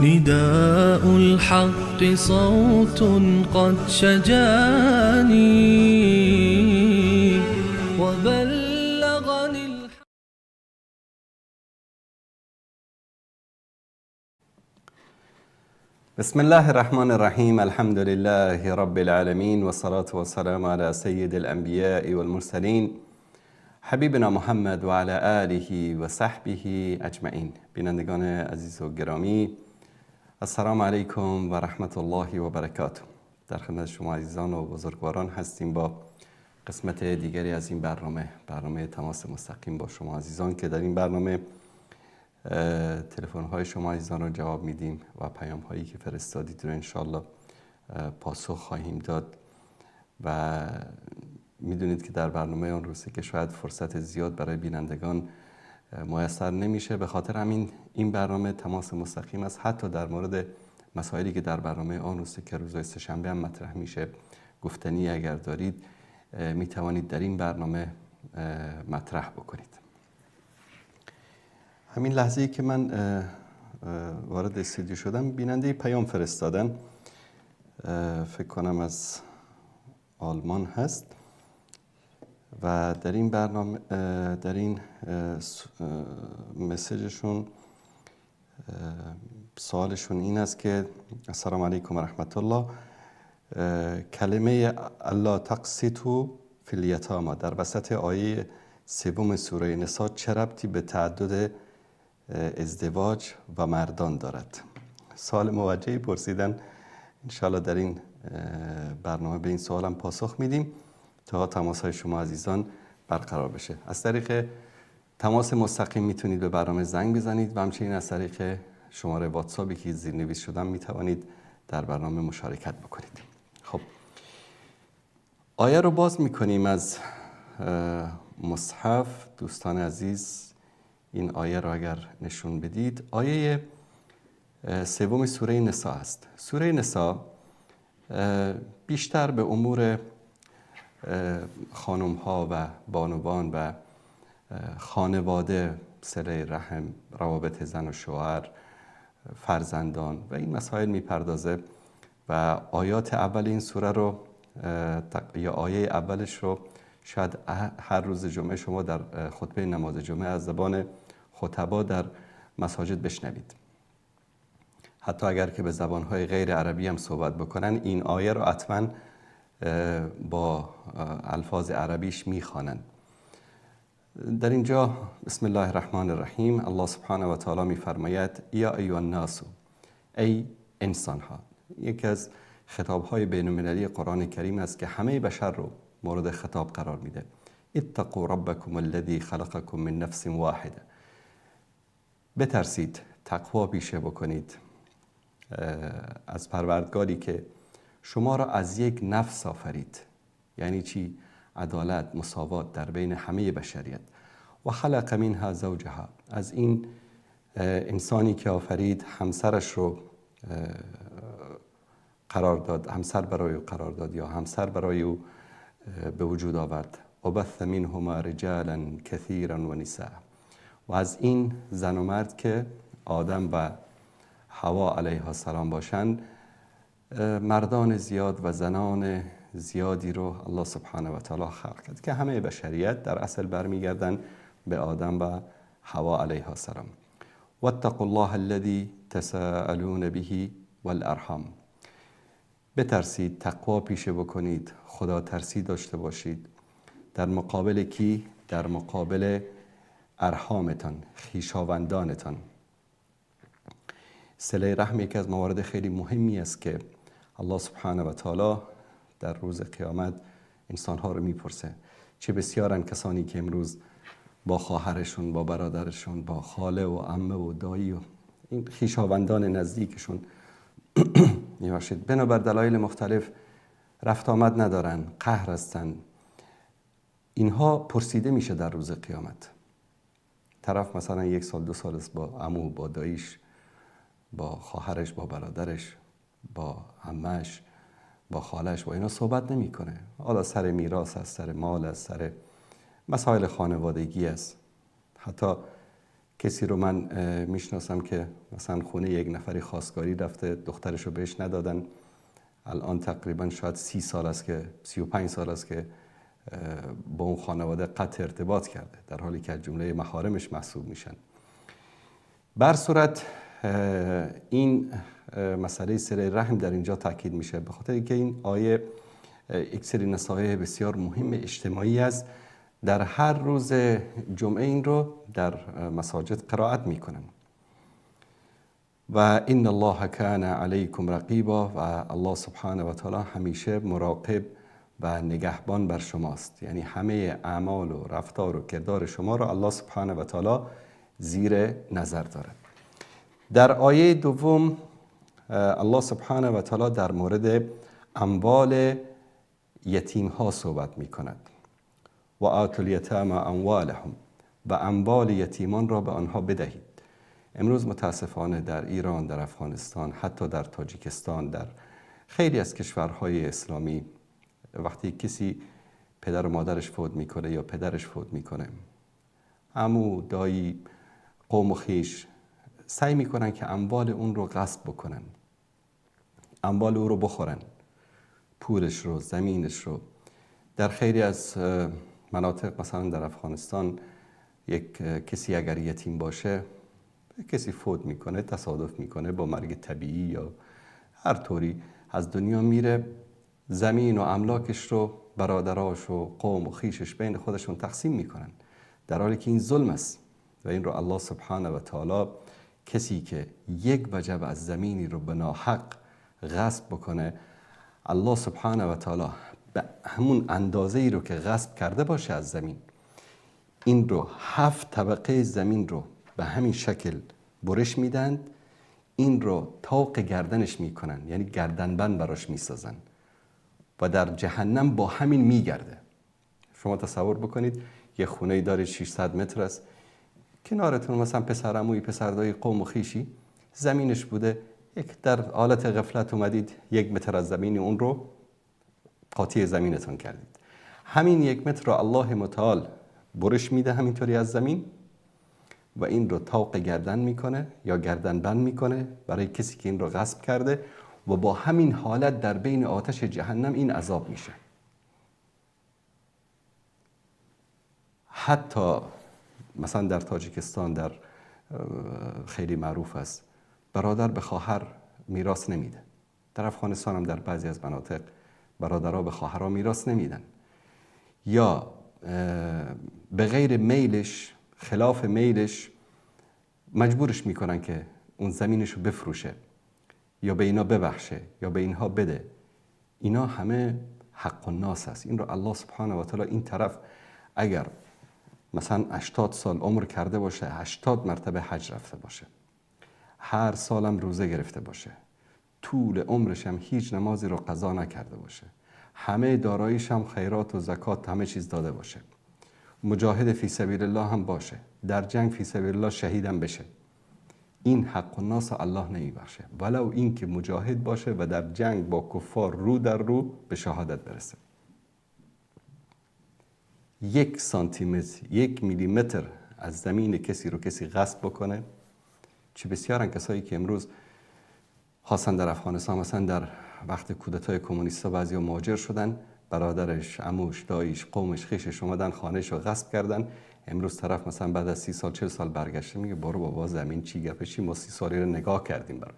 نداء الحق صوت قد شجاني وبلغني بسم الله الرحمن الرحیم. الحمد لله رب العالمین و صلاة و سلام علی سید الانبیاء والمرسلین حبیبنا محمد و علی آله و صحبه اجمعین. بینندگان عزیز و گرامی، السلام علیکم و رحمت الله و برکاته. در خدمت شما عزیزان و بزرگواران هستیم با قسمت دیگری از این برنامه تماس مستقیم با شما عزیزان، که در این برنامه تلفن های شما عزیزان رو جواب میدیم و پیام هایی که فرستادید رو انشالله پاسخ خواهیم داد. و میدونید که در برنامه اون روزه که شاید فرصت زیاد برای بینندگان میسر نمیشه، به خاطر همین این برنامه تماس مستقیم است. حتی در مورد مسائلی که در برنامه آن روزه که روزهای سه‌شنبه هم مطرح میشه، گفتنی اگر دارید میتوانید در این برنامه مطرح بکنید. همین لحظه‌ای که من وارد استودیو شدم، بیننده پیام فرستادن، فکر کنم از آلمان هست و در این برنامه در این مسیجشون سوالشون این است که السلام علیکم و رحمت الله، کلمه الله تقسیطو فی الیتامی در وسط آیه 3 سوره نساء چه ربطی به تعدد ازدواج و مردان دارد؟ سوال موجهی پرسیدن. انشاءالله در این برنامه به این سوالم پاسخ میدیم تا تماس های شما عزیزان برقرار بشه. از طریق تماس مستقیم میتونید به برنامه زنگ بزنید و همچنین از طریق شماره واتساپی که زیرنویس شدم میتوانید در برنامه مشارکت بکنید. خب، آیه رو باز میکنیم از مصحف. دوستان عزیز، این آیه رو اگر نشون بدید، آیه 3 سوره نساء است. سوره نساء بیشتر به امور خانم ها و بانوان و خانواده، صله رحم، روابط زن و شوهر، فرزندان و این مسائل میپردازه و آیات اول این سوره رو یا آیه اولش رو شاید هر روز جمعه شما در خطبه نماز جمعه از زبان خطبا در مساجد بشنوید. حتی اگر که به زبانهای غیر عربی هم صحبت بکنن، این آیه رو حتما با الفاظ عربیش میخوانند. در اینجا بسم الله الرحمن الرحیم الله سبحانه و تعالی میفرماید یا ایها الناس، ای انسان ها. یکی از خطابهای بین المللی قرآن کریم است که همه بشر رو مورد خطاب قرار میده. اتقوا ربکم الذی خلقکم من نفس واحده. بترسید، تقوا پیشه بکنید از پروردگاری که شما را از یک نفس آفرید. یعنی چی؟ عدالت، مساوات در بین همه بشریت. و خلق منها زوجها، از این انسانی که آفرید همسرش رو قرار داد، همسر برای او قرار داد یا همسر برای او به وجود آورد. و بث منهما رجالا کثیرا و نساء، و از این زن و مرد که آدم و حوا علیها السلام باشند، مردان زیاد و زنان زیادی رو الله سبحانه و تعالی خلق کرد که همه بشریت در اصل برمیگردن به آدم و حوا علیها السلام. واتقوا الله الذی تساءلون به والارحام. بترسید، تقوا پیشه بکنید، خدا ترسی داشته باشید. در مقابل کی؟ در مقابل ارحامتان، خویشاوندانتان. صله رحم یکی از موارد خیلی مهمی است که الله سبحانه و تعالی در روز قیامت انسانها رو میپرسه. چه بسیارن کسانی که امروز با خواهرشون، با برادرشون، با خاله و عمه و دایی و این خویشاوندان نزدیکشون میباشید بنابر دلایل مختلف رفت آمد ندارن، قهر هستن. اینها پرسیده میشه در روز قیامت. طرف مثلا 1 سال 2 سال است با عمو، با داییش، با خواهرش، با برادرش، با عمهش، با خالش، با اینا صحبت نمیکنه. حالا سر میراث است، سر مال است، سر مسائل خانوادگی است. حتی کسی رو من میشناسم که مثلا خونه یک نفری خواستگاری رفته، دخترش رو بهش ندادن، الان تقریبا شاید 30 سال است که 35 سال است که با اون خانواده قطع ارتباط کرده، در حالی که از جمله محارمش محسوب میشن. بر صورت این مسئله صله رحم در اینجا تاکید میشه، به خاطر اینکه این آیه یک سری نصایح بسیار مهم اجتماعی است. در هر روز جمعه این رو در مساجد قرائت میکنن و این الله کان علیکم رقیبا و الله سبحانه و تعالی همیشه مراقب و نگهبان بر شماست. یعنی همه اعمال و رفتار و کردار شما را الله سبحانه و تعالی زیر نظر دارد. در آیه دوم الله سبحانه و تعالی در مورد اموال یتیم ها صحبت می کند. و آتوا الیتامی اموالهم، و اموال یتیمان را به آنها بدهید. امروز متاسفانه در ایران، در افغانستان، حتی در تاجیکستان، در خیلی از کشورهای اسلامی وقتی کسی پدر و مادرش فوت میکنه یا پدرش فوت میکنه، عمو، دایی، قوم و خویش سعی میکنن که اموال اون رو غصب بکنن، اموال او رو بخورن، پولش رو، زمینش رو. در خیلی از مناطق مثلا در افغانستان یک کسی اگر یتیم باشه، کسی فوت میکنه، تصادف میکنه با مرگ طبیعی یا هر طوری از دنیا میره، زمین و املاکش رو برادراش و قوم و خیشش بین خودشون تقسیم میکنن، در حالی که این ظلم است. و این رو الله سبحانه و تعالی کسی که یک وجب از زمینی رو به ناحق غصب بکنه، الله سبحانه و تعالی به همون اندازه ای رو که غصب کرده باشه از زمین، این رو 7 طبقه زمین رو به همین شکل برش میدن، این رو طوق گردنش میکنن، یعنی گردنبند براش میسازن و در جهنم با همین میگرده. شما تصور بکنید یه خونه داره 600 متر است، کنارتون مثلا پسر عموی، پسر دایی، قوم و خویشی، زمینش بوده، یک در حالت غفلت اومدید 1 متر از زمین اون رو قاطی زمینتون کردید. همین 1 متر رو الله متعال برش میده همینطوری از زمین و این رو طوق گردن میکنه یا گردن بند میکنه برای کسی که این رو غصب کرده و با همین حالت در بین آتش جهنم این عذاب میشه. حتی مثلا در تاجیکستان در خیلی معروف است، برادر به خواهر میراث نمیده. در افغانستان هم در بعضی از مناطق برادرها به خواهرها میراث نمیدن، یا به غیر میلش، خلاف میلش مجبورش میکنن که اون زمینش رو بفروشه یا به اینا ببخشه یا به اینها بده. اینا همه حق الناس است. این رو الله سبحانه و تعالی این طرف اگر مثلا 80 سال عمر کرده باشه، 80 مرتبه حج رفته باشه، هر سالم روزه گرفته باشه، طول عمرش هم هیچ نمازی رو قضا نکرده باشه، همه داراییش هم خیرات و زکات همه چیز داده باشه، مجاهد فی سبیل الله هم باشه، در جنگ فی سبیل الله شهیدم بشه، این حق الناس الله نمیبخشه، ولو این که مجاهد باشه و در جنگ با کفار رو در رو به شهادت برسه. 1 سانتیمتر، 1 میلیمتر از زمین کسی رو کسی غصب بکنه، چه بسیارن کسایی که امروز خاصا در افغانستان مثلا در وقت کودتای کمونیستا بعضیا مهاجر شدن، برادرش، عموش، داییش، قومش، خویشش اومدن خانه‌اش رو غصب کردن، امروز طرف مثلا بعد از 30 سال 40 سال برگشته میگه برو بابا زمین چی گپه چی، ما 30 سالی رو نگاه کردیم برای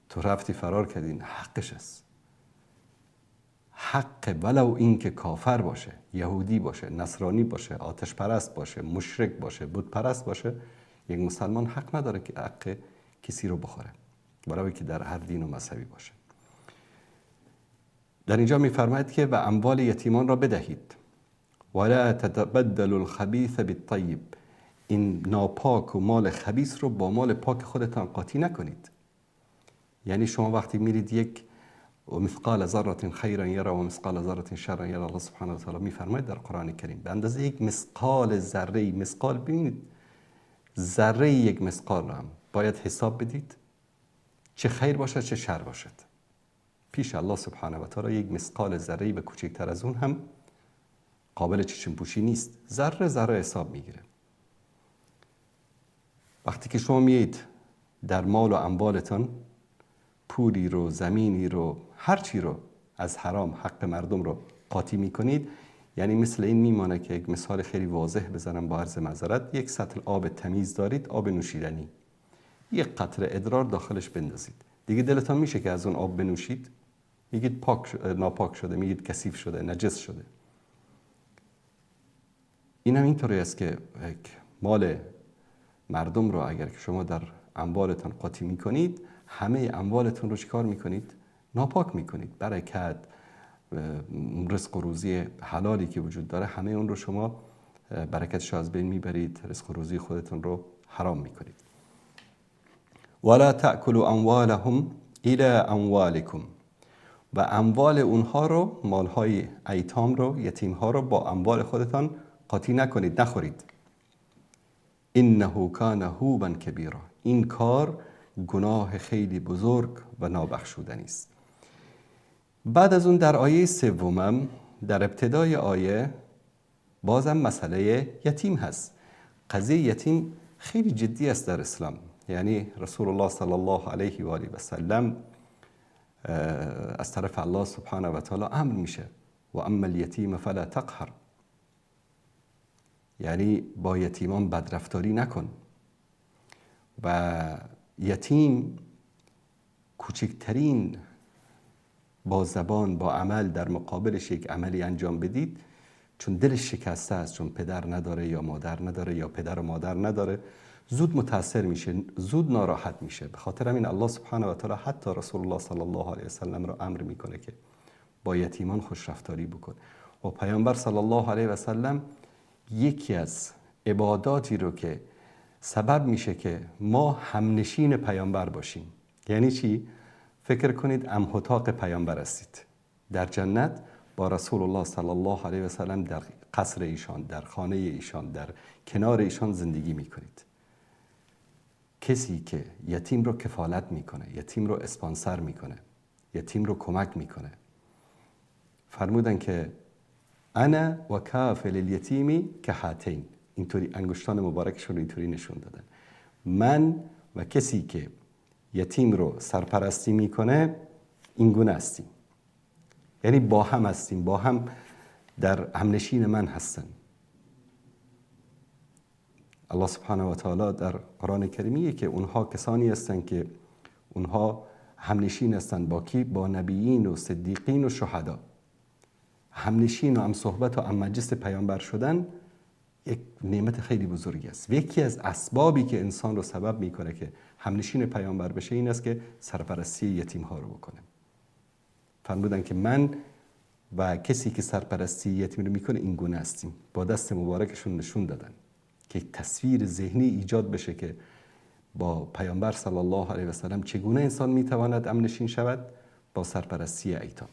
تو رفتی فرار کردین، حقش است. حق ولو این که کافر باشه، یهودی باشه، نصرانی باشه، آتش پرست باشه، مشرک باشه، بت پرست باشه، یک مسلمان حق نداره که حق کسی رو بخوره، ولو که در هر دین و مذهبی باشه. در اینجا میفرماید که و اموال یتیمان را بدهید، ولا تتبدلوا الخبیث بالطیب، این ناپاک و مال خبیث رو با مال پاک خودتان قاطی نکنید. یعنی شما وقتی میرید یک و مثقال ذره خیرا یرى و مثقال ذره شرا یرى، الله سبحانه و تعالی میفرماید در قرآن کریم به اندازه یک مثقال ذره، مثقال ببینید ذره یک مثقال رو هم باید حساب بدید، چه خیر باشد چه شر باشد. پیش الله سبحانه و تعالی یک مثقال ذره به کوچکتر از اون هم قابل چشم پوشی نیست، ذره ذره حساب میگیره. وقتی که شما میید در مال و اموالتان پولی رو، زمینی رو، هر چی رو از حرام حق مردم رو قاطی میکنید، یعنی مثل این میمانه که یک مثال خیلی واضح بزنم با عرض معذرت. یک سطل آب تمیز دارید، آب نوشیدنی، یک قطره ادرار داخلش بندازید، دیگه دلتان میشه که از اون آب بنوشید؟ میگید ناپاک شده، میگید کثیف شده، نجس شده. این هم اینطوری است که مال مردم رو اگر که شما در اموالتان قاطی میکنید، همه اموالتون رو چیکار میکنید؟ ناپاک میکنید. برکت، رزق و روزی حلالی که وجود داره، همه اون رو شما برکتش از بین میبرید، رزق و روزی خودتون رو حرام میکنید. ولا تأکلوا اموالهم الى اموالکم، و اموال اونها رو، مالهای ایتام رو، یتیمها رو با اموال خودتان قاطی نکنید، نخورید. انه کان حوبا کبیرا، این کار گناه خیلی بزرگ و نابخشودنی است. بعد از اون در آیه سومم، در ابتدای آیه بازم مسئله یتیم هست. قضیه یتیم خیلی جدی است در اسلام. یعنی رسول الله صلی الله علیه و آله و سلم از طرف الله سبحانه و تعالی امر میشه و اما الیتیم فلا تقهر، یعنی با یتیمان بدرفتاری نکن. و یتیم کوچکترین با زبان، با عمل در مقابلش یک عملی انجام بدید، چون دلش شکسته است، چون پدر نداره یا مادر نداره یا پدر و مادر نداره، زود متاثر میشه، زود ناراحت میشه. به خاطر همین الله سبحانه و تعالی حتی رسول الله صلی الله علیه و سلم را امر میکنه که با یتیمان خوش رفتاری بکن. و پیامبر صلی الله علیه و سلم یکی از عباداتی رو که سبب میشه که ما همنشین پیامبر باشیم، یعنی چی؟ فکر کنید امهاتاق پیامبر هستید در جنت، با رسول الله صلی الله علیه و سلم در قصر ایشان، در خانه ایشان، در کنار ایشان زندگی میکنید. کسی که یتیم رو کفالت میکنه، یتیم رو اسپانسر میکنه، یتیم رو کمک میکنه، فرمودن که انا و کافل الیتیمی که هاتین، اینطوری انگشتان مبارکشون رو اینطوری نشون دادن، من و کسی که یتیم رو سرپرستی میکنه این گونه هستیم، یعنی با هم هستیم، با هم در همنشین من هستن. الله سبحانه و تعالی در قرآن کریمیه که اونها کسانی هستن که اونها همنشین هستن با کی؟ با نبیین و صدیقین و شهدا. همنشین و هم صحبت و هم مجلس پیامبر شدن یک نعمت خیلی بزرگی است. و یکی از اسبابی که انسان رو سبب میکنه که همنشین پیامبر بشه این است که سرپرستی یتیم ها رو بکنه. فرمودن که من و کسی که سرپرستی یتیم رو میکنه این گونه هستیم. با دست مبارکشون نشون دادن که یک تصویر ذهنی ایجاد بشه که با پیامبر صلی الله علیه و سلم چگونه انسان میتواند همنشین شود؟ با سرپرستی ایتام.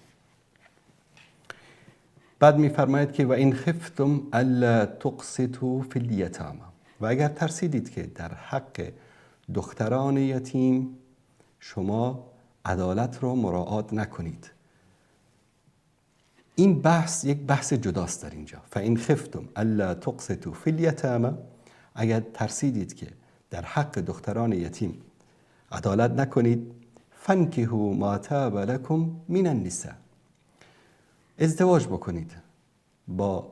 بعد میفرماید که و این خفتم الا تقسطوا فی الیتامی، و اگر ترسیدید که در حق دختران یتیم شما عدالت رو مراعات نکنید. این بحث یک بحث جداست در اینجا. فإن خفتم الا تقسطوا فی الیتامی، اگر ترسیدید که در حق دختران یتیم عدالت نکنید، فانکحوا ما طاب لکم من النساء، ازدواج بکنید با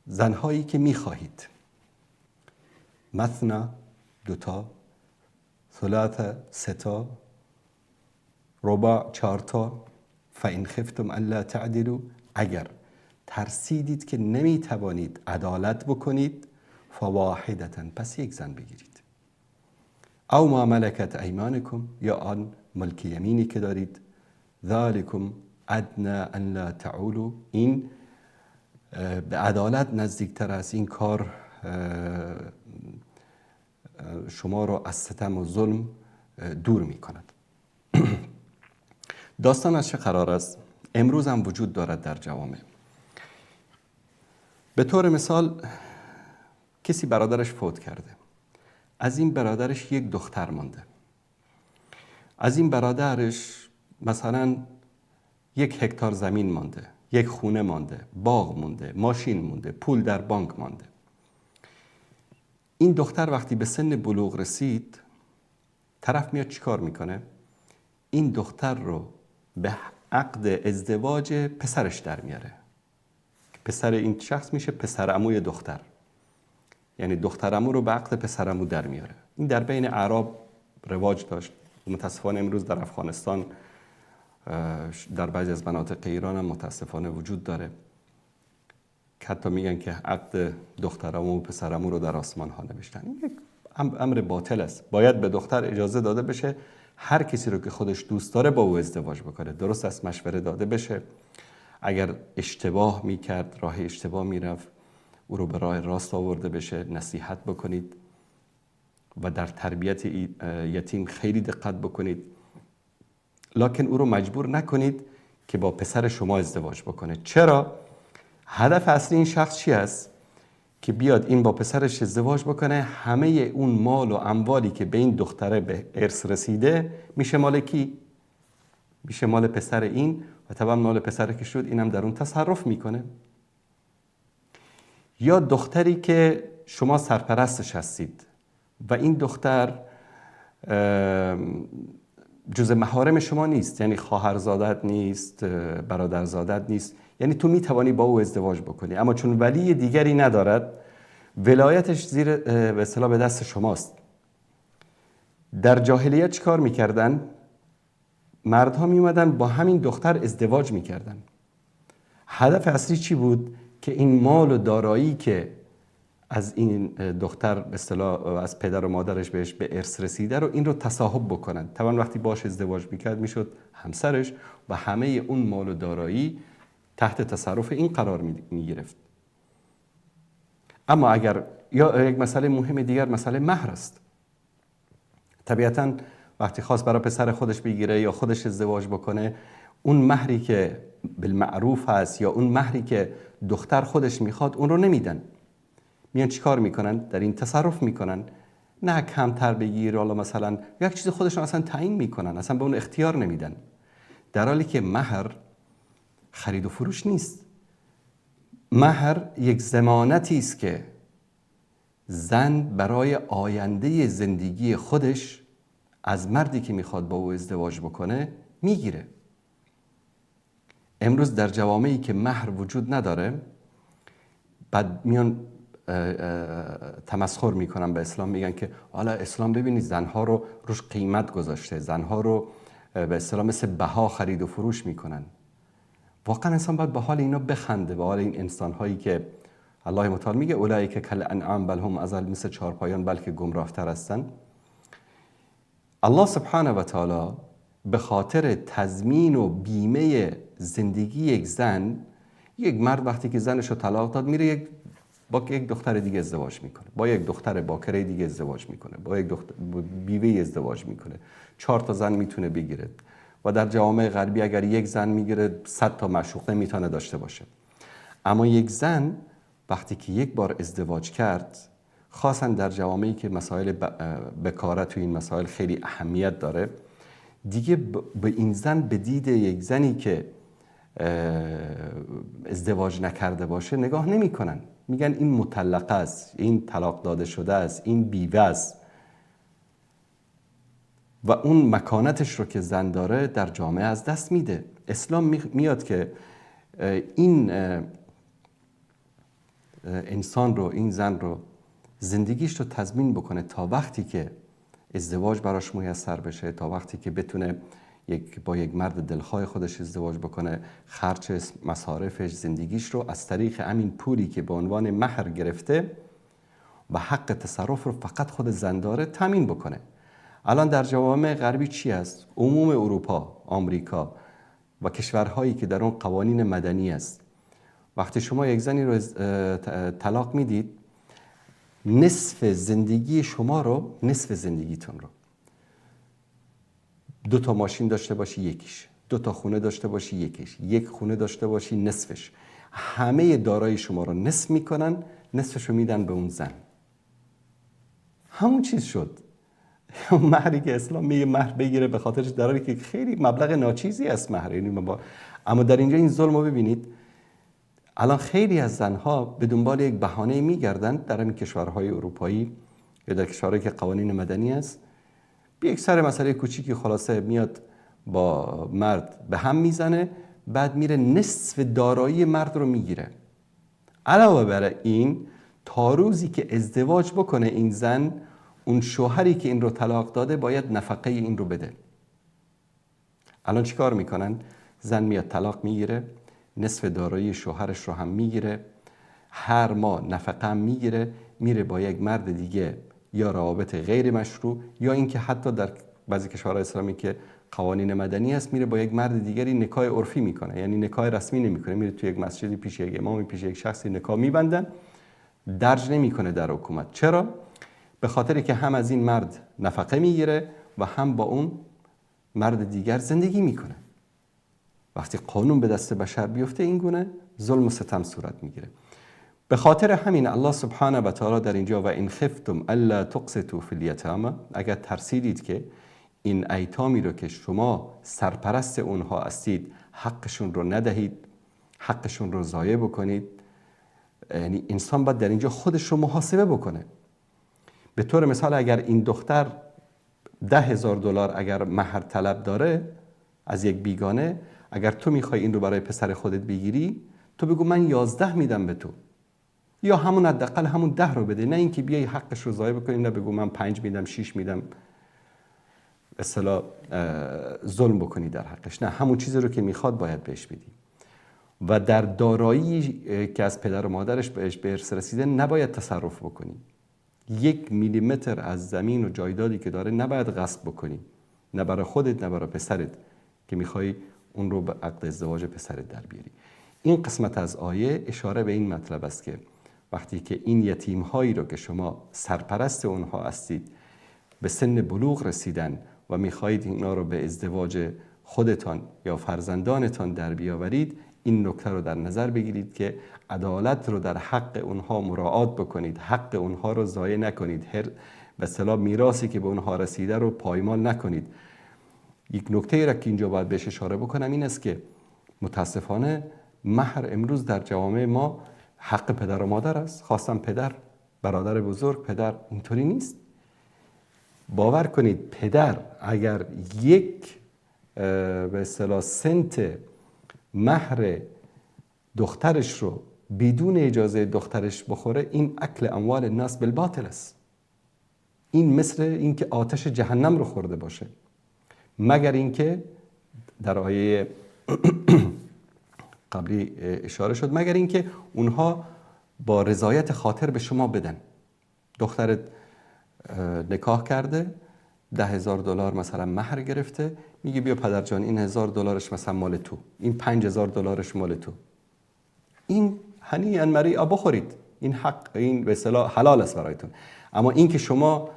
زنهایی که میخواهید. مثنا، دوتا، ثلاثه، ستا، رباع، چارتا. فإن خفتم الا تعدلوا، اگر ترسیدید که نمیتوانید عدالت بکنید، فواحدة، پس یک زن بگیرید. او ما ملکت ایمانکم، یا آن ملک یمینی که دارید. ذالکم ادنی ان لا تعولوا، این به عدالت نزدیکتر است. این کار شما را از ستم و ظلم دور می کند. داستان از چه قرار است؟ امروز هم وجود دارد در جوامع. به طور مثال کسی برادرش فوت کرده، از این برادرش یک دختر مانده، از این برادرش مثلا 1 هکتار زمین مانده، 1 خونه مانده، باغ مانده، ماشین مانده، پول در بانک مانده. این دختر وقتی به سن بلوغ رسید، طرف میاد چیکار میکنه؟ این دختر رو به عقد ازدواج پسرش در میاره. پسر این شخص میشه پسرعموی دختر، یعنی دخترعمو رو به عقد پسرعمو در میاره. این در بین اعراب رواج داشت. متاسفانه امروز در افغانستان در بعضی از مناطق ایران هم متاسفانه وجود داره. حتی میگن که عقد دخترعمو و پسرعمو رو در آسمان ها نوشتن. این یک امر باطل است. باید به دختر اجازه داده بشه هر کسی رو که خودش دوست داره با او ازدواج بکنه. درست است مشوره داده بشه. اگر اشتباه میکرد، راه اشتباه میرفت، او رو به راه راست آورده بشه، نصیحت بکنید و در تربیت یتیم خیلی دقت بکنید. لکن او رو مجبور نکنید که با پسر شما ازدواج بکنه. چرا؟ هدف اصلی این شخص چی است؟ که بیاد این با پسرش ازدواج بکنه، همه اون مال و اموالی که به این دختره به ارث رسیده میشه مال کی؟ میشه مال پسر این و طبعا مال پسر که شد اینم در اون تصرف میکنه. یا دختری که شما سرپرستش هستید و این دختر جز محارم شما نیست، یعنی خواهرزادت نیست، برادرزادت نیست، یعنی تو میتوانی با او ازدواج بکنی، اما چون ولی دیگری ندارد ولایتش زیر به اصطلاح به دست شماست. در جاهلیت چیکار میکردن؟ مردها میومدن با همین دختر ازدواج میکردن. هدف اصلی چی بود؟ که این مال و دارایی که از این دختر به اصطلاح از پدر و مادرش بهش به ارث رسیده رو این رو تصاحب بکنن. طبعا وقتی باش ازدواج میکرد میشد همسرش و همه اون مال و دارایی تحت تصرف این قرار میگرفت. اما اگر یا یک مسئله مهم دیگر مسئله مهر است. طبیعتاً وقتی خواست برای پسر خودش بگیره یا خودش ازدواج بکنه، اون مهری که بالمعروف هست یا اون مهری که دختر خودش میخواد اون رو نمیدن. میان چیکار میکنن؟ در این تصرف میکنن. نه کمتر بگیر، حالا مثلا یک چیز خودشون اصلا تعیین میکنن، اصلا به اون اختیار نمیدن. در حالی که مهر خرید و فروش نیست. مهر یک ضمانتی است که زن برای آینده زندگی خودش از مردی که میخواد با او ازدواج بکنه میگیره. امروز در جوامعی که مهر وجود نداره، بعد میان تمسخر میکنن به اسلام، میگن که حالا اسلام ببینید زنها رو روش قیمت گذاشته، زنها رو به اصطلاح مثل بها خرید و فروش میکنن. واقعا انسان باید به حال اینا بخنده، به حال این انسانهایی که الله متعال میگه اولئک کالانعام بل هم اضل، مثل چهارپایان بلکه گمراهتر هستن. الله سبحانه و تعالی به خاطر تضمین و بیمه زندگی یک زن، یک مرد وقتی که زنش رو طلاق داد میره با یک دختر دیگه ازدواج میکنه، با یک دختر باکره دیگه ازدواج میکنه، با یک بیوه ازدواج میکنه. 4 تا زن میتونه بگیره و در جوامع غربی اگر یک زن میگیره 100 تا معشوقه میتونه داشته باشه. اما یک زن وقتی که یک بار ازدواج کرد، خاصا در جوامعی که مسائل بکارت و این مسائل خیلی اهمیت داره، دیگه به این زن به دید یک زنی که ازدواج نکرده باشه نگاه نمی کنن. میگن این مطلقه است، این طلاق داده شده است، این بیوه است و اون مکانتش رو که زن داره در جامعه از دست میده. اسلام میاد که این انسان رو، این زن رو، زندگیش رو تضمین بکنه تا وقتی که ازدواج براش میسر بشه، تا وقتی که بتونه با یک مرد دلخواه خودش ازدواج بکنه، خرج مصارفش، زندگیش رو از طریق همین پولی که به عنوان مهر گرفته و حق تصرف رو فقط خود زن داره تامین بکنه. الان در جوامع غربی چی است؟ عموم اروپا، آمریکا و کشورهایی که در اون قوانین مدنی است، وقتی شما یک زنی رو طلاق میدید، نصف زندگی شما رو، نصف زندگیتون رو، 2 تا ماشین داشته باشی یکیش، 2 تا خونه داشته باشی یکیش، 1 خونه داشته باشی نصفش، همه دارایی شما رو نصف میکنن، نصفش رو میدن به اون زن. همون چیز شد. مهری که اسلام میگه مهر بگیره به خاطرش، در حالی که خیلی مبلغ ناچیزی است مهر. اما در اینجا این ظلم رو ببینید. الان خیلی از زنها به دنبال یک بهانه میگردن در این کشورهای اروپایی یا در کشورهایی که قوانین مدنی است، به یک سر مسئله کوچیکی خلاصه میاد با مرد به هم میزنه، بعد میره نصف دارایی مرد رو میگیره. علاوه بر این، تا روزی که ازدواج بکنه این زن، اون شوهری که این رو طلاق داده باید نفقه این رو بده. الان چی کار میکنن؟ زن میاد طلاق میگیره، نصف دارایی شوهرش رو هم میگیره، هر ماه نفقه هم میگیره، میره با یک مرد دیگه یا روابط غیر مشروع، یا اینکه حتی در بعضی کشورهای اسلامی که قوانین مدنی هست، میره با یک مرد دیگری نکاح عرفی میکنه، یعنی نکاح رسمی نمیکنه، میره تو یک مسجدی پیش یک امامی، پیش یک شخصی نکاح میبندن، درج نمیکنه در حکومت. چرا؟ به خاطری که هم از این مرد نفقه میگیره و هم با اون مرد دیگر زندگی میکنه. وقتی قانون به دست بشر بیفته این گونه ظلم و ستم صورت میگیره. به خاطر همین الله سبحانه و تعالی در اینجا و ان خفتم الا تقسطوا فی الیتامى، اگر ترسیدید که این ایتامی رو که شما سرپرست اونها هستید حقشون رو ندهید، حقشون رو ضایع بکنید، یعنی انسان باید در اینجا خودش رو محاسبه بکنه. به طور مثال اگر این دختر $10,000 اگر مهر طلب داره از یک بیگانه، اگر تو میخوای این رو برای پسر خودت بگیری، تو بگو من 11 میدم به تو، یا همون حداقل همون 10 رو بده، نه اینکه بیای حقش رو ضایع بکنی، نه بگو من 5 میدم 6 میدم، اصطلاح ظلم بکنی در حقش. نه، همون چیزی رو که میخواد باید بهش بدی. و در دارایی که از پدر و مادرش بهش به ارث رسیده نباید تصرف بکنی. 1 میلیمتر از زمین و جایدادی که داره نباید غصب بکنی، نه برای خودت نه برای پسرت که میخوای اون رو به عقد ازدواج پسرت در بیاری. این قسمت از آیه اشاره به این مطلب است که وقتی که این یتیم هایی رو که شما سرپرست اونها هستید به سن بلوغ رسیدن و میخواهید اینا رو به ازدواج خودتان یا فرزندانتان در بیاورید، این نکته رو در نظر بگیرید که عدالت رو در حق اونها مراعات بکنید، حق اونها رو ضایع نکنید، هر به اصطلاح میراثی که به اونها رسیده رو پایمال نکنید. یک نکته را که اینجا باید بهش اشاره بکنم این است که متاسفانه مهر امروز در جوامع ما حق پدر و مادر است، خواستم پدر، برادر بزرگ، پدر. اینطوری نیست. باور کنید پدر اگر یک به اصطلاح سنت مهر دخترش رو بدون اجازه دخترش بخوره، این اکل اموال الناس بالباطل است. این مثل اینکه آتش جهنم رو خورده باشه، مگر اینکه در آیه قبلی اشاره شد، مگر اینکه اونها با رضایت خاطر به شما بدن. دخترت نکاح کرده، $10,000 مثلا مهر گرفته، میگه بیا پدر جان این $1,000 مثلا مال تو، این $5,000 مال تو. این هنیئا مریئا بخورید، این حق، این به اصطلاح حلال است برایتون. اما این که شما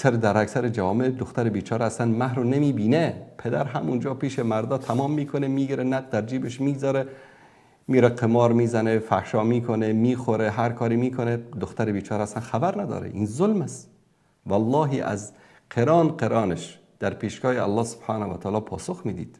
در اکثر جوامع دختر بیچاره اصلا مهر رو نمیبینه، پدر همونجا پیش مردا تمام میکنه، میگیره نت در جیبش میذاره، میره قمار میزنه، فحشا میکنه، میخوره، هر کاری میکنه، دختر بیچاره اصلا خبر نداره. این ظلم است. والله از قرانش در پیشگاه الله سبحانه و تعالی پاسخ میدید.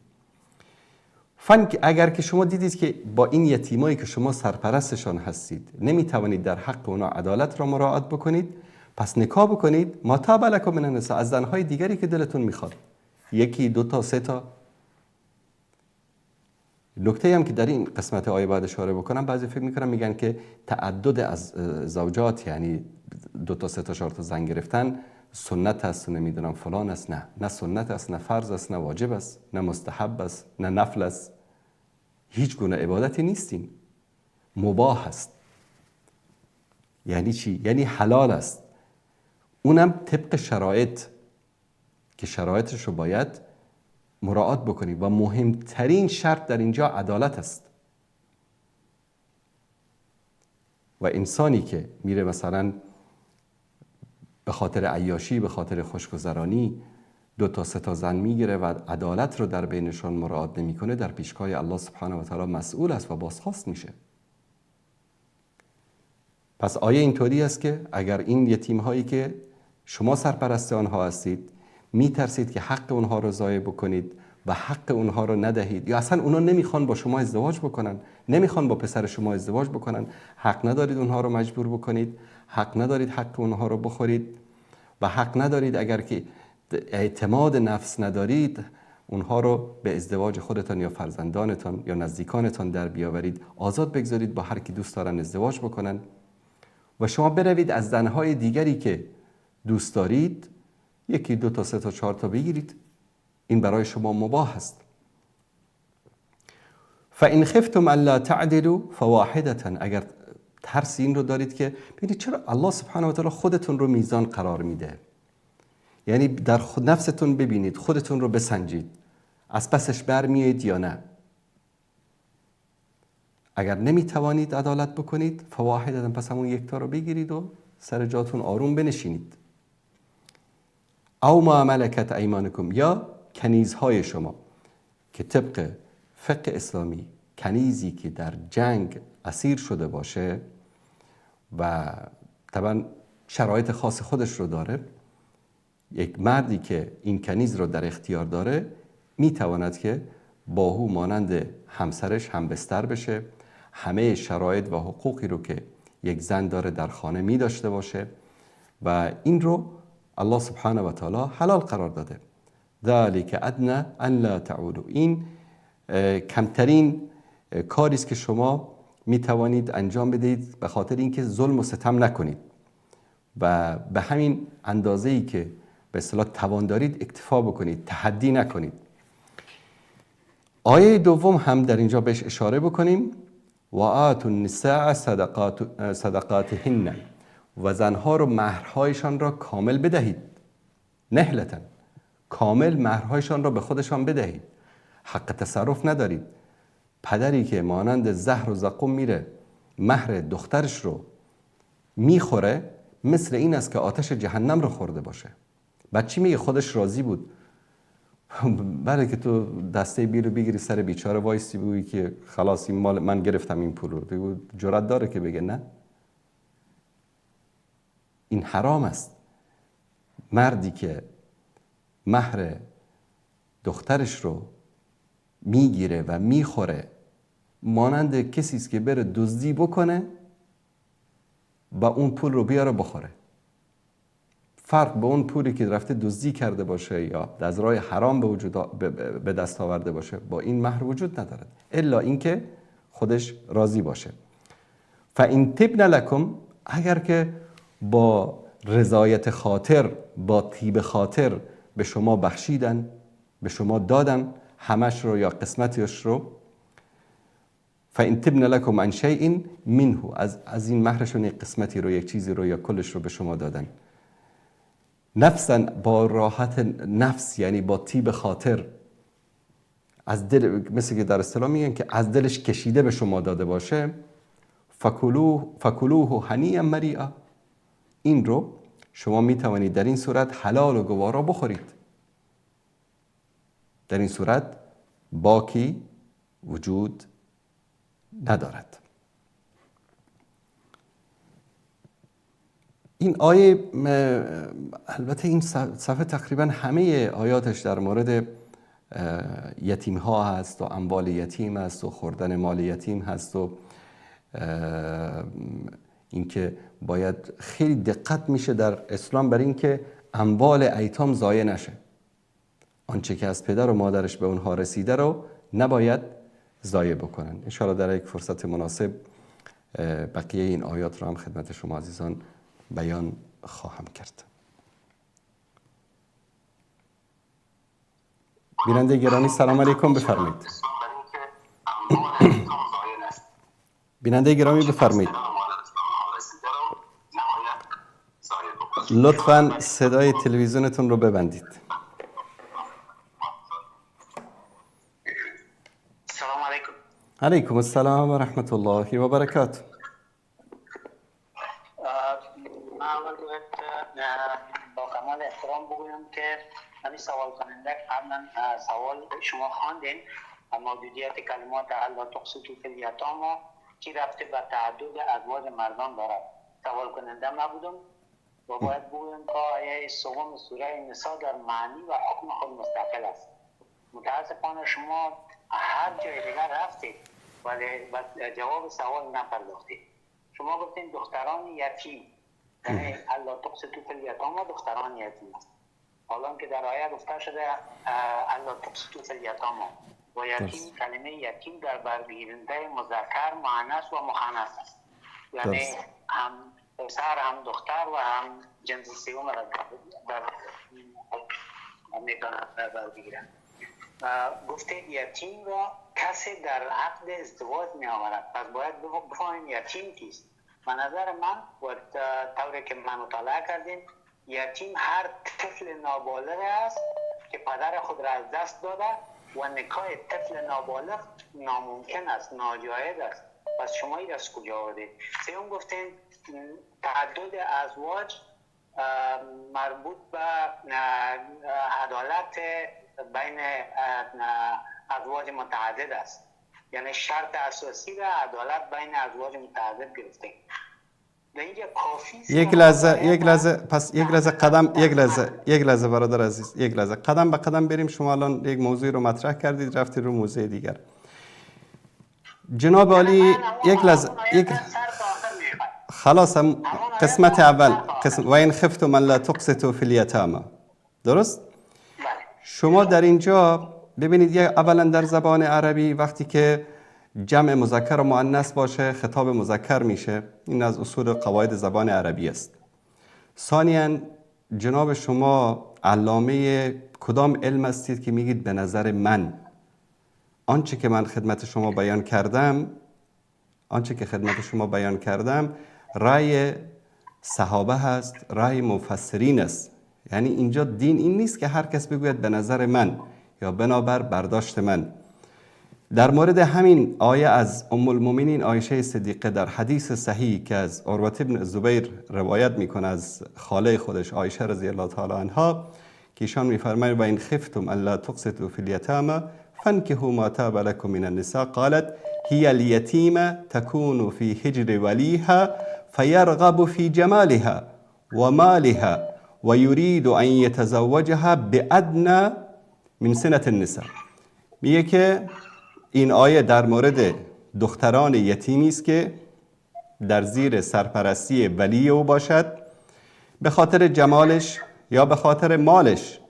اگر که شما دیدید که با این یتیمایی که شما سرپرستشان هستید نمیتوانید در حق اونا عدالت را مراعات بکنید، پس نکاح بکنید. ما طاب لکم من النساء، از زنهای دیگری که دلتون میخواد، 1 2 تا 3 تا. نکته هم که در این قسمت آیه باید اشاره بکنم، بعضی فکر میکنن میگن که تعدد از زوجات، یعنی 2 تا 3 تا 4 تا زن گرفتن سنت است، نمیدونم فلان است. نه سنت است، نه فرض است، نه واجب است، نه مستحب است، نه نفل است. هیچ گونه عبادتی نیستین، مباح است. یعنی چی؟ یعنی حلال است، اونم طبق شرایط که شرایطش رو باید مراعات بکنید و مهمترین شرط در اینجا عدالت است. و انسانی که میره مثلا به خاطر عیاشی، به خاطر خوشگذرانی 2 تا 3 تا زن میگیره و عدالت رو در بینشان مراعات نمیکنه، در پیشگاه الله سبحانه و تعالی مسئول است و بازخواست میشه. پس آیه اینطوری است که اگر این یتیم هایی که شما سرپرست آنها هستید میترسید که حق اونها رو ضایع بکنید و حق اونها رو ندهید، یا اصلا اونا نمیخوان با شما ازدواج بکنن، نمیخوان با پسر شما ازدواج بکنن، حق ندارید اونها رو مجبور بکنید، حق ندارید حق اونها رو بخورید. و حق ندارید اگر که اعتماد نفس ندارید اونها رو به ازدواج خودتان یا فرزندانتان یا نزدیکانتان در بیاورید. آزاد بگذارید با هر کی دوست دارن ازدواج بکنن و شما بروید از زنهای دیگری که دوست دارید 1 2 تا 3 تا 4 تا بگیرید. این برای شما مباح است. فإن خفتم الا تعدلوا فواحدة، اگر ترس این رو دارید که ببینید چرا الله سبحانه و تعالی خودتون رو میزان قرار میده، یعنی در خود نفستون ببینید، خودتون رو بسنجید، از پسش برمیایید یا نه. اگر نمیتوانید عدالت بکنید فواحدة، پس همون 1 تا رو بگیرید و سر جاتون آروم بنشینید. او ما ملکت ایمانکم، یا کنیزهای شما که طبق فقه اسلامی کنیزی که در جنگ اسیر شده باشه و طبعا شرایط خاص خودش رو داره، یک مردی که این کنیز رو در اختیار داره میتواند که با او مانند همسرش هم بستر بشه، همه شرایط و حقوقی رو که یک زن داره در خانه می داشته باشه و این رو الله سبحانه و تعالی حلال قرار داده. ذلک ادنی ان لا تعولوا، این کمترین کاری است که شما می توانید انجام بدهید به خاطر اینکه ظلم و ستم نکنید و به همین اندازه‌ای که به اصطلاح توان دارید اکتفا بکنید، تحدی نکنید. آیه دوم هم در اینجا بهش اشاره بکنیم، و آتوا النساء صدقاتهن، و زنها رو مهرهایشان را کامل بدهید. نهلتا، کامل مهرهایشان را به خودشان بدهید. حق تصرف ندارید. پدری که مانند زهر و زقوم میره مهر دخترش رو میخوره، مثل این است که آتش جهنم رو خورده باشه. بچی میگه خودش راضی بود، بله که تو دسته بی رو بگیری سر بیچاره وایسی بگویی که خلاص این مال من، گرفتم این پول رو، جرأت داره که بگه نه؟ این حرام است. مردی که مهر دخترش رو میگیره و میخوره مانند کسی است که بره دزدی بکنه و اون پول رو بیاره بخوره. فرق به اون پولی که رفته دزدی کرده باشه یا از راه حرام به دست آورده باشه با این مهر وجود ندارد، الا اینکه خودش راضی باشه. فإن طبن لکم، اگر که با رضایت خاطر، با طیب خاطر به شما بخشیدن، به شما دادن همش رو یا قسمتش رو، فإن طبن لکم عن شیء منه، از این مهرشون یک قسمتی رو، یک چیزی رو یا کلش رو به شما دادن، نفسا، با راحت نفس، یعنی با طیب خاطر، از دل، مثل که در اصطلاح میگن که از دلش کشیده به شما داده باشه، فکلوه هنیئا مریئا، این رو شما میتوانید در این صورت حلال و گوارا بخورید. در این صورت باکی وجود ندارد. این آیه، البته این صفحه تقریبا همه آیاتش در مورد یتیم ها هست و اموال یتیم هست و خوردن مال یتیم هست و اینکه باید خیلی دقت میشه در اسلام بر اینکه اموال ایتام ضایع نشه. آنچه که از پدر و مادرش به اونها رسیده رو نباید ضایع بکنن. ان شاءالله در یک فرصت مناسب بقیه این آیات رو هم خدمت شما عزیزان بیان خواهم کرد. بیننده گرامی سلام علیکم، بفرمایید. بیننده گرامی بفرمایید. لطفاً صدای تلویزیونتون رو ببندید. سلام علیکم. علیکم السلام و رحمت الله و برکاته. با کمال احترام بگویم که همین سوال کننده قبلا سوال شما خواندین موجودیت کلمات الا تقسطوا فی الیتامی که ربط به تعدد ازواج مردان دارد. سوال کننده نبودم و باید بگویم که آیه سوم سوره نساء در معنی و حکم خود مستقل است. متاسفانه شما هر جای دیگر رفتید ولی جواب سوال نپرداختید. شما گفتین دختران یتیم یعنی الله تقسط فی الیتامی دختران یتیم است. حالا که در آیه گفته شده الله تقسط فی الیتامی و یتیم، کلمه یتیم در برگیرنده مذکر، مؤنث و مؤنث است. یعنی هم پسر هم دختر و هم جنس سوم را در میتونه بر بگیرن. گفته یتیم را کسی در عقد ازدواج می آورد، پس باید بفهمیم یتیم کیست. به نظر من و طوری که من مطالعه کردیم، یتیم هر طفل نابالغ است که پدر خود را از دست داده و نکاح طفل نابالغ ناممکن است، ناجایز است. پس شما این از کجا آوردید؟ سوم گفتین تعدد ازواج مربوط به عدالت بین ازواج متعدد است. یعنی شرط اساسی را عدالت بین ازواج متعدد گرفته. یک لحظه برادر عزیز، یک لحظه قدم به قدم بریم. شما الان یک موضوع رو مطرح کردید رفتید رو موضوع دیگر. جناب عالی، یک لحظه خلاص قسمت اول و این خفتم ان لا تقسطوا فی الیتامی، درست؟ شما در اینجا ببینید، اولا در زبان عربی وقتی که جمع مذکر و مؤنث باشه خطاب مذکر میشه. این از اصول قواعد زبان عربی است. ثانیاً جناب شما علامه کدام علم هستید که میگید به نظر من آنچه که من خدمت شما بیان کردم رأی صحابه هست، رأی مفسرین است. یعنی اینجا دین این نیست که هر کس بگوید به نظر من یا بنابر برداشت من. در مورد همین آیه از ام المؤمنین عایشه صدیقه در حدیث صحیح که از عروة بن زبیر روایت میکنه از خاله خودش عایشه رضی الله تعالی عنها که ایشان میفرماید و این خفتم الا تقسطوا فی الیتامی فانکحوا ما طاب لکم من النساء قالت هی الیتیمه تکون فی حجر ولیها فیرغب فی جمالها و مالها و یرید ان یتزوجها بادنی من سنة النساء. میگه که این آیه در مورد دختران یتیمی است که در زیر سرپرستی ولی او باشد، به خاطر جمالش یا به خاطر مالش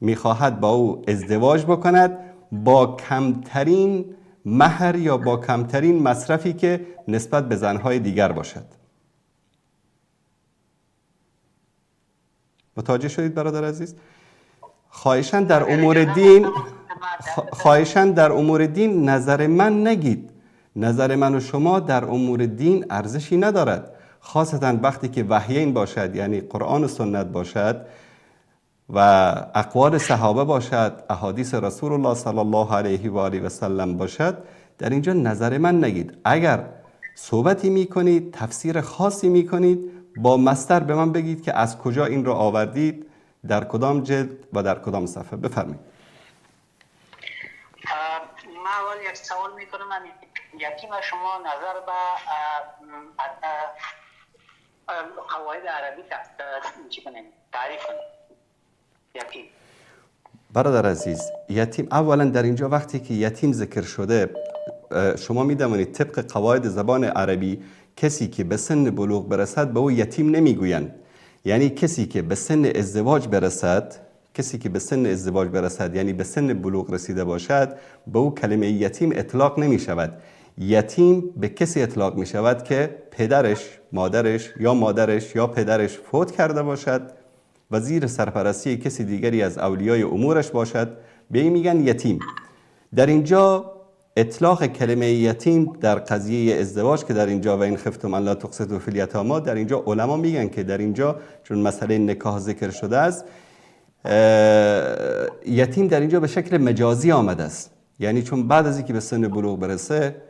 میخواهد با او ازدواج بکند با کمترین مهر یا با کمترین مصرفی که نسبت به زنهای دیگر باشد. متوجه شدید برادر عزیز؟ خواهشاً در امور دین نظر من نگید. نظر من و شما در امور دین ارزشی ندارد، خاصتا وقتی که وحیین باشد، یعنی قرآن و سنت باشد و اقوال صحابه باشد، احادیث رسول الله صلی الله علیه و آله و سلم باشد. در اینجا نظر من نگید. اگر صحبتی میکنید، تفسیر خاصی میکنید، با مصدر به من بگید که از کجا این را آوردید، در کدام جلد و در کدام صفحه. بفرمایید. من اول یک سوال میکنم، یتیم شما نظر به قواعد عربی تعریف کنید. یتیم برادر عزیز، یتیم اولا در اینجا وقتی که یتیم ذکر شده، شما میدونید طبق قواعد زبان عربی کسی که به سن بلوغ برسد به او یتیم نمیگویند. یعنی کسی که به سن ازدواج برسد یعنی به سن بلوغ رسیده باشد، به او کلمه یتیم اطلاق نمی شود. یتیم به کسی اطلاق می شود که پدرش، مادرش یا پدرش فوت کرده باشد و زیر سرپرستی کسی دیگری از اولیای امورش باشد، به این میگن یتیم. در اینجا اطلاق کلمه یتیم در قضیه ازدواج که در اینجا و این خفتم ان لا تقسطوا فی الیتامی، در اینجا علما میگن که در اینجا چون مسئله نکاح ذکر شده است، یتیم در اینجا به شکل مجازی آمده است. یعنی چون بعد از اینکه به سن بلوغ برسه،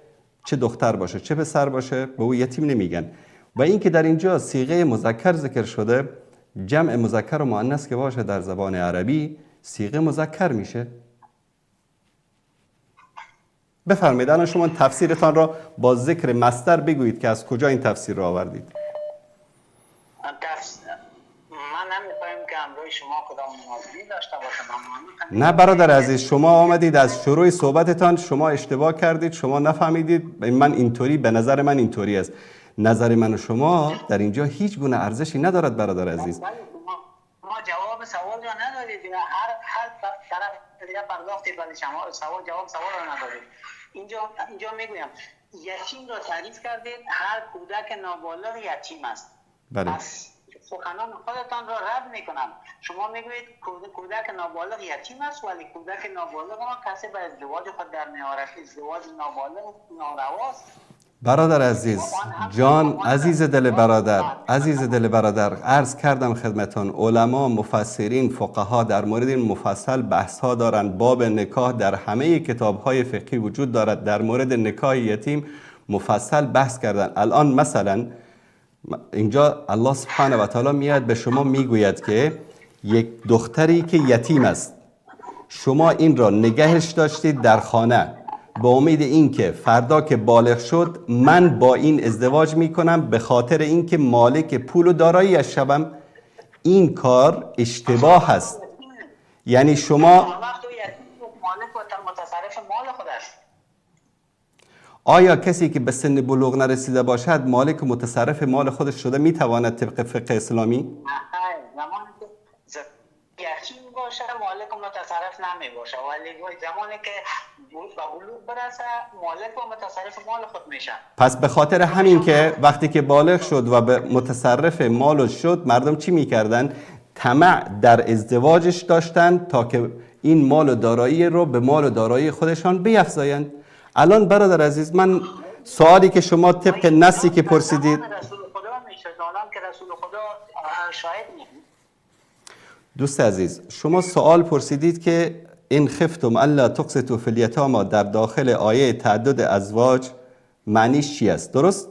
چه دختر باشه چه پسر باشه، به او یتیم نمیگن. و این که در اینجا صیغه مذکر ذکر شده، جمع مذکر و مؤنث که باشه در زبان عربی صیغه مذکر میشه. بفرمایید الان شما تفسیرتان را با ذکر مصدر بگویید که از کجا این تفسیر را آوردید. من نمی‌فهمم که امروز شما کدام مناسبی داشته باشم. نه برادر عزیز، شما آمدید از شروع صحبتتان شما اشتباه کردید، شما نفهمیدید. من اینطوری، به نظر من اینطوری است. نظر من و شما در اینجا هیچ گونه ارزشی ندارد برادر عزیز. ما جواب سوال را ندارید، هر طرف دیگه پرداختی، ولی شما جواب سوال را ندارید. اینجا میگویم یتیم را تعریف کردید، هر کودک نابالغ یتیم است. بله. پس سخنان خودتان را رد میکنم. شما میگویید کودک نابالغ یتیم است، ولی کودک نابالغ ما کسی به ازدواج خود در میآورد. ازدواج نابالغ نارواست. برادر عزیز، جان عزیز دل برادر، عرض کردم خدمتان علما، مفسرین، فقها در مورد این مفصل بحث ها دارند. باب نکاح در همه کتاب های فقهی وجود دارد، در مورد نکاح یتیم مفصل بحث کردن. الان مثلا اینجا الله سبحانه و تعالی میاد به شما میگوید که یک دختری که یتیم است، شما این را نگهش داشتید در خانه به امید اینکه فردا که بالغ شد من با این ازدواج میکنم به خاطر اینکه مالک پول و دارایی شوم. این کار اشتباه است. یعنی شما آیا کسی که به سن بلوغ نرسیده باشد مالک و متصرف مال خودش شده میتواند طبق فقه اسلامی؟ یتیم باشه مالک و متصرف نمی باشه، ولی زمانی که به بلوغ برسه مالک و متصرف مال خود میشه. پس به خاطر همین که وقتی که بالغ شد و به متصرف مالش شد، مردم چی میکردن؟ طمع در ازدواجش داشتن تا که این مال و دارایی رو به مال و دارایی خودشان بیفزایند. الان برادر عزیز، من سوالی که شما طبق نصی که پرسیدید، دوست عزیز شما سوال پرسیدید که این خفتم الا تقسطوا فی الیتامی در داخل آیه تعدد ازواج معنیش چی است، درست؟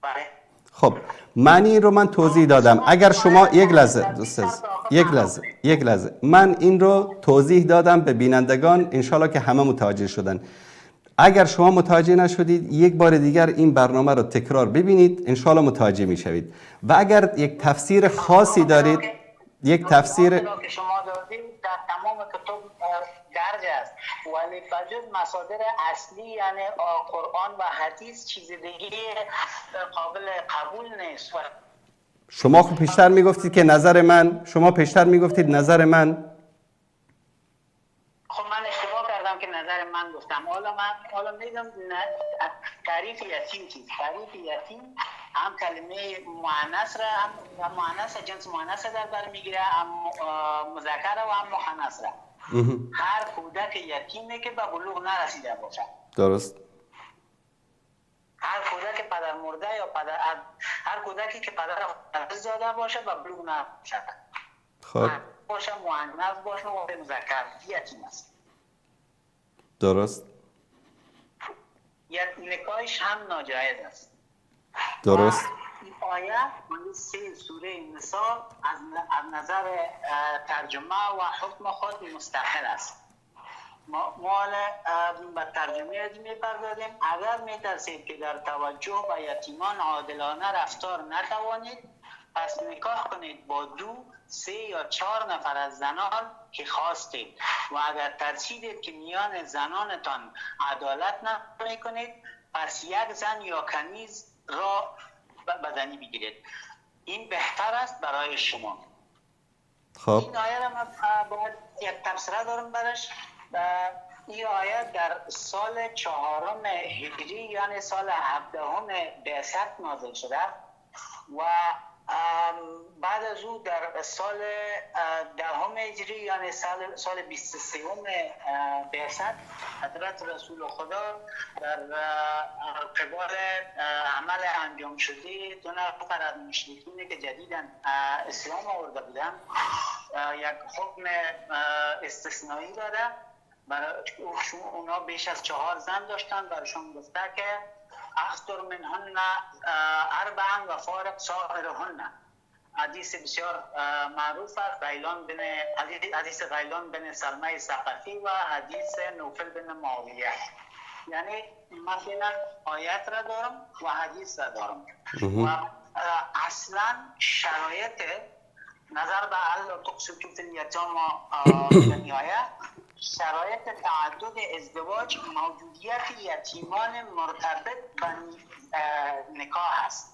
بله. خب معنی رو من توضیح دادم. اگر شما یک لحظه من این رو توضیح دادم به بینندگان، انشالله که همه متوجه شدن. اگر شما متوجه نشدید یک بار دیگر این برنامه رو تکرار ببینید، انشالله متوجه میشوید. و اگر یک تفسیر خاصی دارید، یک تفسیر که شما دادید در تمام کتب درج است، ولی بجز مصادر اصلی یعنی قرآن و حدیث چیز دیگه قابل قبول نیست. شما خب پیشتر میگفتید که نظر من، خب من اشتباه کردم که نظر من گفتم. حالا میگم تعریف یتیم چیست؟ تعریف یتیم هم کلمه مؤنث را، هم مؤنث جنس مؤنث در بر میگیره، هم مذکر و هم مؤنث را. هر کودک یتیمه که به بلوغ نرسیده باشه. درست. هر کودک پدر مرده یا هر کودکی که پدر زاده باشه و بلوغ نرسیده. خب باشه مؤنث باشه و مذکر یتیم است. درست. نکاحش هم ناجایز است. درست. این آیه من سه سوره نساء از نظر ترجمه و حکم خود مستقل است. ما به ترجمه از میپردازیم. اگر میترسید که در توجه به یتیمان عادلانه رفتار نتوانید، پس نکاح کنید با 2، 3 یا 4 نفر از زنان که خواستید. و اگر ترسیدید که میان زنانتان عدالت نمی کنید، پس یک زن یا کنیز را به زنی بگیرید. این بهتر است برای شما. خب این آیه را من باید یک تفسیر دارم برش. این آیه در سال 4 هجری یعنی سال 17 بعثت نازل شده و بعد از او در سال 10 هجری یعنی سال 23 بعثت حضرت رسول خدا در قبال عمل انجام شده 2 نفر از مشرکین که جدیداً اسلام آورده بودن یک حکم استثنایی داده. برای اونا بیش از 4 زن داشتن، برایشون گفته که اختر منهن 4 و فارق سائرهن. حدیث بسیار معروف است، حدیث غیلان بن سلمه ثقفی و حدیث نوفل بن معاویه. یعنی مثلا آیت را دارم و حدیث را دارم و اصلا شرایط نظر به الله تقسطوا فی الیتامی آیه شرایط تعدد ازدواج موجودیت یتیمان مرتبط به نکاح است.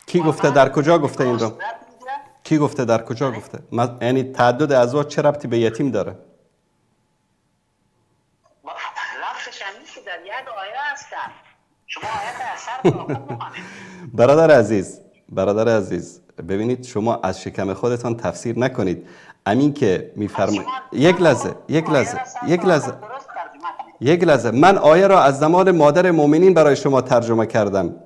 کی گفته؟ در کجا گفته این رو؟ کی گفته؟ در کجا گفته؟ یعنی تعدد ازواج چه ربطی به یتیم داره؟ ربطش هم نیست که در یک آیه هستن. شما آیه اثر رو بخونید. برادر عزیز ببینید، شما از شکم خودتان تفسیر نکنید. امین که میفرمایید. یک لحظه من آیه را از زبان مادر مؤمنین برای شما ترجمه کردم.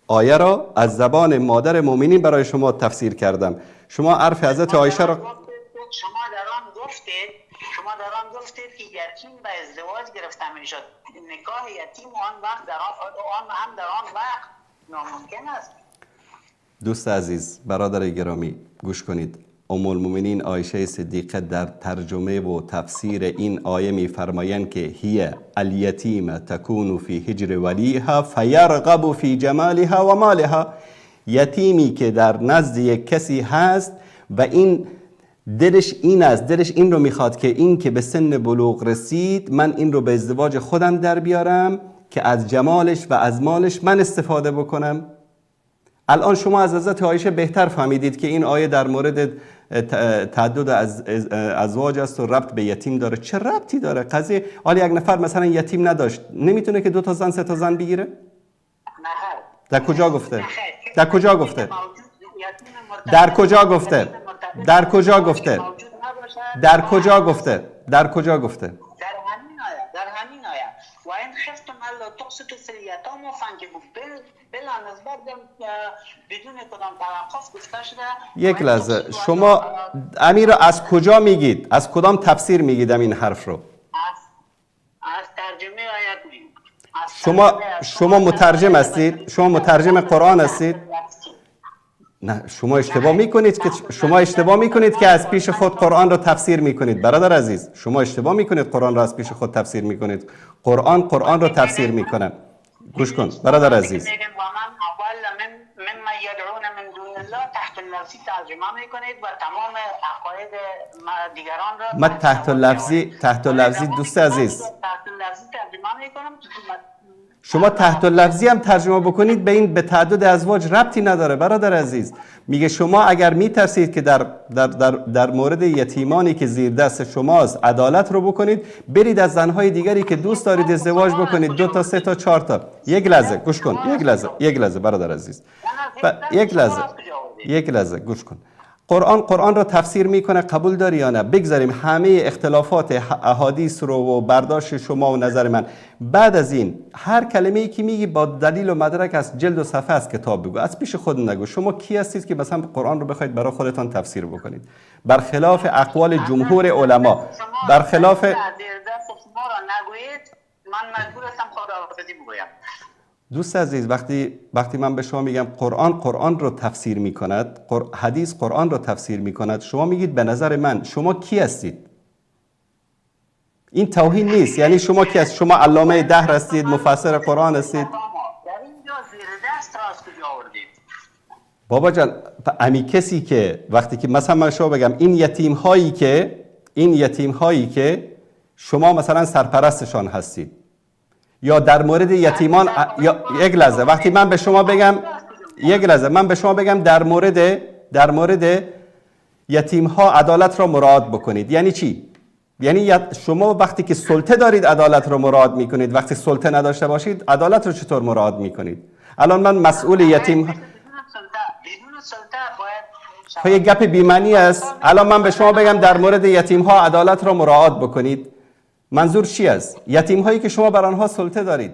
آیه را از زبان مادر مؤمنین برای شما تفسیر کردم. شما حرف حضرت عایشه را شما در آن گفتید که یتیم به ازدواج گرفته میشد. نکاح یتیم آن وقت در آن وقت ناممکن است. دوست عزیز، برادر گرامی، گوش کنید. ام المؤمنین عایشه صدیقه در ترجمه و تفسیر این آیه می‌فرمایند که هی الیتیم تکون فی حجر ولیها فیرغب فی جمالها و مالها. یتیمی که در نزد یک کسی هست و این دلش این رو میخواد که این که به سن بلوغ رسید من این رو به ازدواج خودم در بیارم که از جمالش و از مالش من استفاده بکنم. الان شما از حضرت عایشه بهتر فهمیدید که این آیه در مورد تعدد ازواج است و ربط به یتیم داره. چه ربطی داره؟ قضیه حالا یک نفر مثلا یتیم نداشت، نمیتونه که 2 تا زن 3 تا زن بگیره؟ در کجا گفته؟ در کجا گفته؟ در کجا گفته؟ در کجا گفته؟ در کجا گفته؟ در کجا گفته؟ در همین آیه و این خفتم الا تقسطوا فی الیتامی فانکحوا بلا نسبت بدون کدام توقف گفته شده. یک لحظه، شما امیر را از کجا میگید؟ از کدام تفسیر میگید این حرف رو؟ از ترجمه آیت میگم. شما مترجم هستید؟ شما مترجم قرآن هستید؟ نه، شما اشتباه میکنید که از پیش خود قرآن رو تفسیر میکنید. برادر عزیز، شما اشتباه میکنید قرآن رو از پیش خود تفسیر میکنید. قرآن رو تفسیر میکنه. گوش کن برادر عزیز. مما یدعون من دون الله تحت اللفظی ترجمه میکنید و تمام عقاید دیگران را تحت لفظی دوست عزیز، تحت لفظی ترجمه میکنم. شما تحت لفظی هم ترجمه بکنید به تعدد ازواج ربطی نداره. برادر عزیز میگه شما اگر میترسید که در مورد یتیمانی که زیر دست شماست عدالت رو بکنید، برید از زنهای دیگری که دوست دارید ازدواج بکنید، 2 تا 3 تا 4 تا. یک لحظه گوش کن، یک لحظه برادر عزیز، یک لحظه گوش کن. قرآن رو تفسیر میکنه، قبول داری یا نه؟ بگذاریم همه اختلافات احادیث رو و برداشت شما و نظر من. بعد از این هر کلمه ای که میگی با دلیل و مدرک از جلد و صفحه از کتاب بگو، از پیش خود نگو. شما کی هستید که مثلا قرآن رو بخواید برای خودتان تفسیر بکنید؟ برخلاف اقوال جمهور علما، برخلاف من مجبور هستم خداحافظی بگویم. دوست عزیز، وقتی من به شما میگم قرآن رو تفسیر میکند، حدیث قرآن رو تفسیر میکند، شما میگید به نظر من. شما کی هستید؟ این توهین نیست. یعنی شما کی هستید؟ شما علامه دهر هستید؟ مفسر قرآن هستید؟ در اینجا زیر دست را از کجا آوردید؟ بابا جان، امی کسی که وقتی که مثلا من شما بگم این یتیم هایی که شما مثلا سرپرستشان هستید، یا در مورد یتیمان، یا یک لحظه وقتی من به شما بگم در مورد یتیم ها عدالت را مراعات بکنید، یعنی چی؟ یعنی شما وقتی که سلطه دارید عدالت را مراعات میکنید، وقتی سلطه نداشته باشید عدالت رو چطور مراعات میکنید؟ الان من مسئول یتیم ها، یه گپ بی‌معنی است. الان من به شما بگم در مورد یتیم ها عدالت را مراعات بکنید، منظور چی است؟ یتیم هایی که شما بر آنها سلطه دارید.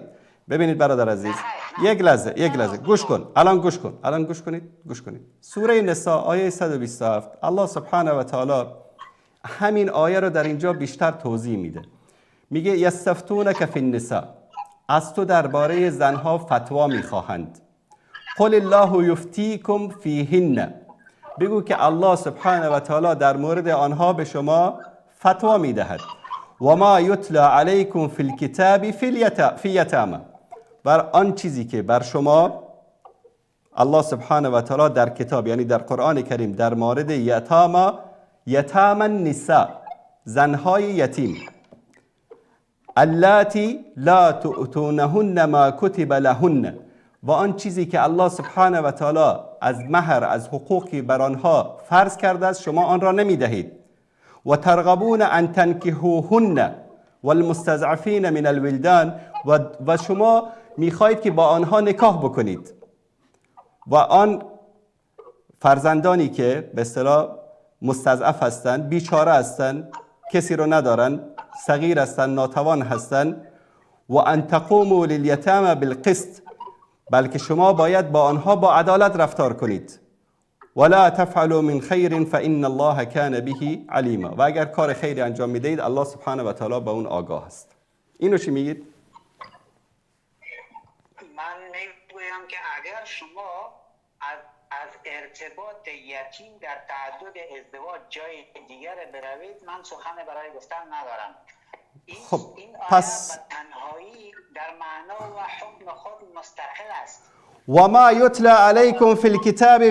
ببینید برادر عزیز، یک لحظه گوش کن. الان گوش کنید. سوره نساء آیه 127 الله سبحانه و تعالی همین آیه رو در اینجا بیشتر توضیح میده. میگه یستفتونک فی النساء، از تو درباره زنها فتوا میخواهند. قل الله یفتیکم فیهن، بگو که الله سبحانه و تعالی در مورد آنها به شما فتوا میدهد. و ما یتلا علیکم فی الکتاب فی یتامى، بر آن چیزی که بر شما الله سبحانه و تعالی در کتاب، یعنی در قرآن کریم، در مورد یتام النساء، زنهای یتیم، اللاتی لا تؤتونهن ما کتب لهن، و آن چیزی که الله سبحانه و تعالی از مهر، از حقوقی بر آنها فرض کرده است شما آن را نمی دهید. و ترغبون ان تنکحوهن والمستضعفین من الولدان، و شما میخواهید که با آنها نکاح بکنید و آن فرزندانی که به اصطلاح مستضعف هستند، بیچاره هستند، کسی رو ندارن، صغیر هستند، ناتوان هستند. و ان تقوموا للیتامى بالقسط، بلکه شما باید با آنها با عدالت رفتار کنید. ولا تفعلوا من خیر فان الله کان به علیما، و اگر کار خیری انجام میدهید الله سبحانه و تعالی با اون آگاه است. اینو چی میگید؟ من میگویم که اگر شما از ارتباط یتیم در تعدد ازدواج جای دیگر بروید، من سخن برای گفتن ندارم. خب این پس آیه تنهایی در معنا و حکم خود مستقل است. وما يتلى عليكم في الكتاب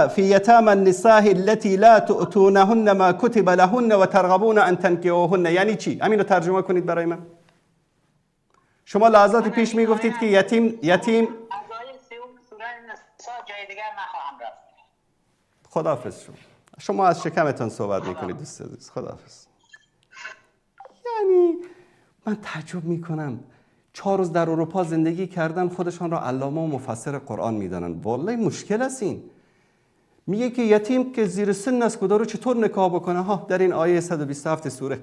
في يتامى النساء التي لا تؤتونهن ما كتب لهن وترغبون ان تنكحوهن، یعنی چی؟ همین رو ترجمه کنید برای من. شما لحظات پیش میگفتید که یتیم از آیه 3 سوره نساء جای دیگر نخواهم رفت. خداحافظ. شما از شکمتان صحبت میکنید دوست عزیز. خداحافظ. یعنی من تعجب میکنم 4 روز در اروپا زندگی کردن، خودشان را علامه و مفسر قرآن میدانن. والله مشکل است این. میگه که یتیم که زیر سن است کدارو چطور نکاح بکنه؟ ها در این آیه 127 سوره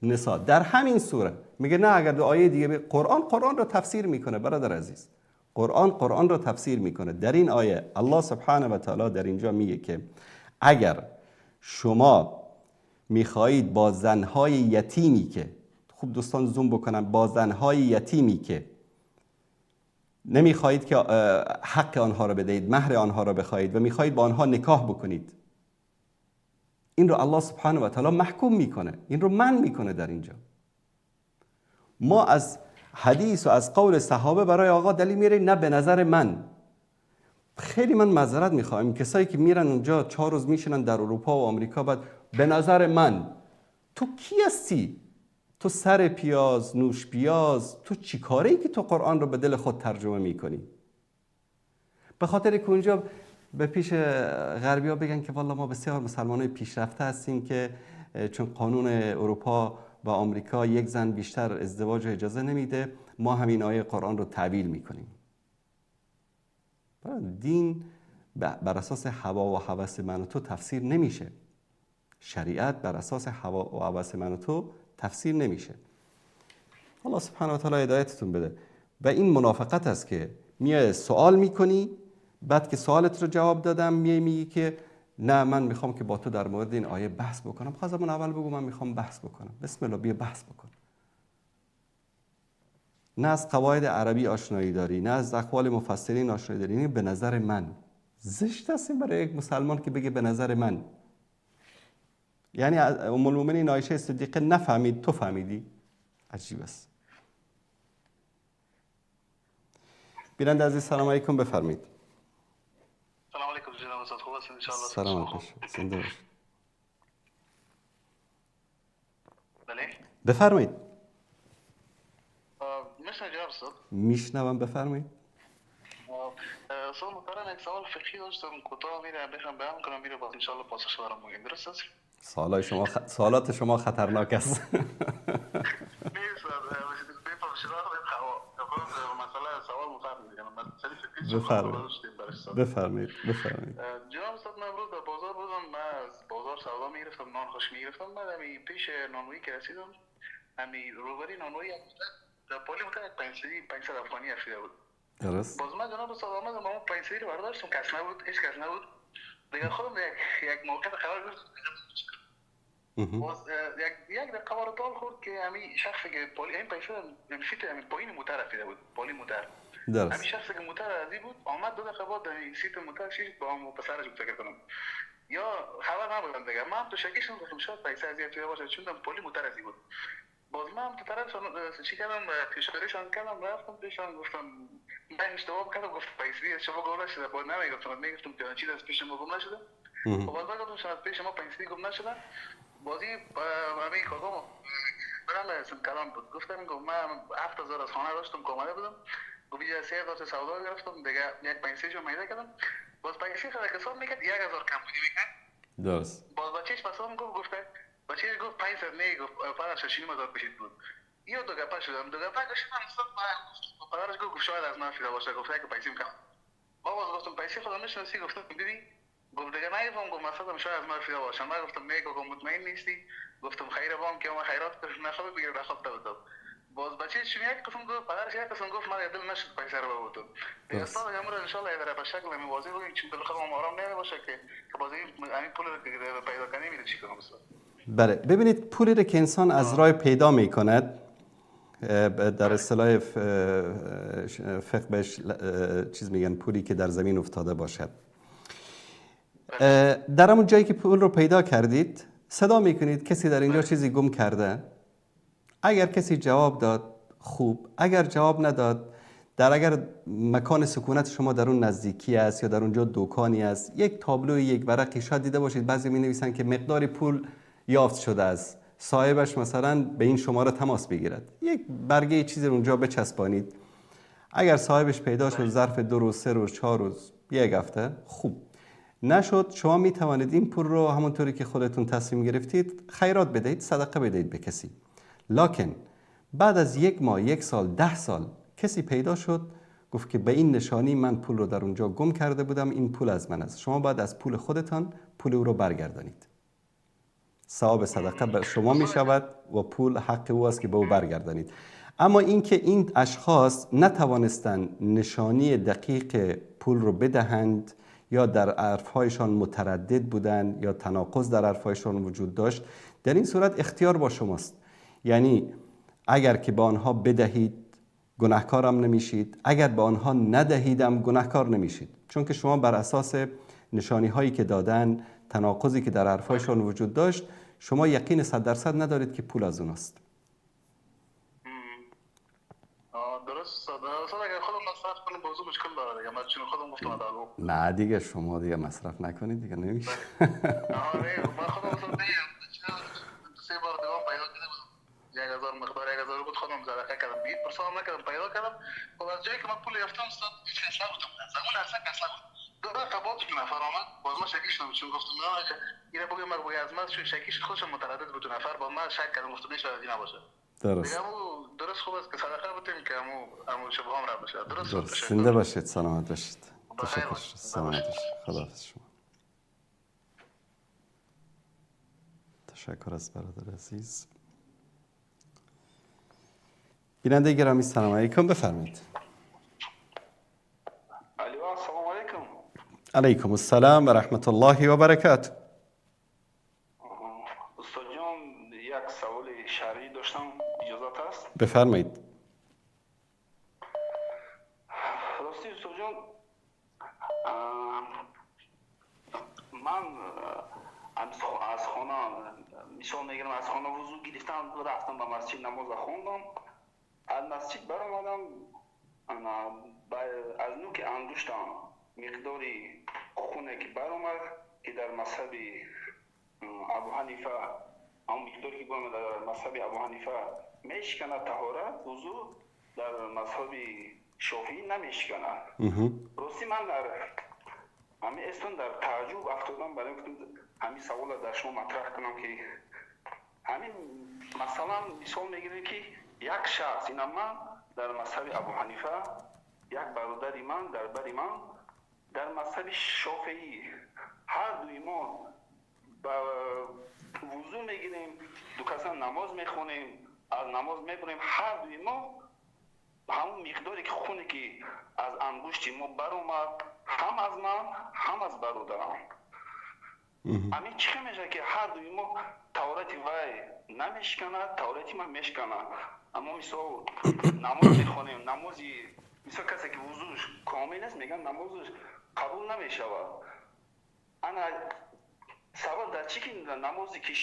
نساء، در همین سوره میگه نه، اگر دو آیه دیگه قرآن را تفسیر میکنه برادر عزیز. قرآن را تفسیر میکنه. در این آیه الله سبحانه و تعالی در اینجا میگه که اگر شما میخواهید با زنهای یتیمی که، خوب دوستان زوم بکنن، با زنهای یتیمی که نمیخواهید که حق آنها را بدهید، مهر آنها را بخواهید و میخواهید با آنها نکاح بکنید، این رو الله سبحانه و تعالی محکوم میکنه، این رو منع میکنه. در اینجا ما از حدیث و از قول صحابه برای آقا دلیل میاره؟ نه، به نظر من. خیلی من معذرت میخوام کسایی که میرن اونجا 4 روز میشینن در اروپا و آمریکا، بعد به نظر من، تو کی هستی؟ تو سر پیاز، نوش پیاز، تو چی کاره ای که تو قرآن رو به دل خود ترجمه میکنی؟ به خاطر که اونجا به پیش غربی ها بگن که والله ما بسیار مسلمانای پیشرفته هستیم که چون قانون اروپا و آمریکا یک زن بیشتر ازدواج اجازه نمیده، ما همین آیه قرآن رو تعبیل میکنیم. دین بر اساس هوا و هوس من و تو تفسیر نمیشه. شریعت بر اساس هوا و هوس من و تو تفسیر نمیشه. الله سبحانه و تعالی هدایتتون بده. و این منافقت است که میای سوال میکنی، بعد که سوالت رو جواب دادم میگی که نه من میخوام که با تو در مورد این آیه بحث بکنم. خواستم من اول بگو من میخوام بحث بکنم. بسم الله بیا بحث بکن. نه از قواعد عربی آشنایی داری، نه از اقوال مفسرین آشنایی داری. این به نظر من زشت است برای یک مسلمان که بگه به نظر من. یعنی ام المؤمنین عایشه صدیقه نفهمید، تو فهمیدی؟ عجیب است. بیننده عزیز سلام علیکم، بفرمایید. سلام علیکم جناب استاد، خوب هستید ان شاء الله؟ سلام علیکم. زنده باشید. بله بفرمایید. میشنوید جناب استاد؟ میشنوم، بفرمایید. استاد محترم یک سوال فقهی داشتم کوتاه میره بخوام بیان کنم میره باز ان شاء الله پاسخ دارم میگم. درست است؟ سوالات شما خطرناک است. بفرمایید. جناب استاد من امروز در بازار بودم، من از بازار سودا میگرفتم، نان خوش میگرفتم. بعد همی پیش نانوایی که رسیدم، همی روبری نانوایی در پالی متر 500 افغانی افریده بود. درست. باز من جناب استاد آمدم با اون 500 رو برداشتم، کس نبود، هیچ کس نبود. دیگه خودم یک موقع خبر گرفتم. باز یک دقیقه رو دال خورد که همین شخصی که پالی این پیسه نمیشید همین پایین موتر رفیده بود، پالی موتر. درست. همین شخصی که موتر ازی بود آمد 2 دقیقه بعد این سیت موتر شید با هم پسرش فکر کنم. یا خبر نبودم دیگه. من تو شکیش گفتم شاید پیسه ازی رفیده باشه چون پالی موتر ازی بود. باز من تو طرف چی کردم پیشاپیشان کردم، رفتم پیشان گفتم من اشتباه کردم، گفت پیسه شما گم نشده. بعد نمیگفتم، میگفتم که چیز از پیش ما گم نشده. باز گفتم شاید پیش ما پیسه گم نشده. بازی همین کدوم چقدر اسم کلام بود. گفتم گفت من 7000 از خانه داشتم که آمده بودم. گفت یه 3000 سودا گرفتم دیگه یک پنسیج رو میده کردم. باز پنسیج خدا حساب میکرد 1000 کم بودی میکرد. درست. باز بچهش پسام گفته بچهش گفت 500 نه گفت پدرش 6000 پیشید بود. یه دو گپا شدم دو گپا گشتم صد با پدرش گفت شاید از من فیدا باشه گفت که پیسیم کم. بابا گفتم پیسه خودم نشناسی گفتم دیدی گفت دیگه نگفتم گفت مثلا شاید از من فیدا باشه من گفتم نه گفتم مطمئن نیستی گفتم خیر بام که ما خیرات کش نخواد بگیر نخواد تو باز بچه چی میاد گفتم گفت پدرش یک قسم گفت من دل نشد پیسه رو بودم دیگه استاد امروز ان شاء الله در به شکل موازی بگیم چون دل خودم آرام نمیشه که بازی همین پول رو پیدا کنیم میره چی کنم استاد. بله ببینید پولی رو که انسان از راه پیدا میکند در اصطلاح فقه بهش چیز میگن پولی که در زمین افتاده باشد. در همون جایی که پول رو پیدا کردید صدا میکنید کسی در اینجا چیزی گم کرده. اگر کسی جواب داد خوب، اگر جواب نداد اگر مکان سکونت شما در اون نزدیکی است یا در اونجا دکانی است یک تابلو یک ورقی شاید دیده باشید بعضی می نویسن که مقداری پول یافت شده است صاحبش مثلا به این شماره تماس بگیرد یک برگه چیزی اونجا بچسبانید اگر صاحبش پیدا شد ظرف 2 روز 3 روز 4 روز یک هفته خوب نشد شما می توانید این پول رو همونطوری که خودتون تصمیم گرفتید خیرات بدهید صدقه بدهید به کسی لکن بعد از 1 ماه 1 سال 10 سال کسی پیدا شد گفت که به این نشانی من پول رو در اونجا گم کرده بودم این پول از من است شما باید از پول خودتان پول او رو برگردانید ثواب صدقه به شما می شود و پول حق او است که به او برگردانید اما اینکه این اشخاص نتوانستند نشانی دقیق پول رو بدهند یا در حرفهایشان متردد بودند یا تناقض در حرفهایشان وجود داشت در این صورت اختیار با شماست یعنی اگر که به آنها بدهید گناهکارم نمیشید اگر به آنها ندهیدم گناهکار نمیشید چون که شما بر اساس نشانی هایی که دادن تناقضی که در حرفایشان وجود داشت شما یقین 100% ندارید که پول از اوناست درست اگر خودم مصرف کنم بازو مشکل داره یا من چون خودم گفتم ادالو نه دیگه شما دیگه مصرف نکنید دیگه نمیشه من خودم مثلا دیگه 3 بار دوام پیدا کرده بودم 1000 مقدار 1000 بود خودم صدقه کردم بیت پرسام نکردم پیدا کردم و از جایی که من پول یافتم استاد هیچ کس نبودم زمان اصلا کس نبود دوباره قباط که نفر آمد باز من شکیش شدم چون گفتم نه اینه بگم من از من چون شکیش خودشم متردد بود نفر با من شک کردم گفتم نشاید این نباشه درست دیگه درست خوب است که صدقه بدیم که همو شبهام را بشه درست زنده باشید سلامت باشید تشکر سلامت باشید خداحافظ شما تشکر از برادر عزیز بیننده گرامی سلام علیکم بفرمایید السلام علیکم علیکم السلام و رحمت الله و برکاته استاد جان یک سوال شرعی داشتم اجازت است بفرمایید راستی استاد جان من از خانه مثال میگیرم از خانه وضو گرفتم رفتم به مسجد نماز خوندم از مسجد برآمدم از نوک انگشتم مقداری خونه که برآمد که در مذهب ابو حنیفه اون مقداری که برآمد در مذهب ابو حنیفه میشکنه طهارت وضو در مذهب شافعی نمیشکنه راستی من در همین استون در تعجب افتادم برای اینکه همین سوال در شما مطرح کنم که همین مثلا مثال میگیریم که یک شخص این من در مذهب ابو حنیفه یک برادر من در بر من در مذهب شافعی هر دوی ما با وضو میگیریم دو کسا نماز میخونیم از نماز میبریم هر دوی ما همون مقداری که خونه که از انگشت ما برآمد هم از من هم از برادرم همین چی میشه که هر دوی ما طهارت وای نمیشکنه طهارت من میشکنه اما مثلا نماز میخونیم نمازی مثلا کسی که وضوش کامل است میگن نمازش قبول نمیشود انا سوال در چی که نمازی که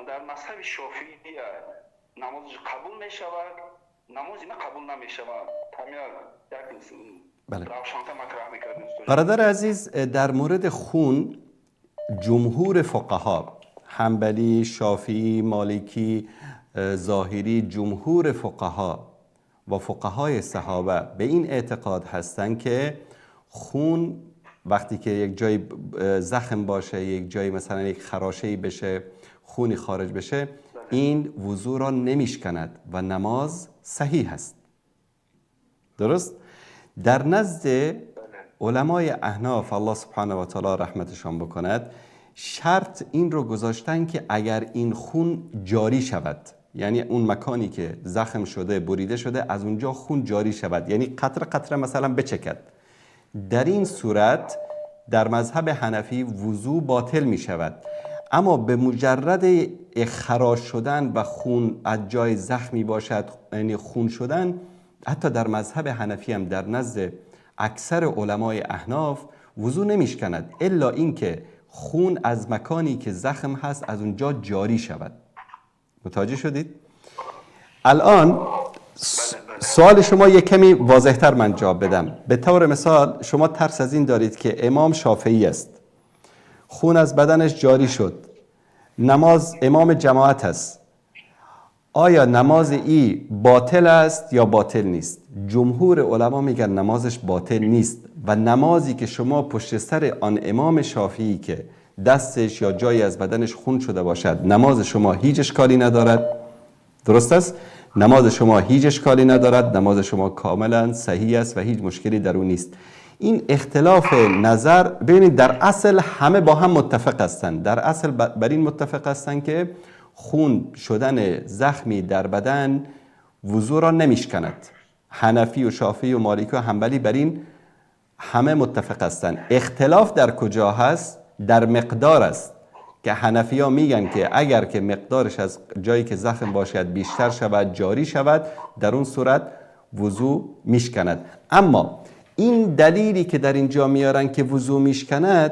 در مذهب شافعی نمازش قبول میشود نمازی نه قبول نمیشود همین یک روشن‌تر مطرح میکردیم برادر عزیز در مورد خون جمهور فقها حنبلی، شافعی، مالکی ظاهری جمهور فقها و فقهای صحابه به این اعتقاد هستند که خون وقتی که یک جای زخم باشه، یک جای مثلا یک خراشه‌ای بشه، خونی خارج بشه، این وضو را نمیشکند و نماز صحیح است. درست؟ در نزد علمای احناف الله سبحانه و تعالی رحمتشان بکند، شرط این رو گذاشتن که اگر این خون جاری شود، یعنی اون مکانی که زخم شده بریده شده از اونجا خون جاری شود، یعنی قطره قطره مثلا بچکد، در این صورت در مذهب حنفی وضو باطل می شود. اما به مجرد خراش شدن و خون از جای زخمی باشد، یعنی خون شدن، حتی در مذهب حنفی هم در نزد اکثر علمای احناف وضو نمیشکند الا اینکه خون از مکانی که زخم هست از اونجا جاری شود. متوجه شدید؟ الان سوال شما یک کمی واضح‌تر من جواب بدم. به طور مثال شما ترس از این دارید که امام شافعی است، خون از بدنش جاری شد، نماز امام جماعت است، آیا نماز ای باطل است یا باطل نیست؟ جمهور علما میگن نمازش باطل نیست و نمازی که شما پشت سر آن امام شافعی که دستش یا جایی از بدنش خون شده باشد، نماز شما هیچ اشکالی ندارد. درست است؟ نماز شما هیچ اشکالی ندارد، نماز شما کاملا صحیح است و هیچ مشکلی در اون نیست. این اختلاف نظر ببینید در اصل همه با هم متفق هستند. در اصل بر این متفق هستند که خون شدن زخمی در بدن وضو را نمیشکند. حنفی و شافعی و مالکی و حنبلی بر این همه متفق هستند. اختلاف در کجا هست؟ در مقدار است که حنفی ها میگن که اگر که مقدارش از جایی که زخم باشد بیشتر شود، جاری شود، در اون صورت وضو میشکند. اما این دلیلی که در اینجا میارن که وضو میشکند،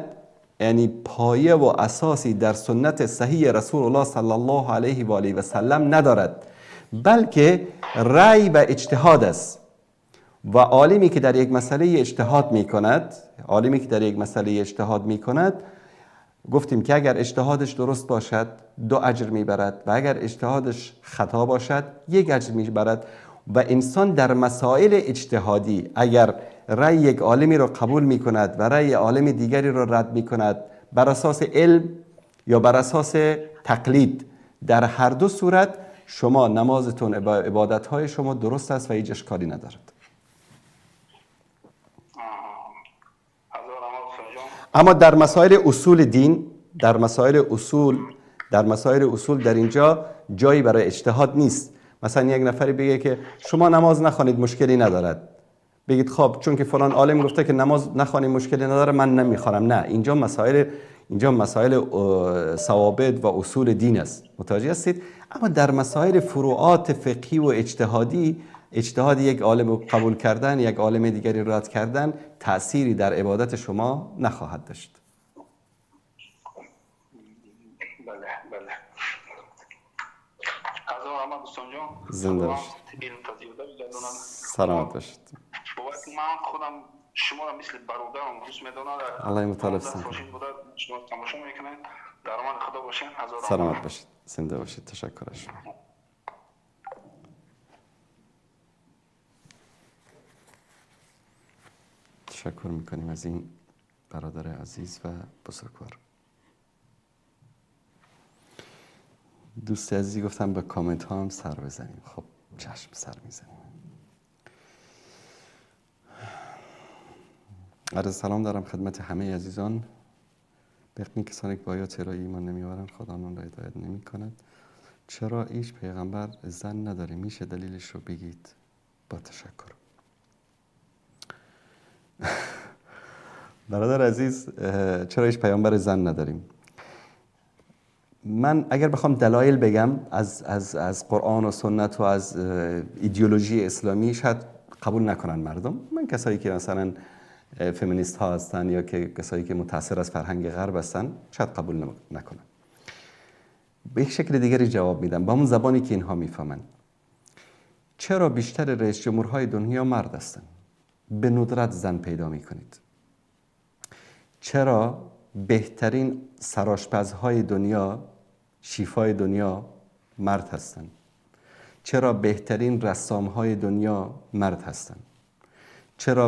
یعنی پایه و اساسی در سنت صحیح رسول الله صلی الله علیه و آله و سلم ندارد، بلکه رأی و اجتهاد است. و عالمی که در یک مسئله اجتهاد میکند، گفتیم که اگر اجتهادش درست باشد 2 اجر میبرد و اگر اجتهادش خطا باشد 1 اجر میبرد. و انسان در مسائل اجتهادی اگر رأی یک عالمی رو قبول میکند و رأی عالم دیگری رو رد میکند بر اساس علم یا بر اساس تقلید، در هر دو صورت شما نمازتون، عبادتهای شما درست است و هیچ اشکالی ندارد. اما در مسائل اصول دین، در مسائل اصول در اینجا جایی برای اجتهاد نیست. مثلا یک نفری بگه که شما نماز نخوانید مشکلی ندارد، بگید خب چون که فلان عالم گفته که نماز نخوانید مشکلی نداره من نمیخوانم. نه، اینجا مسائل ثوابت و اصول دین است. متوجه هستید؟ اما در مسائل فروعات فقهی و اجتهاد یک عالم قبول کردن، یک عالم دیگری رد کردن تأثیری در عبادت شما نخواهد داشت. بله. از آرما دوستان جان زنده باشید. سلامت باشید. بابت من خودم شما را مثل برادرم دوست می‌دارم. الله مطالب سن. شما تماشا میکنید. در امان خدا باشین. سلامت باشید. زنده باشید. تشکر از شما. تشکر میکنیم از این برادر عزیز و بزرگوار. دوست عزیزی گفتم به کامنت ها هم سر بزنیم. خب چشم سر میزنیم. عرض سلام دارم خدمت همه عزیزان. بقیه کسانی که با آیات الهی ایمان نمیآورند خدا آنان را هدایت نمی‌کند. چرا هیچ پیغمبر زن نداره؟ میشه دلیلش رو بگید؟ با تشکر. برادر عزیز، چرا هیچ پیامبر زن نداریم؟ من اگر بخوام دلایل بگم از قرآن و سنت و از ایدئولوژی اسلامی شاید قبول نکنن مردم. من کسایی که مثلا فمینیست ها هستن یا که کسایی که متاثر از فرهنگ غرب هستن شاید قبول نکنن. به یک شکل دیگری جواب میدم با اون زبانی که اینها میفهمن. چرا بیشتر رئیس جمهورهای دنیا مرد هستن؟ به ندرت زن پیدا میکنید. چرا بهترین سرآشپزهای دنیا، شیفای دنیا مرد هستن؟ چرا بهترین رسام‌های دنیا مرد هستند؟ چرا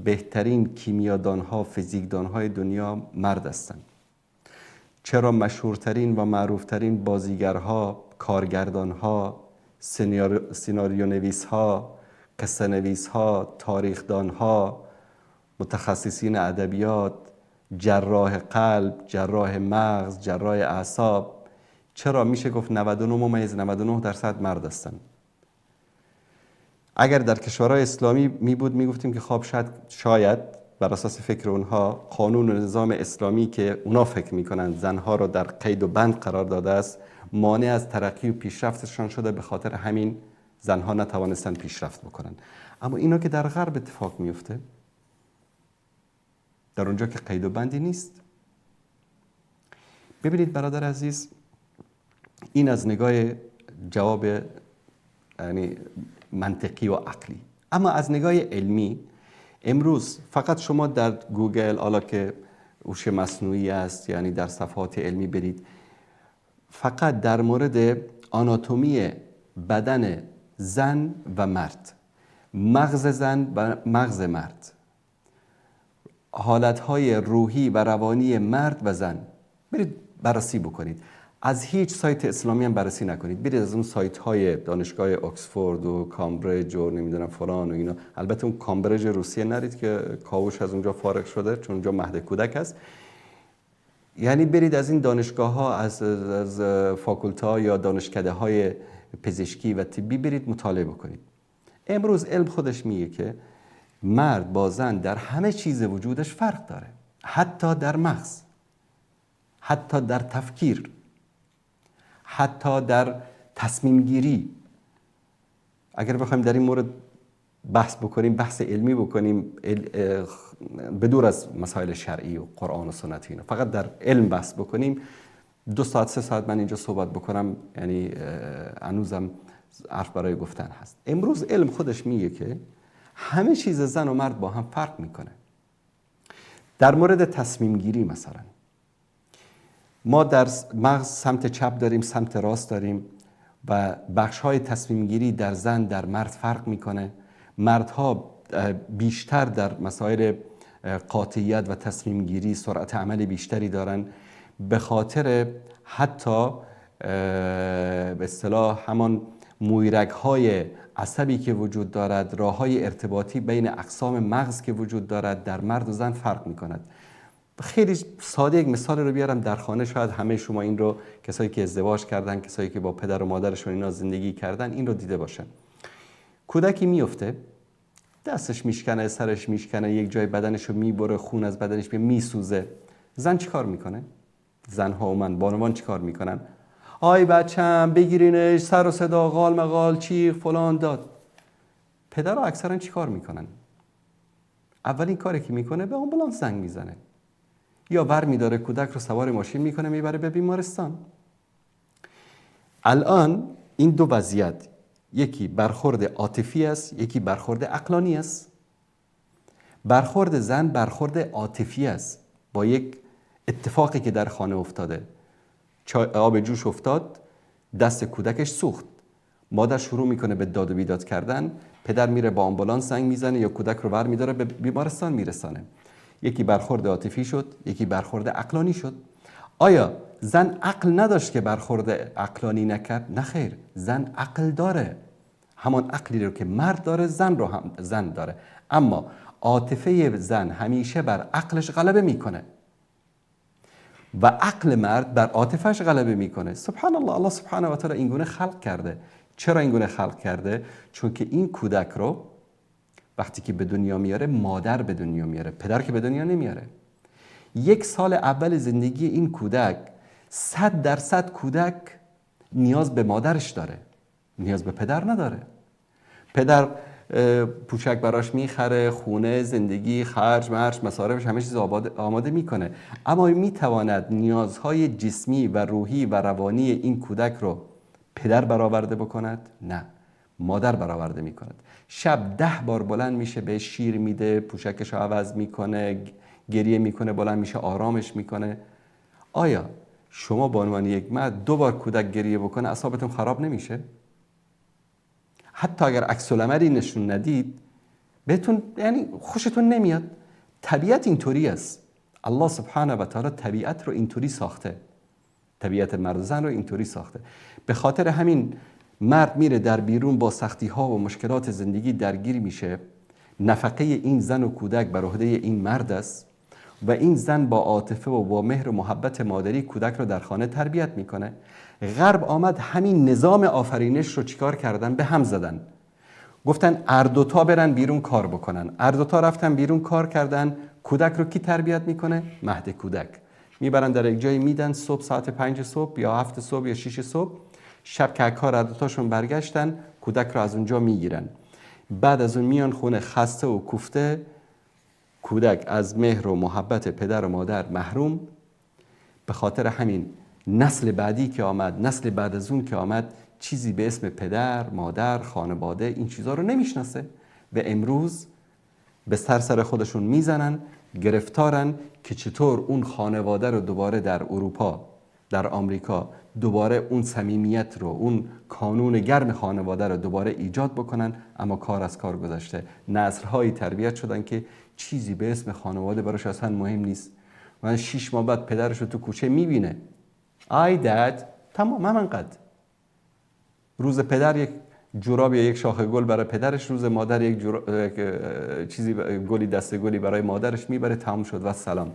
بهترین کیمیادان‌ها، فیزیکدان‌های دنیا مرد هستند؟ چرا مشهورترین و معروفترین بازیگرها، کارگردانها، سیناریو نویسها، قصه نویسها، تاریخدانها، متخصصین ادبیات، جراح قلب، جراح مغز، جراح اعصاب، چرا میشه گفت 99.99% مرد هستند؟ اگر در کشورهای اسلامی می بود میگفتیم که خب شاید بر اساس فکر اونها قانون و نظام اسلامی که اونا فکر میکنن زنها رو در قید و بند قرار داده است مانع از ترقی و پیشرفتشان شده، به خاطر همین زنها نتوانستن پیشرفت بکنن. اما اینا که در غرب اتفاق میفته، در اونجا که قید و بندی نیست. ببینید برادر عزیز، این از نگاه جواب یعنی منطقی و عقلی. اما از نگاه علمی امروز فقط شما در گوگل، حالا که هوش مصنوعی است، یعنی در صفحات علمی برید، فقط در مورد آناتومی بدن زن و مرد، مغز زن و مغز مرد، حالتهای روحی و روانی مرد و زن برید بررسی بکنید. از هیچ سایت اسلامی هم بررسی نکنید، برید از اون سایت های دانشگاه اکسفورد و کامبریج و نمیدونم فلان و اینا. البته اون کامبریج روسیه نرید که کاوش از اونجا فارغ شده، چون اونجا مهد کودک است. یعنی برید از این دانشگاه ها، از فاکولته یا دانشکده های پزشکی و طبی برید مطالعه بکنید. امروز علم خودش میگه که مرد با زن در همه چیز وجودش فرق داره، حتی در مغز، حتی در تفکیر، حتی در تصمیم گیری. اگر بخوایم در این مورد بحث بکنیم، بحث علمی بکنیم، بدور از مسائل شرعی و قرآن و سنت اینا، فقط در علم بحث بکنیم، 2 ساعت 3 ساعت من اینجا صحبت بکنم، یعنی هنوزم حرف برای گفتن هست. امروز علم خودش میگه که همه چیز زن و مرد با هم فرق میکنه. در مورد تصمیم گیری مثلا ما در مغز سمت چپ داریم، سمت راست داریم و بخش‌های تصمیم گیری در زن در مرد فرق میکنه. مردها بیشتر در مسائل قاطعیت و تصمیم گیری سرعت عمل بیشتری دارن، به خاطر حتی به اصطلاح همان مویرگ‌های عصبی که وجود دارد، راه‌های ارتباطی بین اقسام مغز که وجود دارد در مرد و زن فرق میکند. خیلی ساده یک مثال رو بیارم در خانه، شاید همه شما این رو، کسایی که ازدواج کردن، کسایی که با پدر و مادرشون اینا زندگی کردن، این رو دیده باشن. کودکی میفته، دستش میشکنه، سرش میشکنه، یک جای بدنش رو میبره، خون از بدنش میسوزه. زن چی کار میکنه؟ زنها و من بانوان چی کار میکنن؟ آی بچم بگیرینش، سر و صدا، غال مغال، چیخ فلان داد. پدر ها اکثرا چی کار میکنن؟ اولین کاری که میکنه به آمبولانس زنگ میزنه، یا ور میداره کودک رو سوار ماشین میکنه میبره به بیمارستان. الان این دو وضعیت، یکی برخورد عاطفی است، یکی برخورد عقلانی است. برخورد زن برخورد عاطفی است، با یک اتفاقی که در خانه افتاده. آب جوش افتاد، دست کودکش سوخت، مادر شروع میکنه به داد و بیداد کردن، پدر میره با آمبولانس زنگ میزنه یا کودک رو ور میداره به بیمارستان میرسانه. یکی برخورد عاطفی شد، یکی برخورد عقلانی شد. آیا زن عقل نداشت که برخورد عقلانی نکرد؟ نه خیر، زن عقل داره، همان عقلی رو که مرد داره زن رو هم زن داره، اما عاطفه زن همیشه بر عقلش غلبه میکنه و عقل مرد بر عاطفهش غلبه میکنه. سبحان الله، الله سبحانه و تعالی این گونه خلق کرده. چرا این گونه خلق کرده؟ چون که این کودک رو وقتی که به دنیا میاره، مادر به دنیا میاره، پدر که به دنیا نمیاره. 1 سال اول زندگی این کودک 100% کودک نیاز به مادرش داره، نیاز به پدر نداره. پدر پوشک براش میخره، خونه، زندگی، خرج، مرج، مصارفش، همه چیز آماده میکنه، اما میتواند نیازهای جسمی و روحی و روانی این کودک رو پدر برآورده بکند؟ نه، مادر برآورده میکند. شب 10 بار بلند میشه، به شیر میده، پوشکش رو عوض میکنه، گریه میکنه، بلند میشه، آرامش میکنه. آیا شما به عنوان یک مرد 2 بار کودک گریه بکنه اعصابتون خراب نمیشه؟ حتی اگر عکس العملی نشون ندید بهتون یعنی خوشتون نمیاد. طبیعت اینطوری است. الله سبحانه و تعالی طبیعت رو اینطوری ساخته، طبیعت مرد و زن رو اینطوری ساخته. به خاطر همین مرد میره در بیرون با سختی ها و مشکلات زندگی درگیر میشه. نفقه این زن و کودک بر عهده این مرد است و این زن با عاطفه و با مهر و محبت مادری کودک رو در خانه تربیت میکنه. غرب آمد همین نظام آفرینش رو چیکار کردن؟ به هم زدن. گفتن هر دوتا برن بیرون کار بکنن. هر دوتا رفتن بیرون کار کردن. کودک رو کی تربیت میکنه؟ مهد کودک. میبرن در یک جایی میدن، صبح ساعت 5 صبح یا 7 صبح یا 6 صبح. شب که کار هر دوتاشون برگشتن کودک رو از اونجا میگیرن. بعد از اون میان خونه خسته و کوفته، کودک از مهر و محبت پدر و مادر محروم. به خاطر همین نسل بعدی که آمد، نسل بعد از اون که آمد، چیزی به اسم پدر، مادر، خانواده این چیزها رو نمیشناسه و امروز به سر خودشون میزنن، گرفتارن که چطور اون خانواده رو دوباره در اروپا، در آمریکا دوباره اون صمیمیت رو، اون کانون گرم خانواده رو دوباره ایجاد بکنن. اما کار از کار گذشته. نسل‌هایی تربیت شدن که چیزی به اسم خانواده براش اصلا مهم نیست. من 6 ماه بعد پدرش رو تو کوچه میبینه. آی داد، تمام همانقدر. روز پدر یک جوراب یا یک شاخه گل برای پدرش، روز مادر یک چیزی گلی، دسته گلی برای مادرش میبره. تمام شد و سلام.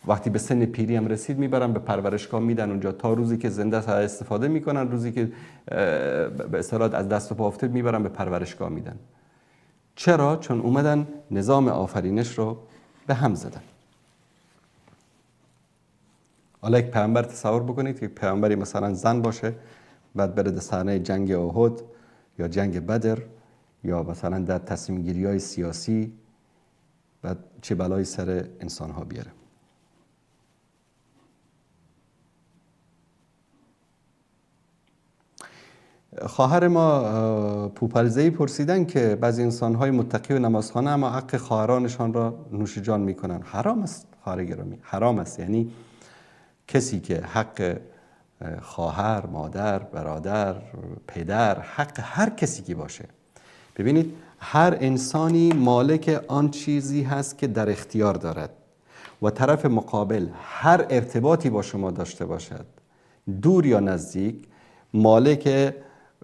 وقتی به سن پیری هم رسید میبرن به پرورشگاه میدن اونجا تا روزی که زنده است استفاده میکنن، روزی که به اصطلاح از دست و پا افتاد میبرن به پرورشگاه میدن. چرا؟ چون اومدن نظام آفرینش رو به هم زدن. حالا یک پیامبر تصور بکنید که پیامبری مثلا زن باشه، بعد بره در صحنه جنگ احد یا جنگ بدر یا مثلا در تصمیم گیری های سیاسی، بعد چه بلایی سر انسان ها بیاره. خواهر ما پوپلزه‌ای پرسیدن که بعضی انسان‌های متقی و نمازخوانه اما حق خواهرانشان را نوش جان می‌کنند. حرام است خواهر گرامی، حرام است. یعنی کسی که حق خواهر، مادر، برادر، پدر، حق هر کسی که باشه. ببینید هر انسانی مالک آن چیزی هست که در اختیار دارد و طرف مقابل هر ارتباطی با شما داشته باشد، دور یا نزدیک، مالک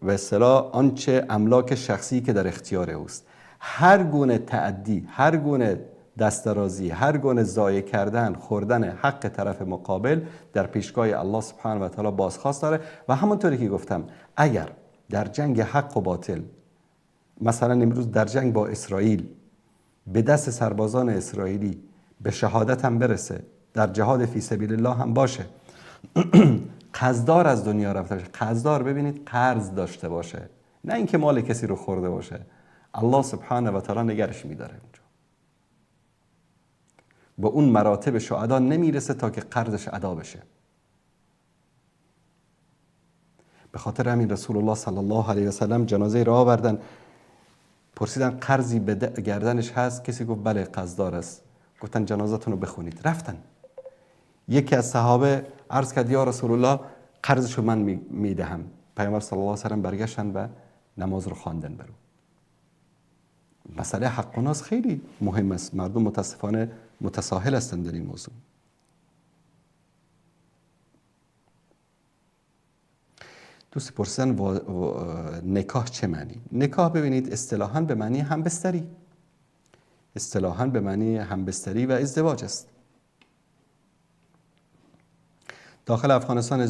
و اصطلاح آنچه املاک شخصی که در اختیار اوست. هر گونه تعدی، هر گونه دسترازی، هر گونه ضایع کردن، خوردن حق طرف مقابل در پیشگاه الله سبحانه و تعالی بازخواست داره. و همونطوری که گفتم اگر در جنگ حق و باطل، مثلا امروز در جنگ با اسرائیل، به دست سربازان اسرائیلی به شهادت هم برسه، در جهاد فی سبیل الله هم باشه، قرضدار از دنیا رفته باشه. قرضدار ببینید قرض داشته باشه، نه اینکه مال کسی رو خورده باشه. الله سبحانه و تعالی نگرش میداره اونجا. با اون مراتب شهدا نمیرسه تا که قرضش ادا بشه. به خاطر همین رسول الله صلی الله علیه و سلم جنازه را آوردن، پرسیدن قرضی به گردنش هست؟ کسی گفت بله قرضدار است. گفتن جنازتون رو بخونید. رفتن. یکی از صحابه عرض کرد یا رسول الله قرضشو من میدهم. پیامبر صلی الله علیه و سلم برگشتن و نماز رو خواندن برو. مسئله حق و ناس خیلی مهم است. مردم متاسفانه متساهل هستند در این موضوع. دوستی پرسیدن نکاح چه معنی؟ نکاح ببینید اصطلاحاً به معنی همبستری، اصطلاحاً به معنی همبستری و ازدواج است. داخل افغانستان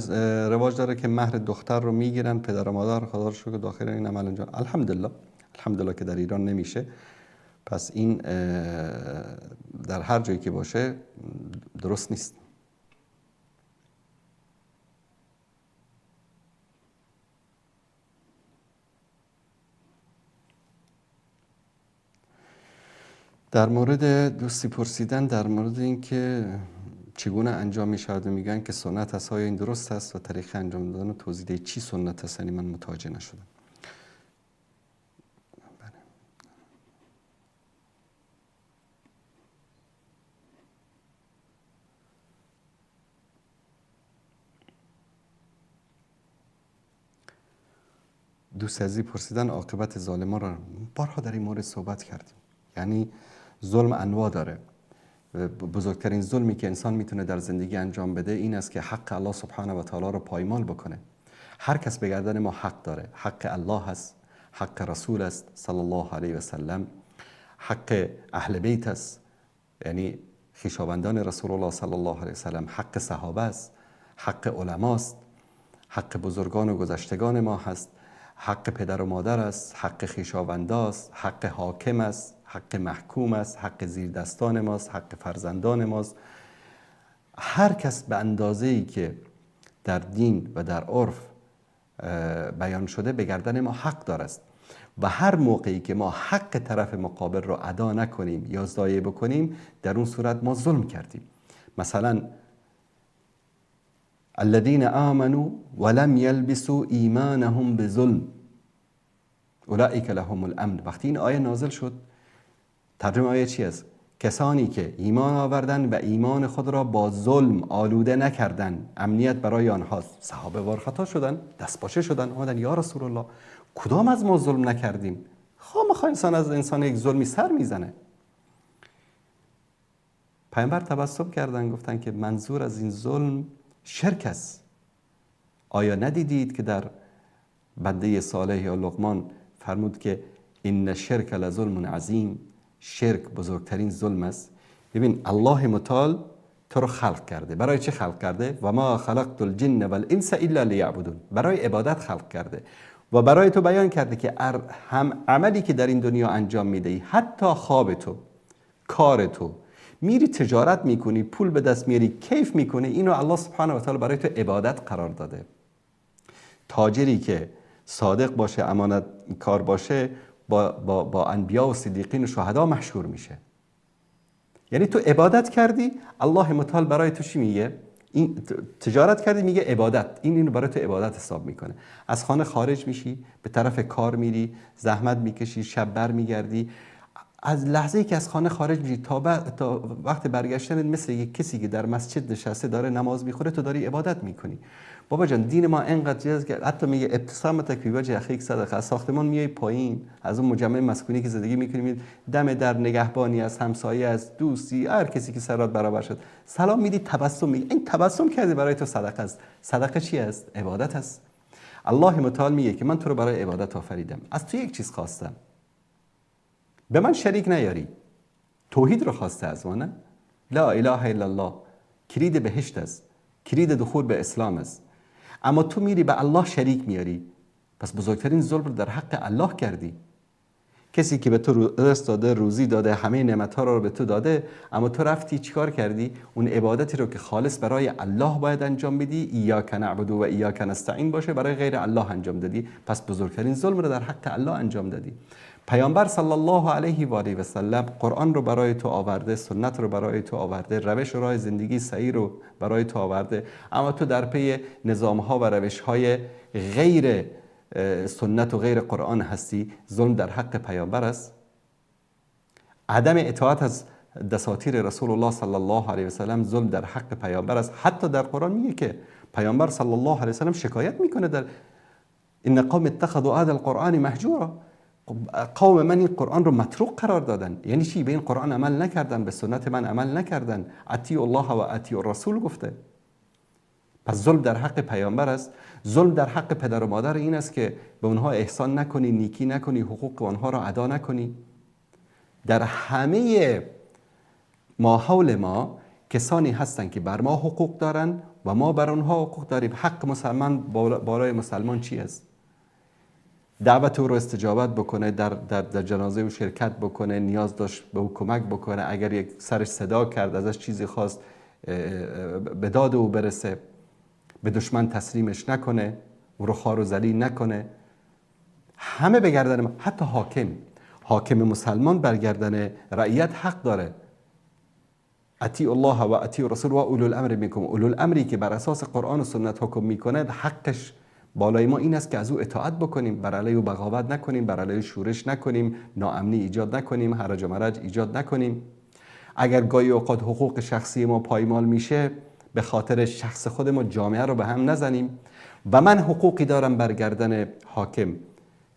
رواج داره که مهر دختر رو میگیرن پدر و مادر. خدا رو شکر داخل این عمل انجام الحمدلله که در ایران نمیشه. پس این در هر جایی که باشه درست نیست. در مورد دوستی پرسیدن در مورد این که چگونه انجام می شود و میگن که سنت است، های این درست است و طریق انجام دادن و توضیح ده چی سنت است؟ یعنی من متوجه نشدم. دوست عزیز پرسیدن عاقبت ظالمان را بارها در این مورد صحبت کردیم. یعنی ظلم انواع داره. بزرگترین ظلمی که انسان میتونه در زندگی انجام بده این است که حق الله سبحانه و تعالی رو پایمال بکنه. هر کس به گردن ما حق داره. حق الله هست، حق رسول است صلی الله علیه و سلم، حق اهل بیت است، یعنی خویشاوندان رسول الله صلی الله علیه و سلم، حق صحابه است، حق علماست، حق بزرگان و گذشتگان ما هست، حق پدر و مادر است، حق خویشاونداست، حق حاکم است، حق محکوم است، حق زیردستان ماست، حق فرزندان ماست. هر کس به اندازه‌ای که در دین و در عرف بیان شده به گردن ما حق دارد و هر موقعی که ما حق طرف مقابل رو ادا نکنیم یا ضایع بکنیم در اون صورت ما ظلم کردیم. مثلا الذين آمنوا ولم يلبسوا ایمانهم بظلم اولئک لهم الامن. وقتی این آیه نازل شد ترجمه آیه چی است؟ کسانی که ایمان آوردن و ایمان خود را با ظلم آلوده نکردن، امنیت برای آنهاست. صحابه وارخطا شدن، دستپاچه شدن، اومدن یا رسول الله کدام از ما ظلم نکردیم؟ خامخا انسان از انسان یک ظلمی سر میزنه. پیامبر تبسم کردن، گفتن که منظور از این ظلم شرک است. آیا ندیدید که در بنده صالح یا لقمان فرمود که این شرک لظلم عظیم، شرک بزرگترین ظلم است. ببین الله متعال تو رو خلق کرده. برای چه خلق کرده؟ و ما خلقت الجن والانس الا لیعبدون. برای عبادت خلق کرده و برای تو بیان کرده که هم عملی که در این دنیا انجام میدهی، حتی خواب تو، کار تو، میری تجارت میکنی، پول به دست میاری، کیف میکنی، اینو الله سبحانه و تعالی برای تو عبادت قرار داده. تاجری که صادق باشه، امانت کار باشه، با انبیا و صدیقین و شهدا مشهور میشه. یعنی تو عبادت کردی، الله متعال برای تو چی میگه؟ این تجارت کردی، میگه عبادت، اینو برای تو عبادت حساب میکنه. از خانه خارج میشی، به طرف کار میری، زحمت میکشی، شب بر میگردی. از لحظه‌ای که از خانه خارج میشی تا وقت برگشتن مثل یک کسی که در مسجد نشسته داره نماز میخوره، تو داری عبادت میکنی. بابا جان دین ما اینقدر چیزه که حتی میگه ابتسامتک فی وجه اخیک صدقه. از ساختمان میای پایین، از اون مجمع مسکونی که زندگی میکنی، دم در نگهبانی از همسایه، از دوستی، هر کسی که سرات برابر شد سلام میدی، تبسم میگی. این تبسم کردی برای تو صدقه است. صدقه چی است؟ عبادت است. الله متعال میگه که من تو رو برای عبادت آفریدم، از تو یک چیز خواستم، به من شریک نیاری. توحید رو خواسته از ما، نه؟ لا اله الا الله کلید بهشت است، کلید دخول به اسلام است. اما تو میری به الله شریک میاری، پس بزرگترین ظلم رو در حق الله کردی. کسی که به تو رزق داده، روزی داده، همه نعمت‌ها رو به تو داده، اما تو رفتی چیکار کردی؟ اون عبادتی رو که خالص برای الله باید انجام بدی، ایاک نعبد و ایاک نستعین باشه، برای غیر الله انجام دادی، پس بزرگترین ظلم رو در حق الله انجام دادی. پیامبر صلی الله علیه و آله و سلم قرآن رو برای تو آورده، سنت رو برای تو آورده، روش و راه زندگی صحیح رو برای تو آورده، اما تو در پی نظام‌ها و روش‌های غیر سنت و غیر قرآن هستی. ظلم در حق پیامبر است. عدم اطاعت از دساتیر رسول الله صلی الله علیه و سلم ظلم در حق پیامبر است. حتی در قرآن میگه که پیامبر صلی الله علیه و سلم شکایت میکنه در ان قوم اتخذوا هذا القرآن مهجورا. قوم من این قرآن رو متروک قرار دادن. یعنی چی؟ به این قرآن عمل نکردن، به سنت من عمل نکردن. اطیعوا الله و اطیعوا الرسول گفته. پس ظلم در حق پیامبر است. ظلم در حق پدر و مادر این است که به اونها احسان نکنی، نیکی نکنی، حقوق اونها را ادا نکنی. در همه ماحول ما کسانی هستند که بر ما حقوق دارن و ما بر اونها حقوق داریم. حق مسلمان بالای مسلمان چی است؟ دعوت او رو استجابت بکنه، در جنازه او شرکت بکنه، نیاز داشت به او کمک بکنه، اگر یک سرش صدا کرد ازش چیزی خواست به داد او برسه، به دشمن تسلیمش نکنه، او رو خوار و ذلیل نکنه. همه به گردن ما. حتی حاکم مسلمان بر گردن رعیت حق داره. اطیعوا الله و اطیعوا الرسول و اولو الامر منکم. اولو الامری که بر اساس قرآن و سنت حکم میکنه حقش بالای ما این است که از او اطاعت بکنیم، بر علیه او بغاوت نکنیم، بر علیه شورش نکنیم، ناامنی ایجاد نکنیم، هرج و مرج ایجاد نکنیم. اگر گاهی اوقات حقوق شخصی ما پایمال میشه، به خاطر شخص خود ما جامعه رو به هم نزنیم. و من حقوقی دارم بر گردن حاکم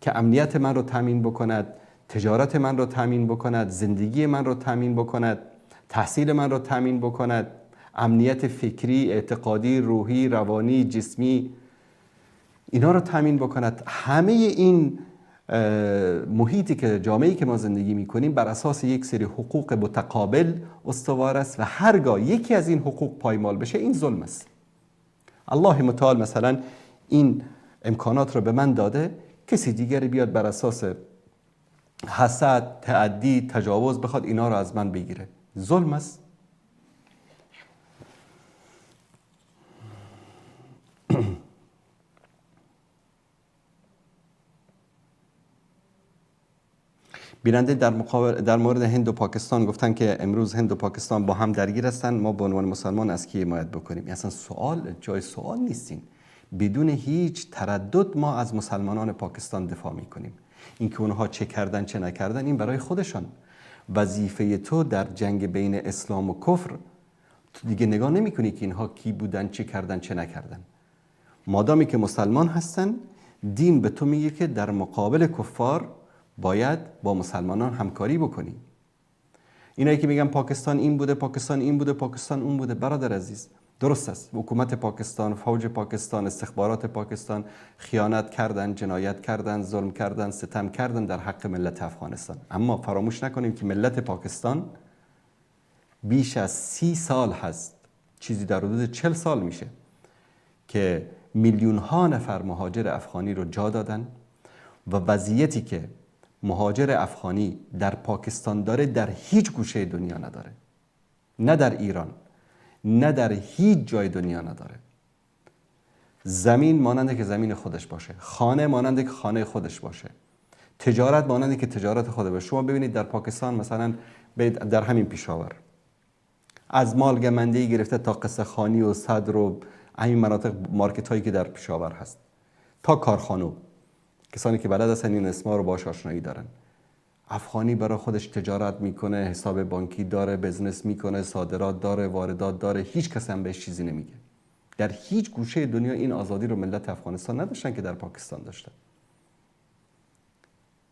که امنیت من رو تامین بکند، تجارت من رو تامین بکند، زندگی من رو تامین بکند، تحصیل من رو تامین بکند، امنیت فکری، اعتقادی، روحی، روانی، جسمی، اینا رو تامین بکند. همه این محیطی که جامعه‌ای که ما زندگی میکنیم بر اساس یک سری حقوق متقابل استوار است و هرگاه یکی از این حقوق پایمال بشه این ظلم است. الله متعال مثلا این امکانات رو به من داده، کسی دیگری بیاد بر اساس حسد، تعدی، تجاوز بخواد اینا رو از من بگیره، ظلم است. بیننده در مورد هند و پاکستان گفتن که امروز هند و پاکستان با هم درگیر هستن، ما به عنوان مسلمان از کی حمایت بکنیم؟ اصلا جای سوال نیستین. بدون هیچ تردد ما از مسلمانان پاکستان دفاع میکنیم. اینکه اونها چه کردن چه نکردن این برای خودشان. وظیفه تو در جنگ بین اسلام و کفر، تو دیگه نگاه نمیکنی که اینها کی بودن، چه کردن چه نکردن. مادامی که مسلمان هستن، دین به تو میگه که در مقابل کفار باید با مسلمانان همکاری بکنی. اینایی که میگن پاکستان این بوده، پاکستان این بوده، پاکستان اون بوده، برادر عزیز درست است. حکومت پاکستان، فوج پاکستان، استخبارات پاکستان خیانت کردن، جنایت کردن، ظلم کردن، ستم کردن در حق ملت افغانستان. اما فراموش نکنیم که ملت پاکستان بیش از 30 سال هست، چیزی در حدود 40 سال میشه که میلیون ها نفر مهاجر افغانی رو جا دادن و وضعیتی که مهاجر افغانی در پاکستان داره در هیچ گوشه دنیا نداره. نه در ایران، نه در هیچ جای دنیا نداره. زمین ماننده که زمین خودش باشه، خانه ماننده که خانه خودش باشه، تجارت ماننده که تجارت خودش باشه. شما ببینید در پاکستان مثلا در همین پیشاور از مالگمندهی گرفته تا قصه خانی و صدر و همین مناطق، مارکت هایی که در پیشاور هست تا کارخانه، کسانی که بلد هستن این اسما رو باهاش آشنایی دارن. افغانی برای خودش تجارت میکنه، حساب بانکی داره، بزنس میکنه، صادرات داره، واردات داره، هیچ کس هم بهش چیزی نمیگه. در هیچ گوشه دنیا این آزادی رو ملت افغانستان نداشتن که در پاکستان داشتن.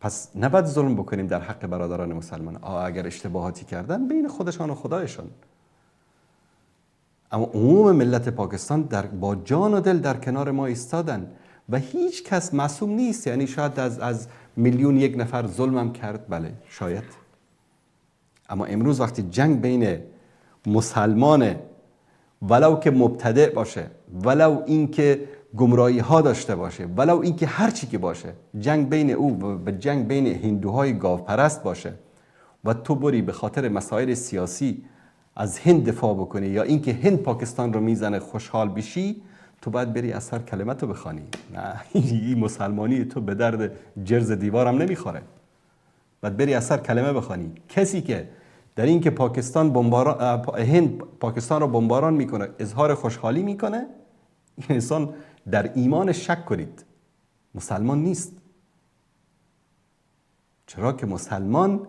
پس نباید ظلم بکنیم در حق برادران مسلمان. اگر اشتباهاتی کردن بین خودشان و خدایشان. اما عموم ملت پاکستان با جان و دل در کنار ما ایستادن و هیچ کس معصوم نیست. یعنی شاید از میلیون یک نفر ظلمم کرد، بله شاید. اما امروز وقتی جنگ بین مسلمان ولو که مبتدع باشه، ولو اینکه گمراهی ها داشته باشه، ولو اینکه هر چی که باشه، جنگ بین او و جنگ بین هندوهای گاوپرست باشه و تو بری به خاطر مسائل سیاسی از هند دفاع بکنی یا اینکه هند پاکستان رو میزنه خوشحال بشی، تو باید بری اثر کلمتو بخوانی. نه این مسلمانی تو به درد جرز دیوارم نمیخوره. باید بری اثر کلمه بخوانی. کسی که در این که هند پاکستان رو بمباران میکنه اظهار خوشحالی میکنه، این انسان در ایمان شک کنید، مسلمان نیست. چرا که مسلمان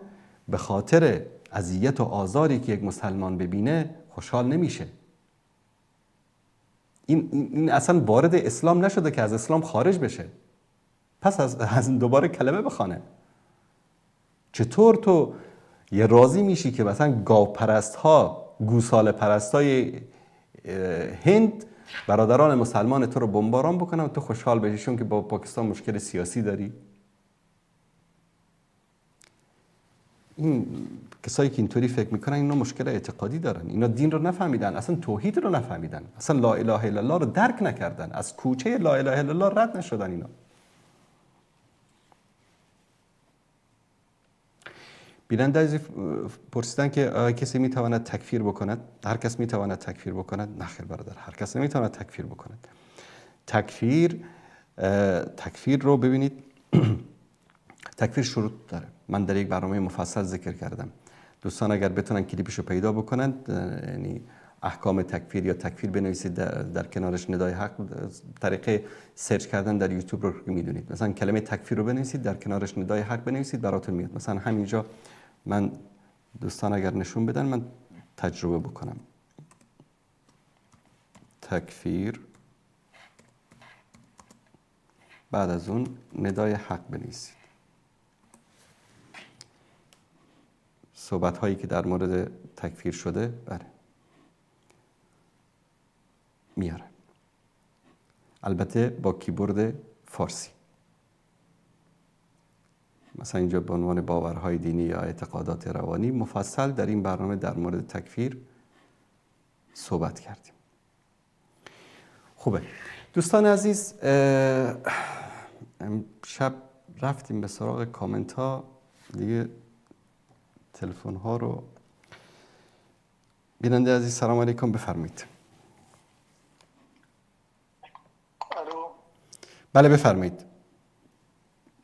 به خاطر اذیت و آزاری که یک مسلمان ببینه خوشحال نمیشه. این اصلا وارد اسلام نشده که از اسلام خارج بشه، پس از دوباره کلمه بخونه. چطور تو یه راضی میشی که مثلا گاو پرست ها، گوساله پرست های هند برادران مسلمان تو رو بمباران بکنن و تو خوشحال بشی چون که با پاکستان مشکل سیاسی داری؟ این کسایی که اینطوری فکر میکنن اینا مشکل اعتقادی دارن. اینا دین رو نفهمیدن، اصلا توحید رو نفهمیدن، اصلا لا اله الا الله رو درک نکردن، از کوچه لا اله الا الله رد نشدن. اینا بیننده عزیز پرسیدن که کسی میتواند تکفیر بکند؟ هر کس میتواند تکفیر بکند؟ نه خیر برادر، هر کس نمیتواند تکفیر بکند. تکفیر رو ببینید تکفیر شروط داره. من در یک برنامه مفصل ذکر کردم. دوستان اگر بتونن کلیپشو پیدا بکنند، یعنی احکام تکفیر یا تکفیر بنویسید، در کنارش ندای حق، طریقه سرچ کردن در یوتیوب رو میدونید. مثلا کلمه تکفیر رو بنویسید، در کنارش ندای حق بنویسید، براتون میاد. مثلا همینجا من دوستان اگر نشون بدن من تجربه بکنم. بعد از اون ندای حق بنویسید. صحبت هایی که در مورد تکفیر شده بله میاره، البته با کیبورد فارسی. مثلا اینجا به عنوان باورهای دینی یا اعتقادات روانی مفصل در این برنامه در مورد تکفیر صحبت کردیم. خوبه دوستان عزیز، شب رفتیم به سراغ کامنت ها، دیگه تلفن ها رو. بیننده عزیز سلام علیکم، بفرمایید. الو. بله بفرمایید.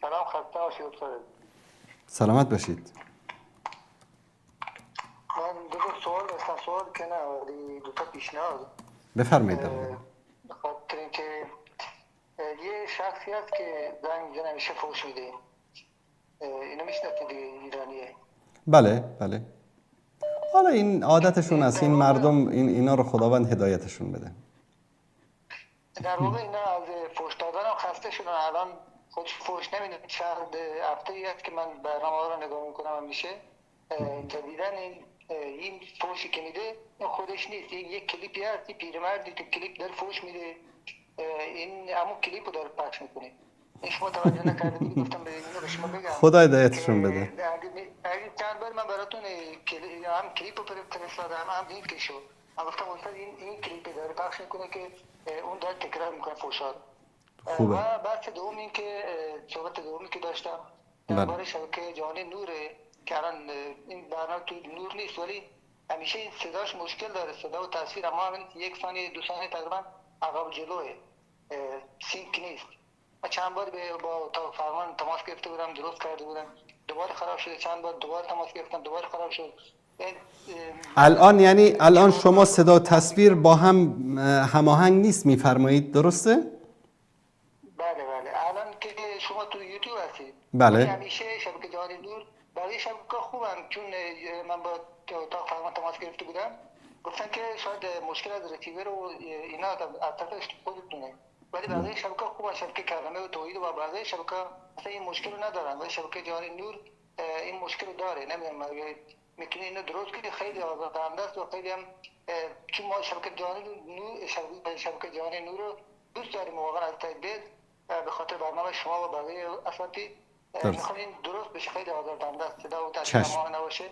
سلام، خسته باشید دکتر. سلامت باشید. من دو تا سوال داشتم، سوال که نه ولی دو تا پیشنهاد. بفرمایید. به خاطر اینکه یه شخصی هست که زنگ میزنه همیشه فوش میده، اینو میشناسید دیگه، ایرانیه. بله بله. حالا این عادتشون است، این مردم اینا رو خداوند هدایتشون بده. در واقع اینا از فوش دادن هم خسته شدن، الان خودش فوش نمیده. چند هفته ای هست که من برنامه رو نگاه میکنم همیشه. جدیدن این فوشی که میده این خودش نیست، یک کلیپی هست، این پیرمردی تو کلیپ داره فوش میده، این همون کلیپ رو داره پخش میکنه. این شما توجه نکردید، گفتم به اینو به شما بگم. خدا هدایتشون بده. اگه چند بار من براتون هم کلیپ رو فرستادم، هم این که شد، من گفتم استاد این کلیپ داره پخش میکنه که اون داره تکرار میکنه فوشا. خوبه. و بحث دوم این که صحبت دومی که داشتم درباره شبکه جهانی نوره که الان این برنامه تو نور نیست، ولی همیشه صداش مشکل داره، صدا و تصویر اما همین یک ثانیه دو ثانیه تقریبا عقب جلوه، سینک نیست. و چند بار با اتاق فرمان تماس گرفته بودم، درست کرده بودم، دوباره خراب شده، چند بار دوباره تماس گرفتم، دوباره خراب شد. الان یعنی الان شما صدا و تصویر با هم هماهنگ نیست میفرمایید، درسته؟ بله الان که شما تو یوتیوب هستید، بله همیشه شبکه جهانی نور بقیه شبکه خوبم، چون من با اتاق فرمان تماس گرفته بودم، گفتن که شاید مشکل از رسیور و اینا از طرف خودتونه، ولی بقیه شبکه خوبه، شبکه کرامه و توحید و بقیه شبکه اصلا این مشکل رو ندارن، ولی شبکه جهانی نور این مشکل رو داره. نمیدونم اگه میتونی اینو درست کنی، خیلی آزاردهنده است و خیلی هم، چون ما شبکه جهانی نور رو دوست داریم واقعا از ته دل، به خاطر برنامه شما و بقیه اساتید میخوام این درست بشه، خیلی آزاردهنده است، صدا و تصویر ما نباشه.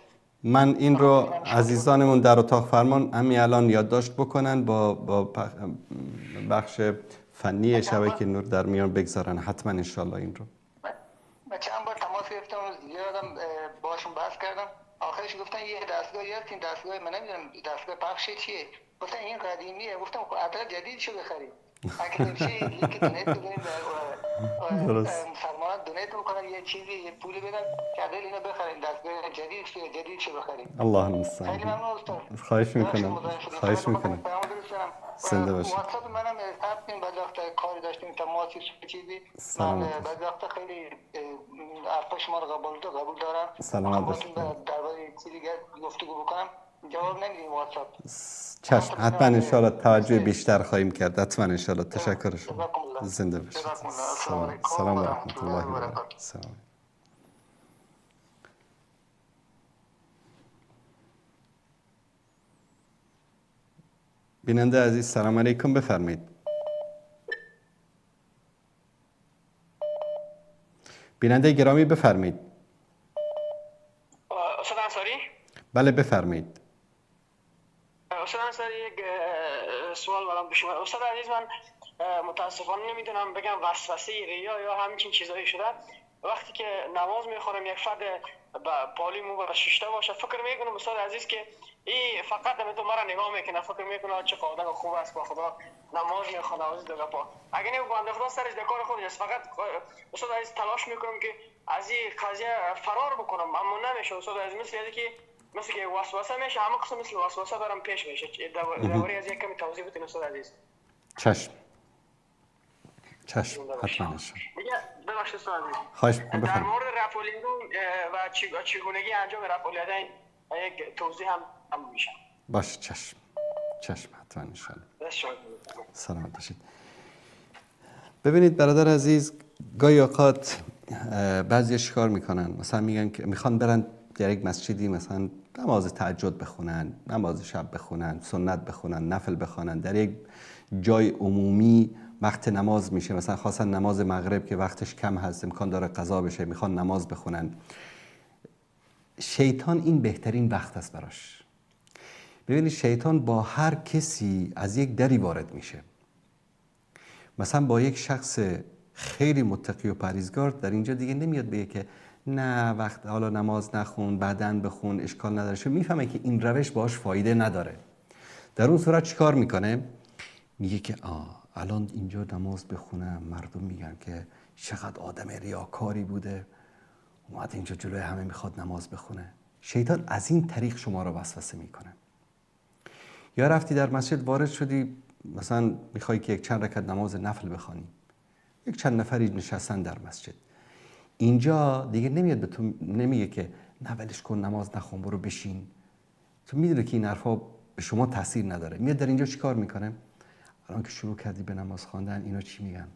من این رو عزیزانمون در اتاق فرمان همین الان یادداشت بکنن، با بخش فنی شبکه نور در میان بگذارن حتما انشالله این رو. من چند بار تماس گرفتم و زیادم باشون بحث کردم، آخرش گفتن یه دستگاهی هست، این دستگاه من نمیدونم دستگاه پخش چیه، گفتن این قدیمیه، گفتم خب عدد جدیدشو بخرید، اگه نمیشه لینک دونیت بزنید مسلمانان دونیت میکنن یه چیزی یه پولی بدن که عدد اینو بخرید، دستگاه جدیدشو بخرید. الله المستعان. خیلی ممنون استاد. خواهش میکنم. زنده باشید. واتساپ منم ثبت کنید، بعضی وقتا کاری داشتیم تماسی چیزی، من بعضی وقتا خیلی حرفا شما رو قبول دارم. سلامت باشید. درباره چیزی گفتگو بکنم جواب نمیدیم واتساپ. چشم، حتما انشالله توجه بیشتر خواهیم کرد، حتما انشالله. تشکر شما. زنده باشید. سلام و رحمت الله و برکاته. بیننده عزیز سلام علیکم، بفرمایید. بیننده گرامی بفرمایید. استاد انصاری؟ بله بفرمایید. استاد انصاری یک سوال دارم به شما. استاد عزیز، من متاسفانه نمیدونم بگم وسوسه ریا یا همچین چیزایی شده، وقتی که نماز میخورم یک فرد پالیمو و شیشته باشه، فکر میکنم استاد عزیز که این فقط به تو مرا نگاه میکنه، فکر میکنه چه آدم خوب است با خدا نماز میخونه از دیگه پا، اگه نه بنده خدا سرش در کار خودش، فقط استاد عزیز تلاش میکنم که از این قضیه فرار بکنم، اما نمیشه استاد عزیز، مثل که وسوسه میشه، همه قسم مثل وسوسه برام پیش میشه. درباره از یک کمی توضیح بدین استاد عزیز. چشم حتما انشاءالله. ببخشید استاد عزیز. خواهش میکنم در مورد رفع الیدین و چگونگی انجام رفع الیدین یک توضیح هم میشه. باشه چشم حتما انشاءالله. سلامت باشید. ببینید برادر عزیز، گاهی اوقات بعضی چیکار میکنن، مثلا میگن که میخوان برن در یک مسجدی مثلا نماز تهجد بخونن، نماز شب بخونن، سنت بخونن، نفل بخونن، در یک جای عمومی وقت نماز میشه، مثلا خاصا نماز مغرب که وقتش کم هست، امکان داره قضا بشه، میخوان نماز بخونن. شیطان این بهترین وقت است براش. ببینید شیطان با هر کسی از یک دری وارد میشه. مثلا با یک شخص خیلی متقی و پرهیزگار در اینجا دیگه نمیاد بگه که نه وقت حالا نماز نخون، بعدن بخون، اشکال نداره، چون میفهمه که این روش باهاش فایده نداره. در اون صورت چیکار میکنه؟ میگه که الان اینجا نماز بخونم، مردم میگن که چقدر آدم ریاکاری بوده، اومد اینجا جلوی همه میخواد نماز بخونه. شیطان از این طریق شما رو وسوسه میکنه. یا رفتی در مسجد وارد شدی، مثلا میخوای که یک چند رکعت نماز نفل بخوانی، یک چند نفری نشستن در مسجد، اینجا دیگه نمیاد به تو نمیگه که نه ولش کن نماز نخون برو بشین، تو میدونه که این حرفا به شما تاثیر نداره. میاد در اینجا چیکار میکنه؟ الان که شروع کردی به نماز خواندن، اینا چی میگن؟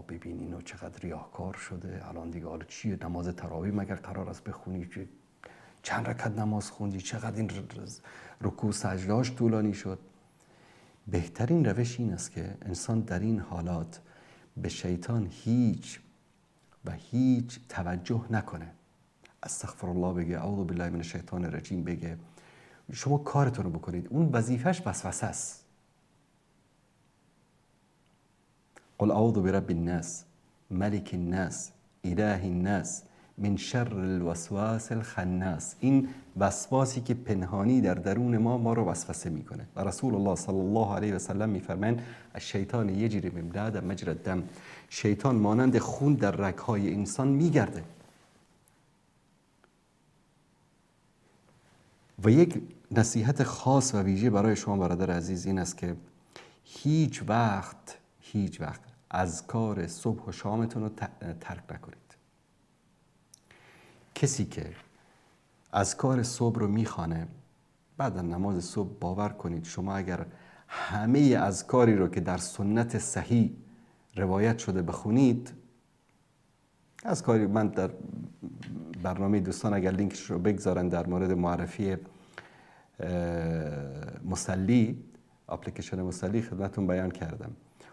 ببین اینو چقدر ریاکار شده، الان دیگه حالا چیه نماز تراویح مگر قرار است بخونی که چند رکعت نماز خوندی، چقدر این رکوع سجدهاش طولانی شد. بهترین روش این است که انسان در این حالات به شیطان هیچ توجه نکنه. استغفر الله بگه، اعوذ بالله من الشیطان الرجیم بگه، شما کارتون رو بکنید. اون وظیفش وسوسه است. قل اعوذ برب الناس ملک الناس اله الناس من شر الوسواس الخناس. این وسواسی که پنهانی در درون ما رو وسوسه میکنه. و رسول الله صلی الله علیه و سلم میفرمایند الشیطان یجری من بعد مجرى الدم. شیطان مانند خون در رگ‌های انسان میگرده. و یک نصیحت خاص و ویژه برای شما برادر عزیز این است که هیچ وقت اذکار صبح و شامتون رو ترک نکنید. کسی که اذکار صبح رو میخوانه بعد از نماز صبح، باور کنید شما اگر همه اذکاری رو که در سنت صحیح روایت شده بخونید، اذکاری من در برنامه دوستان اگر لینکش رو بگذارن در مورد معرفی مسلی، اپلیکیشن مسلی خدمتون بیان کردم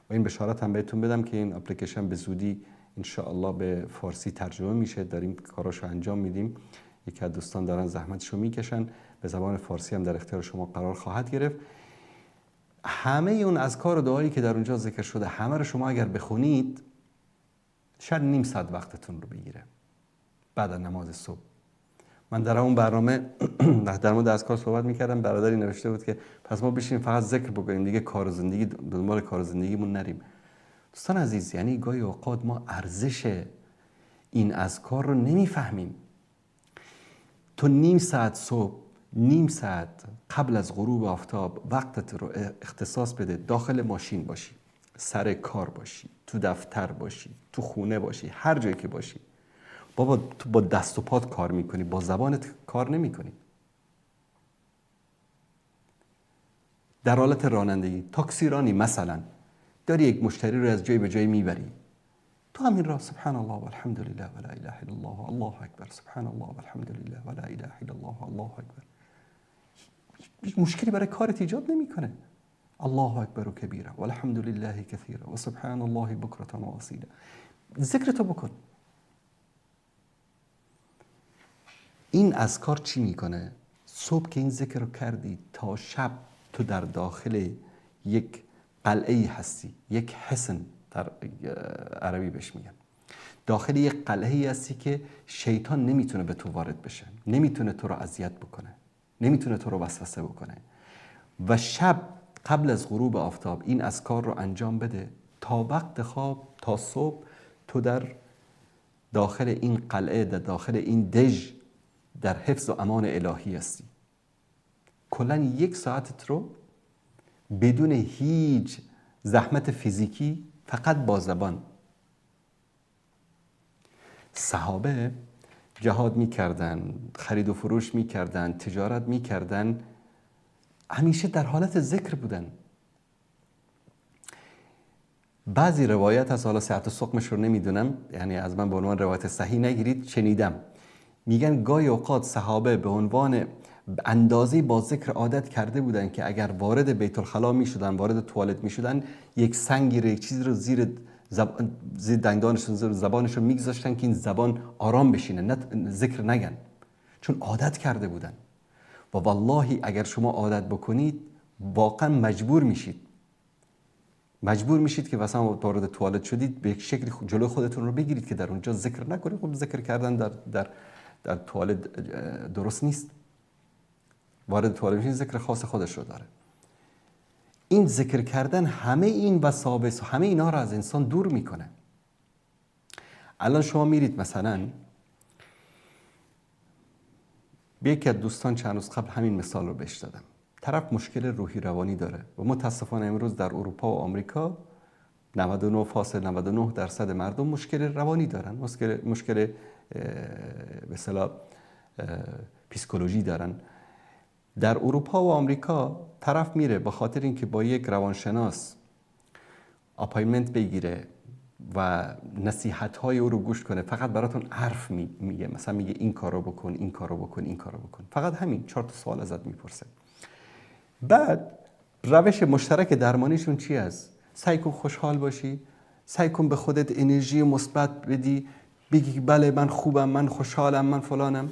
و این بشارت هم بهتون بدم که این اپلیکیشن به زودی انشاءالله به فارسی ترجمه میشه. داریم کاراشو انجام میدیم. یکی از دوستان دارن زحمتشو میکشن، به زبان فارسی هم در اختیار شما قرار خواهد گرفت. همه اون اذکار و دعایی که در اونجا ذکر شده همه رو شما اگر بخونید شاید نیم ساعت وقتتون رو بگیره بعد از نماز صبح. من در اون برنامه در مورد اذکار صحبت میکردم، برادری نوشته بود که پس ما بشینیم فقط ذکر بکنیم دیگه، کار و زندگی دنبال کار و زندگیمون نریم. دوستان عزیز، یعنی گاهی اوقات ما ارزش این اذکار رو نمیفهمیم. تو نیم ساعت صبح، نیم ساعت قبل از غروب آفتاب وقتت رو اختصاص بده. داخل ماشین باشی، سر کار باشی، تو دفتر باشی، تو خونه باشی، هر جایی که باشی. بابا تو با دست و پات کار میکنی، با زبانت کار نمیکنی. در حالت رانندگی، تاکسی رانی مثلا، داری یک مشتری رو از جای به جای میبری، تو همین راه سبحان الله والحمد لله ولا اله الا الله الله اکبر، سبحان الله والحمد لله ولا اله الا الله الله اکبر، هیچ مشکلی برای کارت ایجاد نمیکنه. الله اکبر و کبیره والحمد لله کثیره و سبحان الله بکرة و اصیلا. ذکرتو بکن. این اذکار چی میکنه؟ صبح که این ذکر رو کردی تا شب تو در داخل یک قلعه هستی، یک حصن در عربی بهش میگن. داخل یک قلعه هستی که شیطان نمیتونه به تو وارد بشه، نمیتونه تو رو اذیت بکنه، نمیتونه تو رو وسوسه بکنه. و شب قبل از غروب آفتاب این اذکار رو انجام بده تا وقت خواب، تا صبح تو در داخل این قلعه، در داخل این دژ در حفظ و امان الهی هستی. کلاً یک ساعتت رو بدون هیچ زحمت فیزیکی، فقط با زبان. صحابه جهاد میکردن، خرید و فروش میکردن، تجارت میکردن، همیشه در حالت ذکر بودن. بعضی روایت از حالا صحت و سقمش رو نمیدونم، یعنی از من به عنوان روایت صحیح نگیرید، شنیدم میگن گاهی اوقات صحابه به عنوان اندازه با ذکر عادت کرده بودن که اگر وارد بیت الخلا میشدن، وارد توالت میشدن، یک سنگی رو، یک چیزی رو زیر دندانشون، زیر زبانشون میگذاشتن که این زبان آرام بشینه، نه ذکر نگن، چون عادت کرده بودن. و والله اگر شما عادت بکنید واقعا مجبور میشید که مثلا وارد توالت شدید به یک شکلی جلو خودتون رو بگیرید که در اونجا ذکر نکنید. خب ذکر کردن در توالت درست نیست. وارد توالت میشید، ذکر خاص خودش رو داره. این ذکر کردن همه این وساوس و همه اینا رو از انسان دور میکنه. الان شما میرید مثلا، به یکی از دوستان چند روز قبل همین مثال رو بهش دادم. طرف مشکل روحی روانی داره و متاسفانه امروز در اروپا و آمریکا 99.99% مردم مشکل روانی دارن، مشکل به اصطلاح پسیکولوژی دارن. در اروپا و آمریکا طرف میره به خاطر اینکه با یک روانشناس اپایمنت بگیره و نصیحت‌های او رو گوش کنه، فقط براتون حرف میگه، مثلا میگه این کارو بکن، این کارو بکن، این کارو بکن، فقط همین 4 تا سوال ازت میپرسه. بعد روش مشترک درمانیشون چی است؟ سعی کن خوشحال باشی، سعی کن به خودت انرژی مثبت بدی، بگی بله من خوبم، من خوشحالم، من فلانم.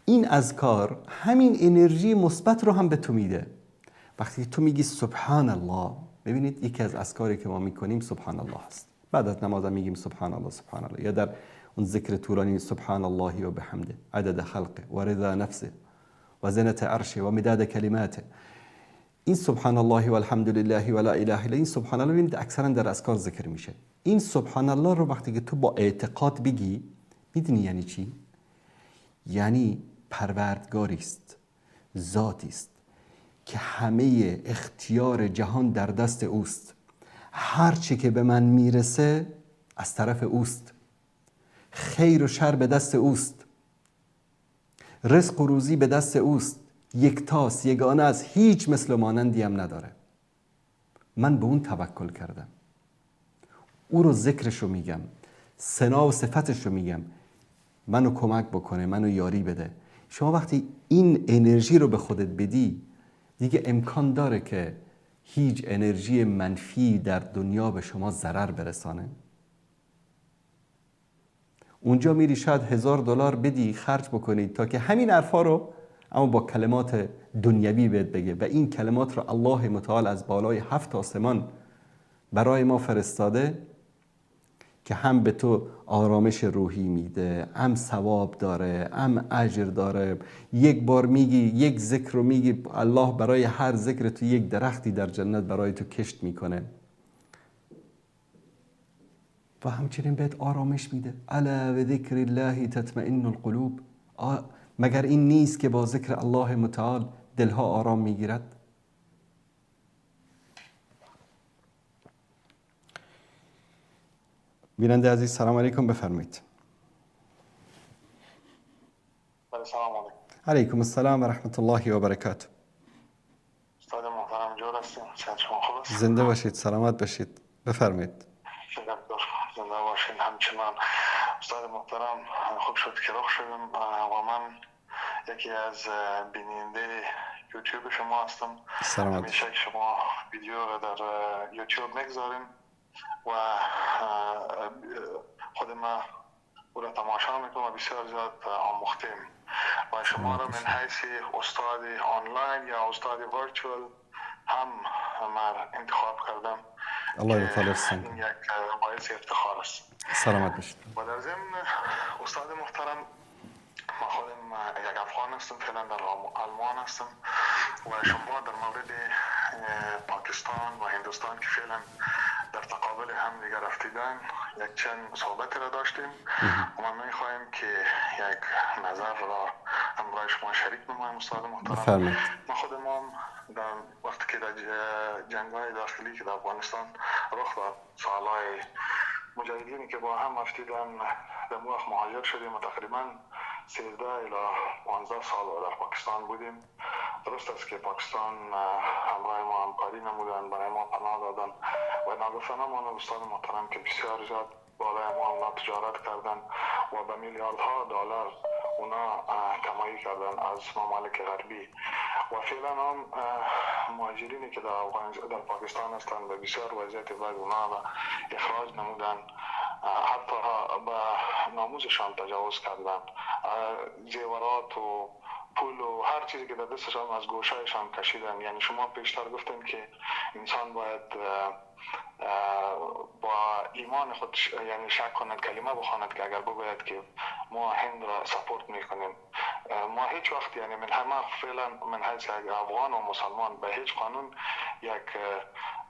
این اذکار همین انرژی مثبت رو هم به تو میده. وقتی تو میگی سبحان الله، ببینید یکی از اذکاری که ما میکنیم سبحان الله هست. بعد از نماز میگیم سبحان الله سبحان الله، یا در اون ذکر طولانی سبحان الله و بحمده عدد خلقه و رضا نفسه و زنت عرشه و مداد کلماته. این سبحان الله و الحمد لله و لا اله الا، این سبحان الله ببینید اکثرا در اذکار ذکر میشه. این سبحان الله رو وقتی که تو با اعتقاد بگی، میدونی یعنی چی؟ یعنی پروردگاری است، ذاتی است که همه اختیار جهان در دست اوست. هر چی که به من میرسه از طرف اوست، خیر و شر به دست اوست، رزق و روزی به دست اوست، یکتاست، یگانه است، هیچ مثل مانندی هم نداره. من به اون توکل کردم، او رو ذکرشو میگم، ثنا و صفتشو میگم، منو کمک بکنه، منو یاری بده. شما وقتی این انرژی رو به خودت بدی، دیگه امکان داره که هیچ انرژی منفی در دنیا به شما ضرر برسانه. اونجا میری شاید $1000 بدی خرج بکنید تا که همین حرفا رو اما با کلمات دنیوی بهت بگه، و این کلمات رو الله متعال از بالای 7 آسمان برای ما فرستاده که هم به تو آرامش روحی میده، هم ثواب داره، هم اجر داره. یک بار میگی، یک ذکر رو میگی، الله برای هر ذکر تو یک درختی در جنت برای تو کشت میکنه و همچنین بهت آرامش میده. الا بذکر الله تطمئن القلوب. مگر این نیست که با ذکر الله متعال دلها آرام میگیرد؟ بیننده عزیز سلام علیکم، بفرمایید. سلام علیکم. علیکم السلام و رحمت الله و برکاته. استاد محترم جور هستیم، صحت شما خوب است؟ زنده باشید، سلامت باشید، بفرمایید. زنده باشین. همچنان استاد محترم، خوب شد که رخ شدم و من یکی از بیننده یوتیوب شما هستم. سلامت. همیشه که شما ویدیو رو در یوتیوب میگذاریم و خود ما او را تماشا میکنم و بسیار زیاد آموختیم و شما را من حیث استاد آنلاین یا استاد ورچوال هم من انتخاب کردم. الله تعالی این یک باعث افتخار است. سلامت باشید. و در ضمن استاد محترم، ما خودم یک افغان هستم، فعلا در آلمان هستم و شما در مورد پاکستان و هندوستان که فعلا در تقابل هم دیگر رفتیدن یک چند صحبت را داشتیم و ما میخواهیم که یک نظر را همراه شما شریک بمونیم. استاد محترم، ما خودمون در وقتی که در جنگ‌های داخلی که در افغانستان رخ داد، سالهای مجاهدینی که با هم رفتیدن در موقع مهاجر شدیم و تقریبا 13 الی 15 سال در پاکستان بودیم درست است که پاکستان همراه ما همکاری نمودن، برای ما پناه دادن و ناگفتانه ما استاد محترم که بسیار زیاد بالای ما اونا تجارت کردن و به میلیاردها دلار اونا کمایی کردن از ممالک غربی و فعلا هم مهاجرینی که در پاکستان هستند به بسیار وضعیت بد اونا را اخراج نمودن، حتی به ناموسشان تجاوز کردن، زیورات و پول و هر چیزی که در دستشان از گوشهایشان کشیدن. یعنی شما پیشتر گفتن که انسان باید با ایمان خود یعنی شک کند، کلمه بخواند که اگر بگوید که ما هند را سپورت میکنیم. ما هیچ وقت یعنی من همه فعلا من حیث یک افغان و مسلمان به هیچ قانون یک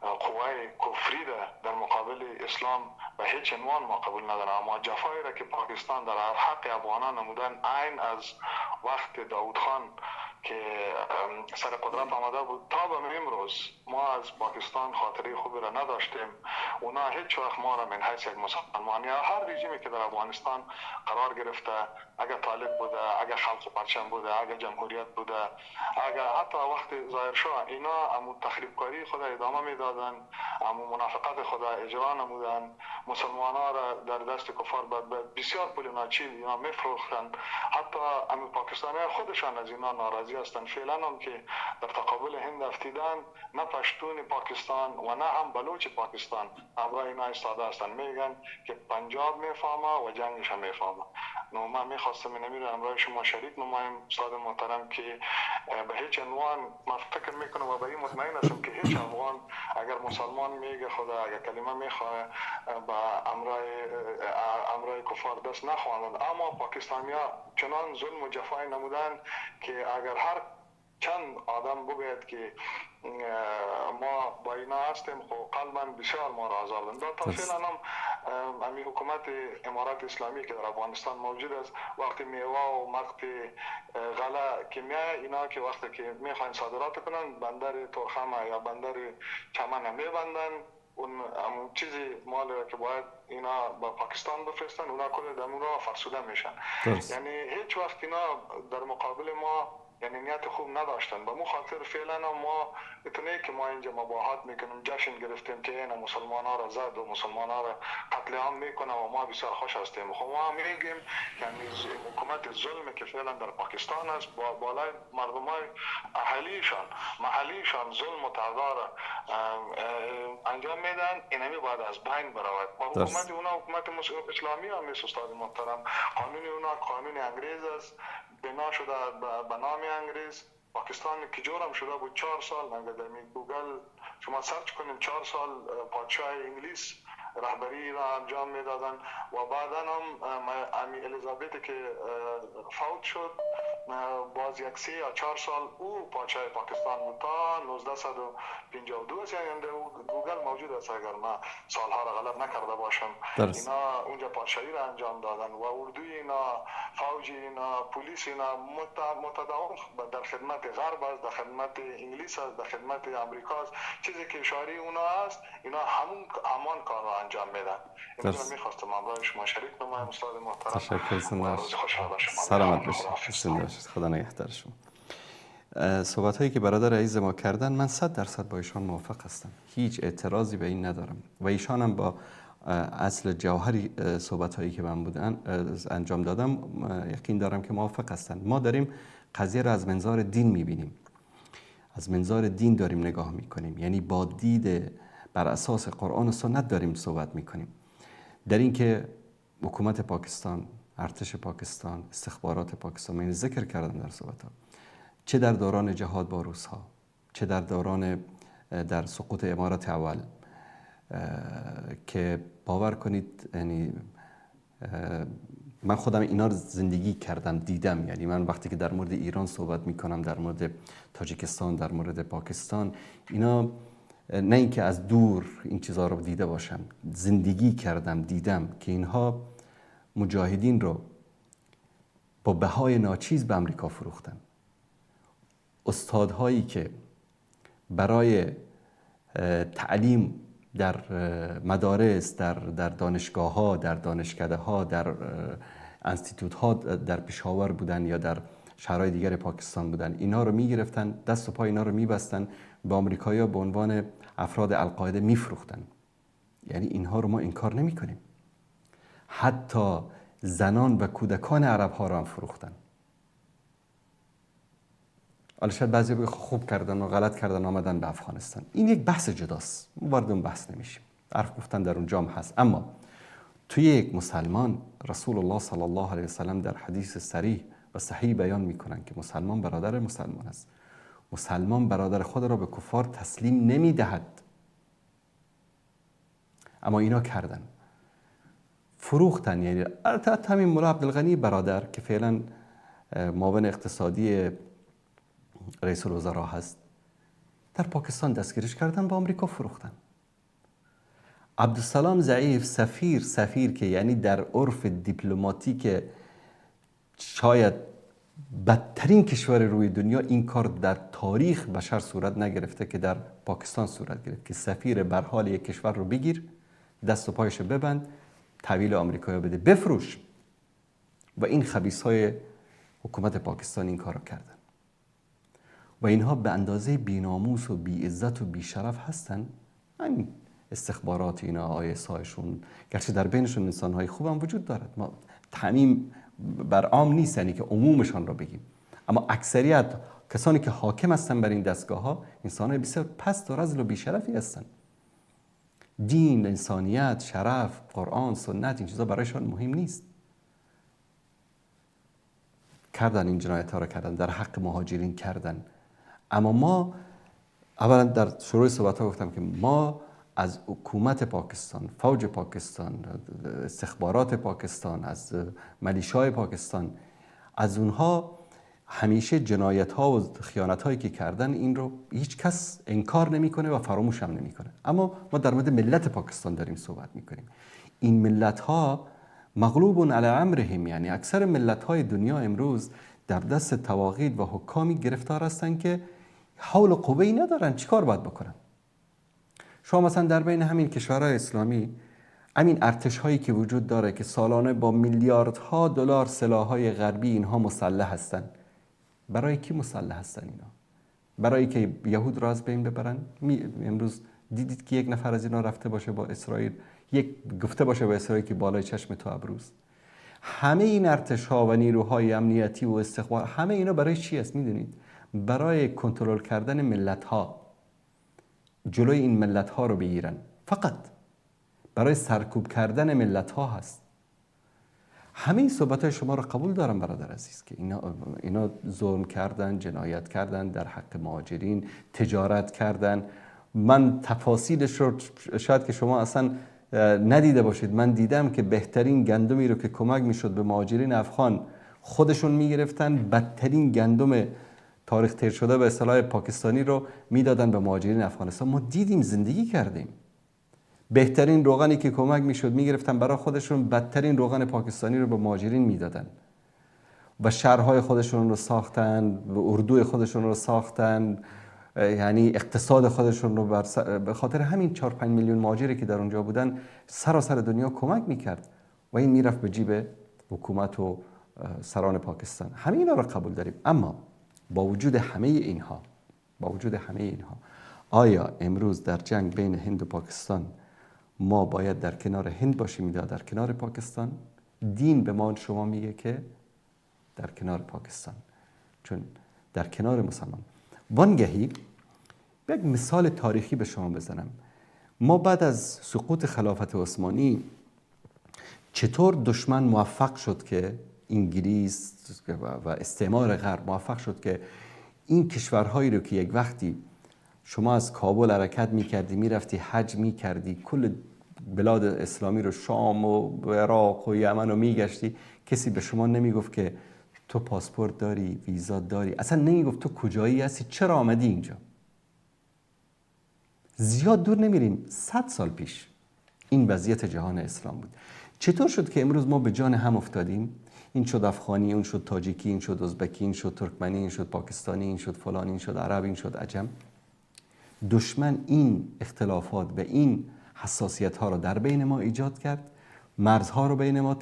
قوه کفری در مقابل اسلام به هیچ عنوان ما قبول ندارم. اما جفایی را که پاکستان در حق افغانان نمودن عین از وقت داود خان که سر قدرت آمده بود تا به امروز ما از پاکستان خاطره خوبی را نداشتیم. اونا هیچ وقت ما را من حیث یک مسلمان یا هر رژیمی که در افغانستان قرار گرفته، اگر طالب بوده، اگر خلق پرچم بوده، اگر جمهوریت بوده، اگر حتی وقت ظاهر شاه، اینا امو تخریبکاری خود ادامه میدادن، امو منافقت خود اجرا نمودن، مسلمانان را در دست کفار بسیار پول ناچیز اینا میفروختن. حتی امو پاکستانی خودشان از اینا ناراضی هستند. فعلا هم که در تقابل هند افتیدن، نه پشتون پاکستان و نه هم بلوچ پاکستان همراه اینا ایستاده هستند، میگن که پنجاب میفهمه و جنگش هم میفهمه. نو من میخواستم این امیر همراه شما شریک نمایم استاد محترم که به هیچ عنوان من فکر میکنم و به این مطمئن هستم که هیچ افغان اگر مسلمان میگه خدا اگر کلمه میخواه با امرای کفار دست نخواهند. اما پاکستانی ها چنان ظلم و جفای نمودن که اگر هر چند آدم بگوید که ما با اینا هستیم، خب قلبا بسیار ما را آزاردن. تا فعلا هم همین حکومت امارات اسلامی که در افغانستان موجود است، وقتی میوه و وقتی غله که میای اینا که وقتی که میخواین صادرات کنن بندر تورخم یا بندر چمن میبندن، اون چیزی مال که باید اینا با پاکستان بفرستن اونا کل دمون را فرسوده میشن. یعنی هیچ وقت اینا در مقابل ما یعنی نیت خوب نداشتن. به مو خاطر فعلا ما اتونه که ما اینجا مباحث میکنیم، جشن گرفتیم که این مسلمان ها را زد و مسلمان ها را قتل عام میکنه و ما بسیار خوش هستیم. خب ما میگیم یعنی حکومت ظلمی که فعلا در پاکستان است با بالای مردم های محلیشان ظلم و تعداد انجام میدن، اینمی باید از بین برود. حکومت اونا حکومت اسلامی هم است استاد محترم. قانون اونا قانون انگریز است، بنا شده به نام انگریز. پاکستان که جورم شده بود 4 سال، اگر در گوگل شما سرچ کنید 4 سال پادشاه انگلیس رهبری را انجام میدادن و بعدا هم امی الیزابت که فوت شد باز 1 یا 4 سال او پادشاه پاکستان بود تا 1952 است. یعنی گوگل موجود است اگر ما سالها را غلط نکرده باشم. اینا اونجا پادشاهی را انجام دادن و اردوی اینا، فوج اینا، پلیس اینا متداوم در خدمت غرب است، در خدمت انگلیس است، در خدمت امریکا است. چیزی که اشاری اونا است اینا همان کار را انجام میدن. این رو میخواستم همراه شما شریک نمایم استاد محترم. تشکر. سلامت باشید. خدا نگهدار شما. صحبت هایی که برادر عزیز ما کردن من 100% با ایشان موافق هستم، هیچ اعتراضی به این ندارم و ایشان هم با اصل جوهری صحبت هایی که من بودن انجام دادم یقین دارم که موافق هستند. ما داریم قضیه را از منظار دین میبینیم، از منظار دین داریم نگاه میکنیم، یعنی با دید بر اساس قرآن و سنت داریم صحبت میکنیم. در این که حکومت پاکستان، ارتش پاکستان، استخبارات پاکستان، من ذکر کردم در صحبت ها، چه در دوران جهاد با روس ها، چه در دوران در سقوط امارات اول، که باور کنید یعنی من خودم اینا رو زندگی کردم، دیدم. یعنی من وقتی که در مورد ایران صحبت میکنم، در مورد تاجیکستان، در مورد پاکستان، اینا نه اینکه از دور این چیزها رو دیده باشم، زندگی کردم، دیدم که اینها مجاهدین رو با بهای ناچیز به امریکا فروختن. استادهایی که برای تعلیم در مدارس، در دانشگاه ها، در دانشکده ها، در انستیتوت ها در پشاور بودن یا در شهرهای دیگر پاکستان بودن. اینا رو میگرفتن، دست و پای اینا رو میبستن، به آمریکایی‌ها به عنوان افراد القاعده میفروختن. یعنی اینها رو ما انکار نمی‌کنیم. حتی زنان و کودکان عرب‌ها رو هم فروختن. حالا شاید بعضی بگن خوب کردن و غلط کردن آمدن به افغانستان. این یک بحث جداست، وارد اون بحث نمیشیم. حرف گفتن در اونجا هم هست. اما توی یک مسلمان، رسول الله صلی الله علیه و سلم در حدیث صریح و صحیح بیان میکنن که مسلمان برادر مسلمان است. مسلمان برادر خود را به کفار تسلیم نمیدهد. اما اینا کردن، فروختن. یعنی همین مولا عبدالغنی برادر که فعلا معاون اقتصادی رئیس الوزراء هست، در پاکستان دستگیرش کردن، با آمریکا فروختن. عبدالسلام ضعیف سفیر که یعنی در عرف دیپلماتیک شاید بدترین کشور روی دنیا، این کار در تاریخ بشر صورت نگرفته که در پاکستان صورت گرفت که سفیر بر حال یک کشور رو بگیر، دست و پایش ببند، تحویل آمریکا بده، بفروش. و این خبیث‌های حکومت پاکستان این کار رو کردن و اینها به اندازه بی‌ناموس و بی‌عزت و بی‌شرف هستن. همین استخبارات اینا، آیس‌هایشون، گرچه در بینشون انسان‌های خوب هم وجود دارد، ما تعمیم بر عام نیست، یعنی که عمومشان را بگیم، اما اکثریت کسانی که حاکم هستن بر این دستگاه‌ها انسان‌های بسیار پست و رذل و بی‌شرفی هستن. دین، انسانیت، شرف، قرآن، سنت، این چیزا برایشان مهم نیست. کردن این جنایت‌ها را کردن، در حق مهاجرین کردن. اما ما اولا در شروع صحبت‌ها گفتم که ما از حکومت پاکستان، فوج پاکستان، استخبارات پاکستان، از ملیشای پاکستان، از اونها همیشه جنایت‌ها و خیانت‌هایی که کردن این رو هیچ کس انکار نمی‌کنه و فراموش هم نمی‌کنه. اما ما در مورد ملت پاکستان داریم صحبت می‌کنیم. این ملت‌ها مغلوب علی امرهم، یعنی اکثر ملت‌های دنیا امروز در دست طواغیت و حکامی گرفتار هستن که حول و قوه‌ای ندارن. چیکار باید بکنن؟ شما مثلا در بین همین کشورهای اسلامی، همین ارتش‌هایی که وجود داره که سالانه با میلیاردها دلار سلاح‌های غربی اینها مسلح هستن، برای کی مسلح هستن اینا؟ برای که یهود را از بین ببرن؟ امروز دیدید که یک نفر از اینا رفته باشه با اسرائیل، گفته باشه با اسرائیل که بالای چشم تو ابروست؟ همه این ارتش‌ها و نیروهای امنیتی و استخبار، همه اینا برای چی است میدونید؟ برای کنترل کردن ملت‌ها، جلوی این ملت‌ها رو بگیرن، فقط برای سرکوب کردن ملت‌ها هست. همه این صحبت‌های شما رو قبول دارم برادر عزیز که اینا ظلم کردن، جنایت کردن در حق مهاجرین، تجارت کردن. من تفاصیلش رو شاید که شما اصلا ندیده باشید، من دیدم که بهترین گندمی رو که کمک میشد به مهاجرین افغان خودشون میگرفتن، بدترین گندم تاریخ تیر شده به اصطلاح پاکستانی رو میدادن به مهاجرین افغانستان. ما دیدیم، زندگی کردیم. بهترین روغنی که کمک میشد میگرفتن برای خودشون، بدترین روغن پاکستانی رو به مهاجرین میدادن و شهرهای خودشون رو ساختن و اردوی خودشون رو ساختن، یعنی اقتصاد خودشون رو به خاطر همین 4-5 میلیون مهاجری که در اونجا بودن سراسر دنیا کمک میکرد و این میرفت به جیب حکومت و سران پاکستان. همه اینا رو قبول داریم. اما با وجود همه اینها، آیا امروز در جنگ بین هند و پاکستان ما باید در کنار هند باشیم یا در کنار پاکستان؟ دین به ما شما میگه که در کنار پاکستان، چون در کنار مسلمان. وانگهی یک مثال تاریخی به شما بزنم. ما بعد از سقوط خلافت عثمانی چطور دشمن موفق شد که انگلیس و استعمار غرب موفق شد که این کشورهایی رو که یک وقتی شما از کابل حرکت میکردی، میرفتی حج میکردی، کل بلاد اسلامی رو، شام و عراق و یمن رو میگشتی، کسی به شما نمیگفت که تو پاسپورت داری، ویزا داری، اصلا نمیگفت تو کجایی هستی، چرا آمدی اینجا. زیاد دور نمیریم، 100 سال پیش این وضعیت جهان اسلام بود. چطور شد که امروز ما به جان هم افتادیم؟ این شد افغانی، اون شد تاجیکی، این شد ازبکی، این شد ترکمنی، این شد پاکستانی، این شد فلان، این شد عرب، این شد عجم. دشمن این اختلافات و این حساسیت ها را در بین ما ایجاد کرد مرزها رو بین ما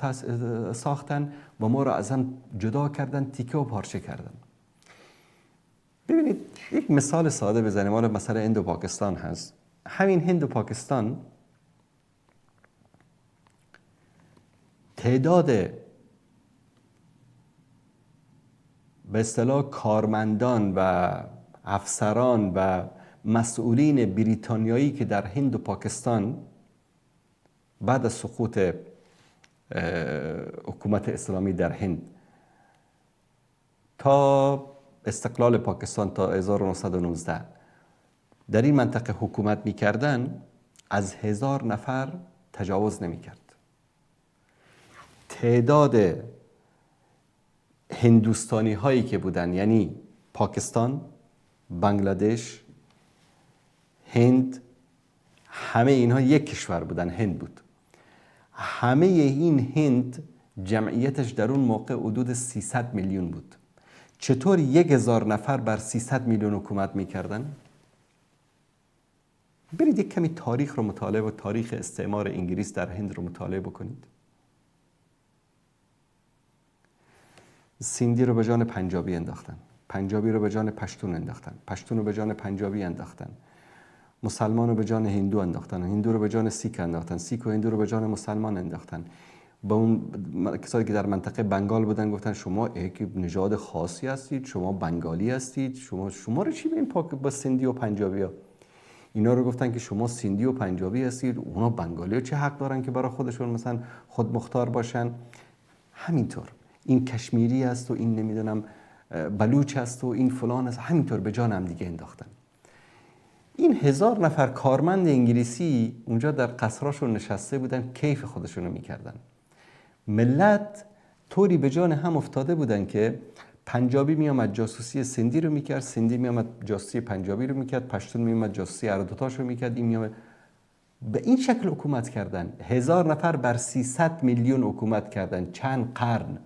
ساختن و ما رو از هم جدا کردن، تیکه و پارچه کردن. ببینید یک مثال ساده بزنیم. حالا مثلا هند و پاکستان هست. همین هند و پاکستان تعداد به اصطلاح کارمندان و افسران و مسئولین بریتانیایی که در هند و پاکستان بعد از سقوط حکومت اسلامی در هند تا استقلال پاکستان تا 1919 در این منطقه حکومت می‌کردن، از 1000 نفر تجاوز نمی‌کرد. تعداد هندوستانی هایی که بودن، یعنی پاکستان، بنگلادش، هند، همه اینها یک کشور بودن، هند بود. همه این هند جمعیتش در اون موقع حدود 300 میلیون بود. چطور 1000 نفر بر 300 میلیون حکومت میکردن؟ برید یک کمی تاریخ رو مطالعه و تاریخ استعمار انگلیس در هند رو مطالعه بکنید. سیندی رو به جان پنجابی انداختن، پنجابی رو به جان پشتون انداختن، پشتون رو به جان پنجابی انداختن، مسلمان رو به جان هندو انداختن، هندو رو به جان سیک انداختن، سیک و هندو رو به جان مسلمان انداختن. با اون کسایی که در منطقه بنگال بودن گفتن شما یک نژاد خاصی هستید، شما بنگالی هستید، شما رو چی به این با سیندی و پنجابی ها؟ اینا رو گفتن که شما سیندی و پنجابی هستید، اونا بنگالی ها چه حق دارن که برای خودشون مثلا خود مختار باشن؟ همینطور این کشمیری است و این نمیدونم بلوچ است و این فلان است، همینطور به جان هم دیگه انداختن. این 1000 نفر کارمند انگلیسی اونجا در قصراشون نشسته بودن، کیف خودشونو میکردن. ملت طوری به جان هم افتاده بودن که پنجابی میامد جاسوسی سندی رو میکرد، سندی میامد جاسوسی پنجابی رو میکرد، پشتون میامد جاسوسی هر دوتاش رو میکرد، این میامد. به این شکل حکومت کردن. 1000 نفر بر 300 میلیون حکومت کردن، چند قرن.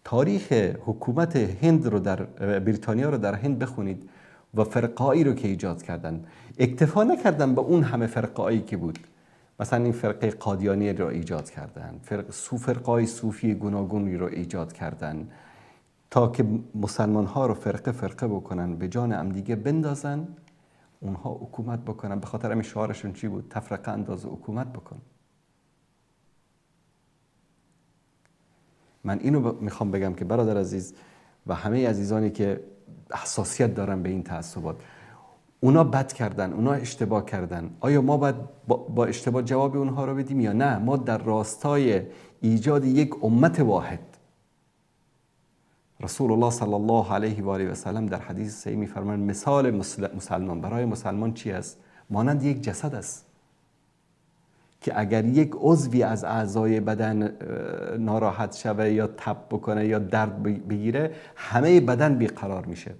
تاریخ حکومت هند رو در بریتانیا رو در هند بخونید و فرقایی رو که ایجاد کردن. اکتفا نکردن به اون همه فرقایی که بود. مثلا این فرقه قادیانی رو ایجاد کردن، فرقای صوفی گوناگونی رو ایجاد کردن تا که مسلمان ها رو فرقه فرقه بکنن، به جان هم دیگه بندازن، اونها حکومت بکنن. به خاطر همین شعارشون چی بود؟ تفرقه انداز و حکومت بکن. من اینو میخوام بگم که برادر عزیز و همه عزیزانی که حساسیت دارن به این تعصبات، اونا بد کردن، اونا اشتباه کردن. آیا ما باید با اشتباه جواب اونها رو بدیم یا نه؟ ما در راستای ایجاد یک امت واحد. رسول الله صلی الله علیه و آله و سلم در حدیث صحیح میفرمایند مثال مسلمان برای مسلمان چی است؟ مانند یک جسد است که اگر یک عضوی از اعضای بدن ناراحت شوه یا تب بکنه یا درد بگیره، همه بدن بیقرار میشه.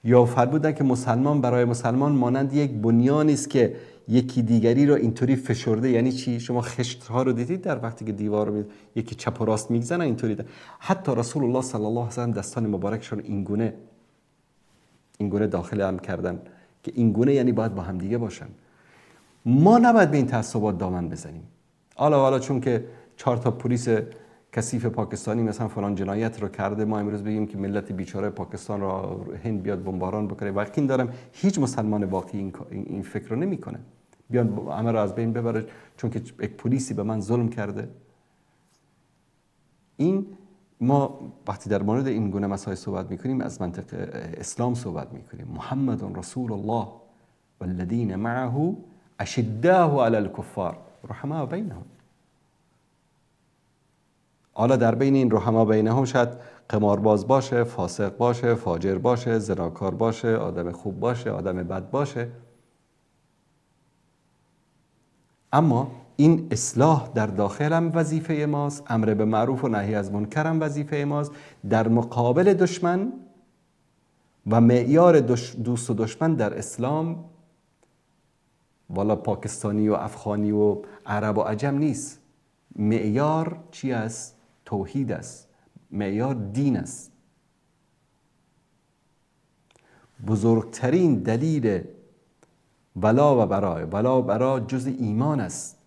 یا فرمودن که مسلمان برای مسلمان مانند یک بنیانی است که یکی دیگری رو اینطوری فشرده. یعنی چی؟ شما خشت ها رو دیدید در وقتی که دیوار رو یکی چپ و راست میگذنه اینطوری حتی رسول الله صلی الله علیه و سلم دستان مبارکشون این گونه داخل هم کردن که این گونه یعنی باید با هم دیگه باشن. ما نباید به این تعصبات دامن بزنیم. حالا چون که 4 تا پلیس کثیف پاکستانی مثلا فلان جنایت رو کرده، ما امروز بگیم که ملت بیچاره پاکستان رو هند بیاد بمباران بکنه. یقین دارم هیچ مسلمان واقعی این فکر رو نمیکنه. بیان همه رو از بین ببره چون که یک پلیسی به من ظلم کرده. این ما وقتی در مورد این گونه مسائل صحبت میکنیم از منطق اسلام صحبت میکنیم. محمد رسول الله والذین معه اشداء علی الکفار رحماء بینهم. حالا در بین این رحماء بینهم شاید قمارباز باشه، فاسق باشه، فاجر باشه، زناکار باشه، آدم خوب باشه، آدم بد باشه، اما این اصلاح در داخل هم وظیفه ماست، امر به معروف و نهی از منکر هم وظیفه ماست. در مقابل دشمن و معیار دوست و دشمن در اسلام والا پاکستانی و افغانی و عرب و عجم نیست. معیار چی است؟ توحید است. معیار دین است. بزرگترین دلیل ولا و برا جز ایمان است.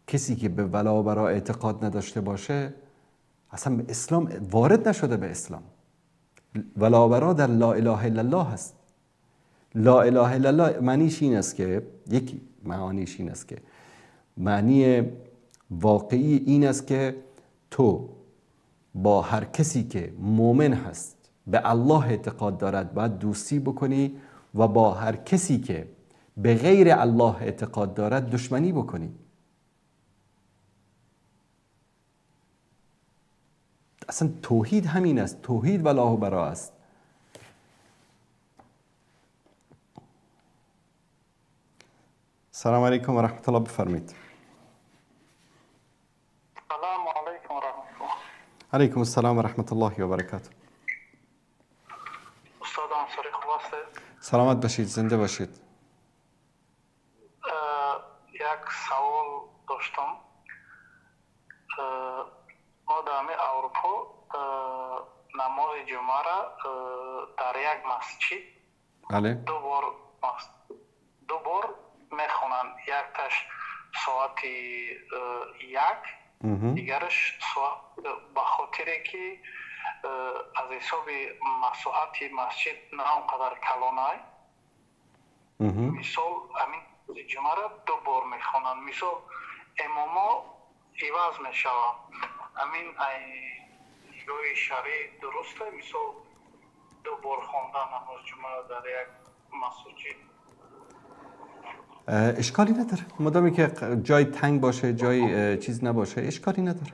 کسی که به ولا و برا اعتقاد نداشته باشه اصلا به اسلام وارد نشده. به اسلام ولا و برا در لا اله الا الله هست. لا اله الا الله معنیش این است که معنی واقعی این است که تو با هر کسی که مؤمن هست به الله اعتقاد دارد باید دوستی بکنی و با هر کسی که به غیر الله اعتقاد دارد دشمنی بکنی. اصلا توحید همین است. توحید ولا و برا است. سلام علیکم و رحمت الله. بفرمایید. سلام علیکم و رحمت الله. علیکم السلام و رحمت الله و برکاته. استاد انصاری خوب هستید؟ سلامت باشید. زنده باشید. یک سوال داشتم. ما در اروپا نماز جمعه را در یک مسجد بله. دو بار میخونن. یک تاش ساعت یک، دیگرش ساعت به خاطر که از حساب مساحت مسجد نه اونقدر کلانه. مثال همین جمعه را دو بار میخونن. مثال اماما عوض میشوند. همین نگاه شرعی درسته؟ مثال دو بار خوندن نماز جمعه را در یک مسجد اشکالی نداره، مدامی که جای تنگ باشه، جای چیز نباشه، اشکالی نداره.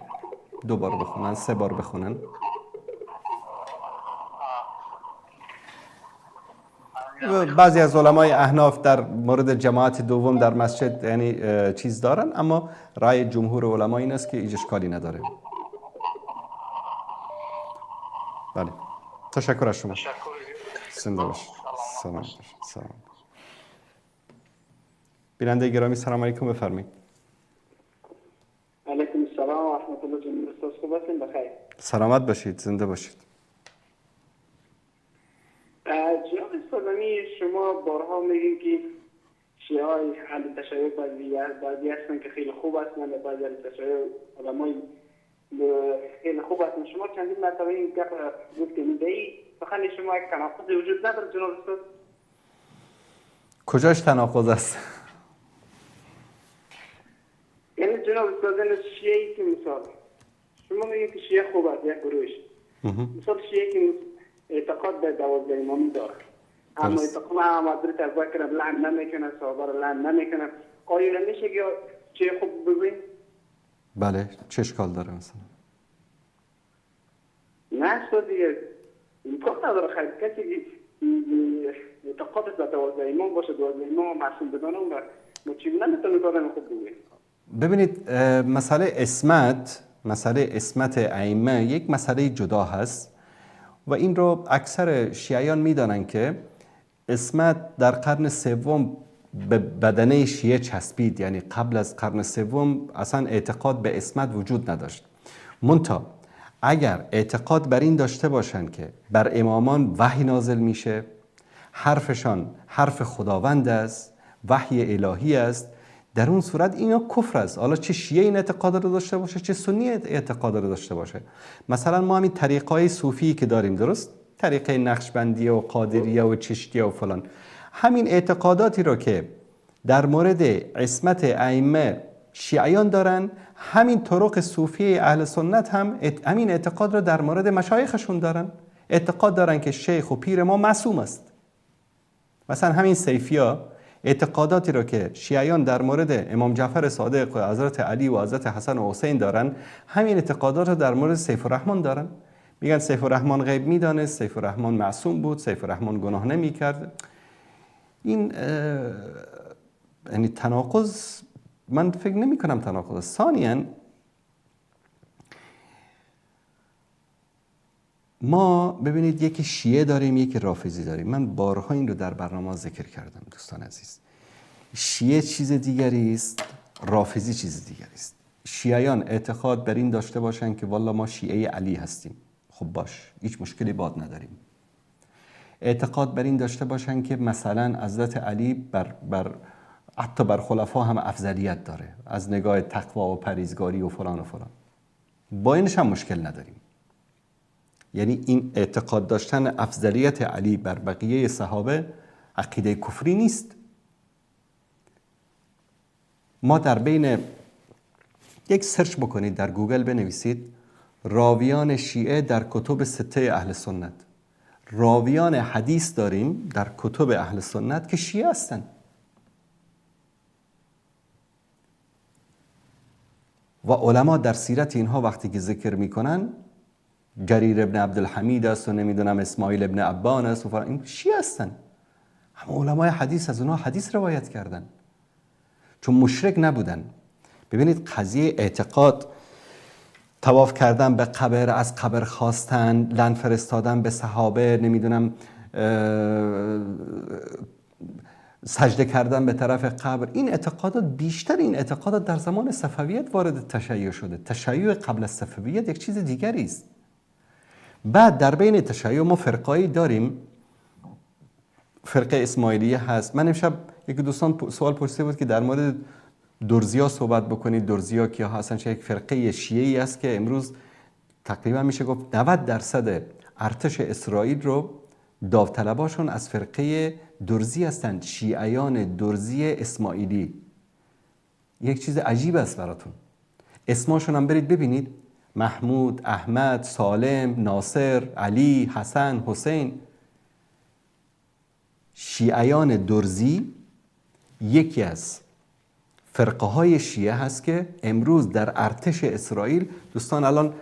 2 بار بخونن، 3 بار بخونن. بعضی از علمای احناف در مورد جماعت دوم در مسجد یعنی چیز دارن، اما رأی جمهور علما این است که هیچ اشکالی نداره. بله. تشکر از شما. زنده باشید. سلام. بیننده گرامی سلام علیکم. بفرمایید. علیکم السلام و رحمت الله. جناب استاد خوب هستین؟ بخیر. سلامت باشید. زنده باشید. جناب استاد شما بارها میگین که شیعای اهل تشیع بعضی هستن که خیلی خوب هستن و بعضی اهل تشیع علمای خیلی خوب هستن. شما چندین مرتبه این گپ گفتید ای بخاطر شما یک تناقض وجود نداره جناب استاد؟ کجاش تناقض است؟ یعنی جناب استاد شیعی که مثال شما میگید که شیعه خوب است یک گروهش، مثال شیعه که اعتقاد به 12 امامی داره اما اعتقاد حضرت ابوبکر لعن نمیکنه، صحابه را لعن نمیکنه، آیا نمیشه که شیعه خوب بگوییم؟ بله. چه اشکال داره مثلا؟ نه استاد دیگه امکان نداره. خیلی کسی که اعتقادش به 12 امام باشه، 12 امام معصوم بدانه اون ما چگونه میتونیم کارم خوب بگوییم؟ ببینید مسئله اسمت ائمه یک مسئله جدا هست و این رو اکثر شیعیان میدانند که اسمت در قرن سوم به بدنه شیعه چسبید. یعنی قبل از قرن سوم اصلا اعتقاد به اسمت وجود نداشت. منتها اگر اعتقاد بر این داشته باشند که بر امامان وحی نازل میشه، حرفشان حرف خداوند است، وحی الهی است، در اون صورت اینا کفر است. حالا چه شیعه این اعتقاد رو داشته باشه، چه سنی اعتقاد رو داشته باشه. مثلا ما همین طریقای صوفی که داریم، درست؟ طریقه نقشبندیه و قادریه و چشتیه و فلان، همین اعتقاداتی رو که در مورد عصمت ائمه شیعیان دارن، همین طرق صوفی اهل سنت هم همین اعتقاد رو در مورد مشایخشون دارن. اعتقاد دارن که شیخ و پیر ما معصوم است. مثلا همین صیفیا اعتقاداتی رو که شیعیان در مورد امام جعفر صادق و حضرت علی و حضرت حسن و حسین دارن، همین اعتقادات رو در مورد سیف الرحمن دارن. میگن سیف الرحمن غیب میدانست، سیف الرحمن معصوم بود، سیف الرحمن گناه نمیکرد. این یعنی تناقض، من فکر نمی کنم تناقض است. ثانیاً ما ببینید یکی شیعه داریم، یکی رافضی داریم. من بارها این رو در برنامه ذکر کردم دوستان عزیز. شیعه چیز دیگری است، رافضی چیز دیگری است. شیعیان اعتقاد بر این داشته باشن که والله ما شیعه علی هستیم، خب باش، هیچ مشکلی باد نداریم. اعتقاد بر این داشته باشن که مثلا حضرت علی حتی بر خلفا هم افضلیت داره از نگاه تقوا و پرهیزگاری و فلان و فلان. با اینش هم مشکل نداریم. یعنی این اعتقاد داشتن افضلیت علی بر بقیه صحابه عقیده کفری نیست. ما در بین یک سرچ بکنید، در گوگل بنویسید راویان شیعه در کتب سته اهل سنت. راویان حدیث داریم در کتب اهل سنت که شیعه هستن. و علما در سیرت اینها وقتی که ذکر میکنن جریر ابن عبدالحمید است و نمیدونم اسماعیل ابن ابان است و این شیعه هستن. اما علمای حدیث از اونها حدیث روایت کردن چون مشرک نبودن. ببینید قضیه اعتقاد، طواف کردن به قبر، از قبر خواستن، لن فرستادن به صحابه، نمیدونم سجده کردن به طرف قبر، این اعتقادات بیشتر این اعتقادات در زمان صفویت وارد تشیع شده. تشیع قبل از صفویت یک چیز دیگری است. بعد در بین تشیع ما فرقایی داریم. فرقه اسماعیلیه هست. من امشب یک دوستان سوال پرسیده بود که در مورد درزیا صحبت بکنید. درزیا کیا هستن؟ چه یک فرقه شیعی است که امروز تقریبا میشه گفت 90% ارتش اسرائیل رو داوطلباشون از فرقه درزی هستند. شیعیان درزی اسماعیلی. یک چیز عجیب است براتون. اسماشون هم برید ببینید: محمود، احمد، سالم، ناصر، علی، حسن، حسین. شیعیان درزی یکی از فرقه های شیعه هست که امروز در ارتش اسرائیل، دوستان الان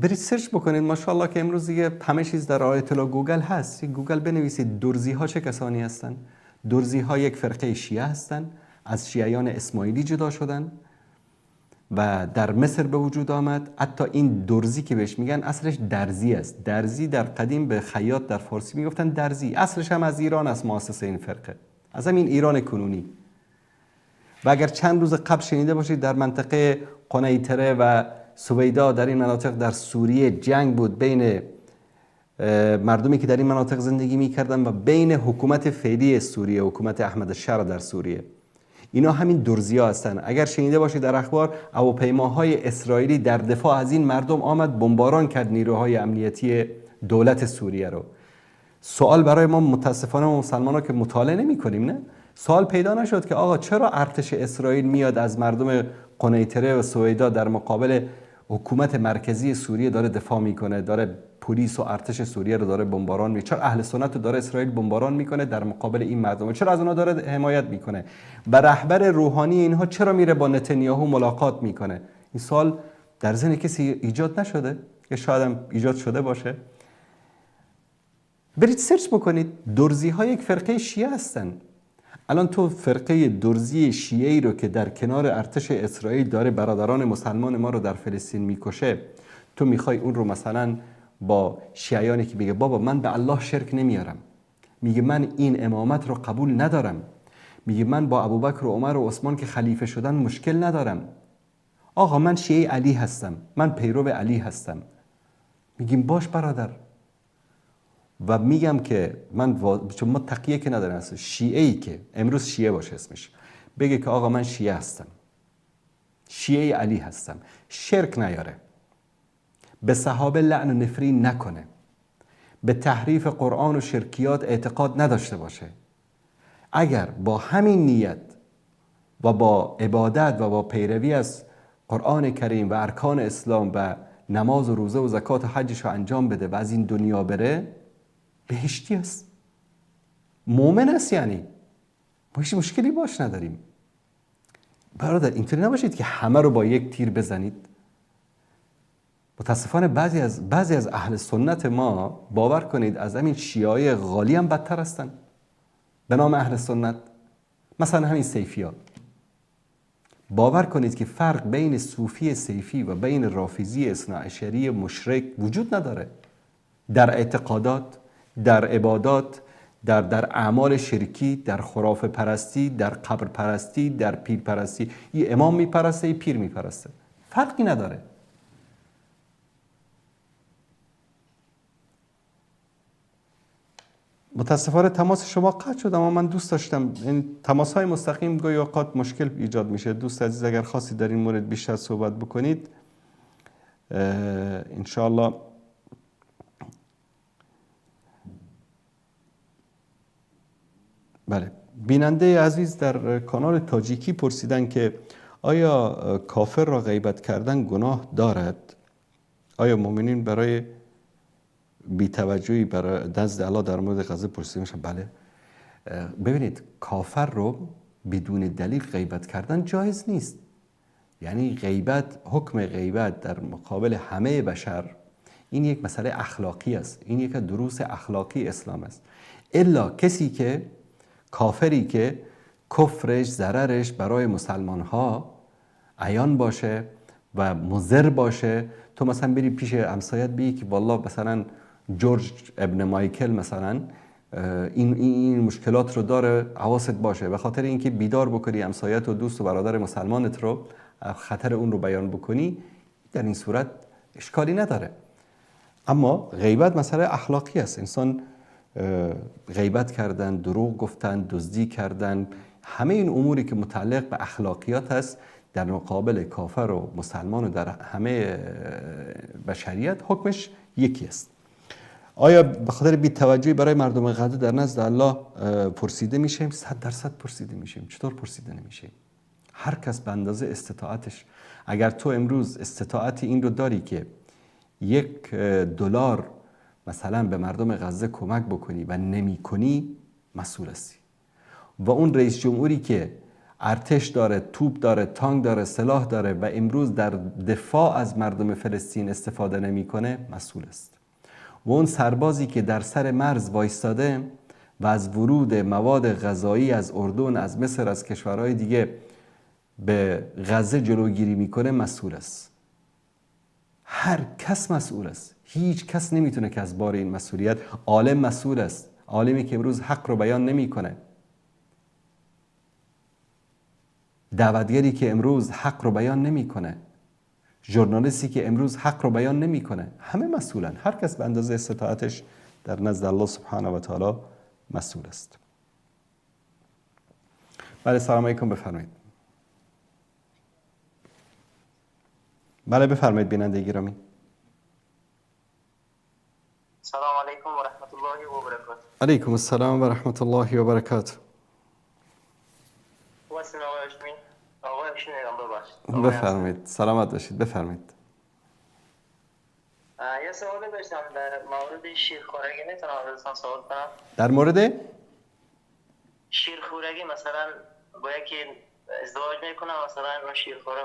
برید سرچ بکنید، ماشاءالله که امروز دیگه همه چیز در اطلاع گوگل هست. گوگل بنویسید درزی ها چه کسانی هستن. درزی ها یک فرقه شیعه هستن، از شیعیان اسماعیلی جدا شدن و در مصر به وجود آمد. حتی این درزی که بهش میگن اصلش درزی است. درزی در قدیم به خیاط در فارسی میگفتن درزی. اصلش هم از ایران است، مؤسسه این فرقه از همین ایران کنونی. و اگر چند روز قبل شنیده باشید در منطقه قنیطره و سویدا، در این مناطق در سوریه جنگ بود بین مردمی که در این مناطق زندگی میکردن و بین حکومت فعلی سوریه، حکومت احمد الشر در سوریه. اینا همین درزیا هستن. اگر شنیده باشید در اخبار، هواپیماهای اسرائیلی در دفاع از این مردم آمد بمباران کرد نیروهای امنیتی دولت سوریه رو. سوال برای ما متاسفانه مسلمان‌ها که مطالعه نمی‌کنیم، نه؟ سوال پیدا نشد که آقا چرا ارتش اسرائیل میاد از مردم قنیطره و سویدا در مقابل حکومت مرکزی سوریه داره دفاع میکنه، داره پلیس و ارتش سوریه رو داره بمباران میکنه؟ چرا اهل سنت رو داره اسرائیل بمباران میکنه در مقابل این مردم؟ چرا از اونها داره حمایت میکنه؟ و رهبر روحانی اینها چرا میره با نتانیاهو ملاقات میکنه؟ این سوال در ذهن کسی ایجاد نشده؟ یا شاید هم ایجاد شده باشه. برید سرچ بکنید. درزی ها یک فرقه شیعه هستن. الان تو فرقه درزی شیعی رو که در کنار ارتش اسرائیل داره برادران مسلمان ما رو در فلسطین میکشه، تو میخوای اون رو مثلا با شیعیانی که میگه بابا من به الله شرک نمیارم، میگه من این امامت رو قبول ندارم، میگه من با ابوبکر و عمر و عثمان که خلیفه شدن مشکل ندارم، آقا من شیعه علی هستم، من پیرو علی هستم، میگیم باش برادر. و میگم که چون ما تقیه که نداریم، شیعه‌ای که امروز شیعه باشه اسمش بگه که آقا من شیعه هستم، شیعه علی هستم، شرک نیاره، به صحابه لعن و نفرین نکنه، به تحریف قرآن و شرکیات اعتقاد نداشته باشه، اگر با همین نیت و با عبادت و با پیروی از قرآن کریم و ارکان اسلام و نماز و روزه و زکات و حجش رو انجام بده و از این دنیا بره، بهشتی است، مومن است. یعنی ما هیچ مشکلی باش نداریم. برادر اینطوری نباشید که همه رو با یک تیر بزنید. متاسفانه بعضی از اهل سنت ما، باور کنید، از همین شیعای غالی هم بدتر هستن به نام اهل سنت. مثلا همین سیفی‌ها، باور کنید که فرق بین صوفی سیفی و بین رافضی اثناعشری مشرک وجود نداره. در اعتقادات، در عبادات، در اعمال شرکی، در خرافه پرستی، در قبر پرستی، در پیر پرستی. یه امام میپرسته، یه پیر میپرسته، فرقی نداره. متاسفانه تماس شما قطع شد، اما من دوست داشتم این تماس های مستقیم گاهی اوقات مشکل ایجاد میشه. دوست عزیز اگر خواستید در این مورد بیشتر صحبت بکنید انشاءالله. بله، بیننده عزیز در کانال تاجیکی پرسیدن که آیا کافر را غیبت کردن گناه دارد؟ آیا مؤمنین برای بی‌توجهی برای نزد الله در مورد غضب پرسیده میشن؟ بله. ببینید، کافر رو بدون دلیل غیبت کردن جایز نیست. یعنی غیبت، حکم غیبت در مقابل همه بشر، این یک مسئله اخلاقی است، این یک دروس اخلاقی اسلام است. الا کسی که کافری که کفرش، ضررش برای مسلمان ها عیان باشه و مضر باشه، تو مثلا بری پیش همسایت بگی که والله مثلا جورج ابن مایکل مثلا این مشکلات رو داره، حواست باشه، به خاطر اینکه بیدار بکنی همسایت و دوست و برادر مسلمانت رو، خطر اون رو بیان بکنی، در این صورت اشکالی نداره. اما غیبت مسئله اخلاقی است. انسان غیبت کردن، دروغ گفتن، دزدی کردن، همه این اموری که متعلق به اخلاقیات است در مقابل کافر و مسلمان و در همه بشریت حکمش یکی است. آیا به خاطر بی‌توجهی برای مردم غزه در نزد الله پرسیده میشیم؟ 100% پرسیده میشیم. چطور پرسیده نمیشیم؟ هر کس به اندازه استطاعتش. اگر تو امروز استطاعت این رو داری که $1 مثلا به مردم غزه کمک بکنی و نمی کنی، مسئول هستی. و اون رئیس جمهوری که ارتش داره، توپ داره، تانک داره، سلاح داره و امروز در دفاع از مردم فلسطین استفاده نمیکنه، مسئول است. و اون سربازی که در سر مرز وایستاده و از ورود مواد غذایی از اردن، از مصر، از کشورهای دیگه به غزه جلوگیری میکنه، مسئول است. هر کس مسئول است. هیچ کس نمیتونه که از بار این مسئولیت. عالم مسئول است. عالمی که امروز حق رو بیان نمیکنه، دعوتگری که امروز حق رو بیان نمیکنه، ژورنالیستی که امروز حق رو بیان نمیکنه، همه مسئولن. هر کس به اندازه استطاعتش در نزد الله سبحانه و تعالی مسئول است. بله، سلام علیکم، بفرمایید. بله بفرمایید بیننده گرامی. سلام علیکم و رحمت الله و برکاته. علیکم السلام و رحمت الله و برکاته. واسه آقای هاشمی بفرمایید. سلامت باشید. بفرمایید. یه سوال داشتم در مورد شیرخوارگی. میتونم ازتون سوال کنم؟ در مورد شیرخوارگی، مثلا با یکی ازدواج میکنم، مثلا اون شیرخواره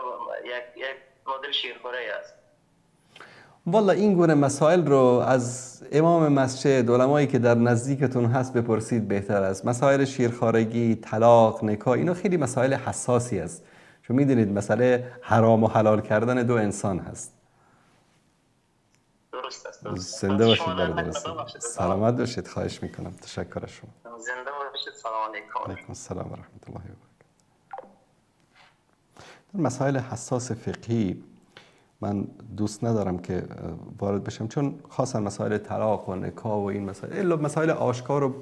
یک مدل شیرخواره است. والا این گونه مسائل رو از امام مسجد، علمایی که در نزدیکتون هست بپرسید بهتر است. مسائل شیرخوارگی، طلاق، نکاح، اینا خیلی مسائل حساسی است. چون میدونید مسئله حرام و حلال کردن دو انسان هست. درست است. زنده باشید برادر. سلامت باشید. خواهش میکنم. تشکر از شما. زنده باشید. سلام علیکم. علیکم السلام و رحمت الله و برکاته. در مسائل حساس فقهی من دوست ندارم که وارد بشم، چون خاصا مسائل طلاق و نکاح و این مسائل آشکار و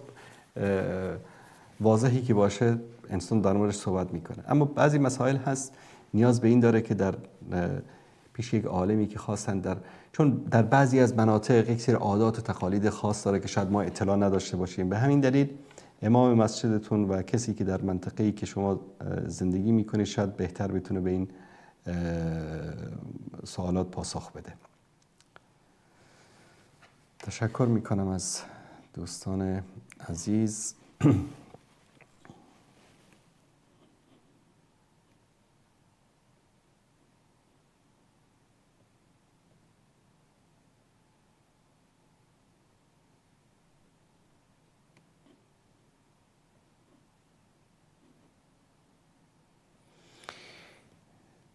واضحی که باشه انسان در موردش صحبت میکنه. اما بعضی مسائل هست نیاز به این داره که در پیش یک عالمی که خواستن چون در بعضی از مناطق یک سری عادات و تقالید خاص داره که شاید ما اطلاع نداشته باشیم. به همین دلیل امام مسجدتون و کسی که در منطقه‌ای که شما زندگی میکنید شاید بهتر بتونه به این سوالات پاسخ بده. تشکر میکنم از دوستان عزیز.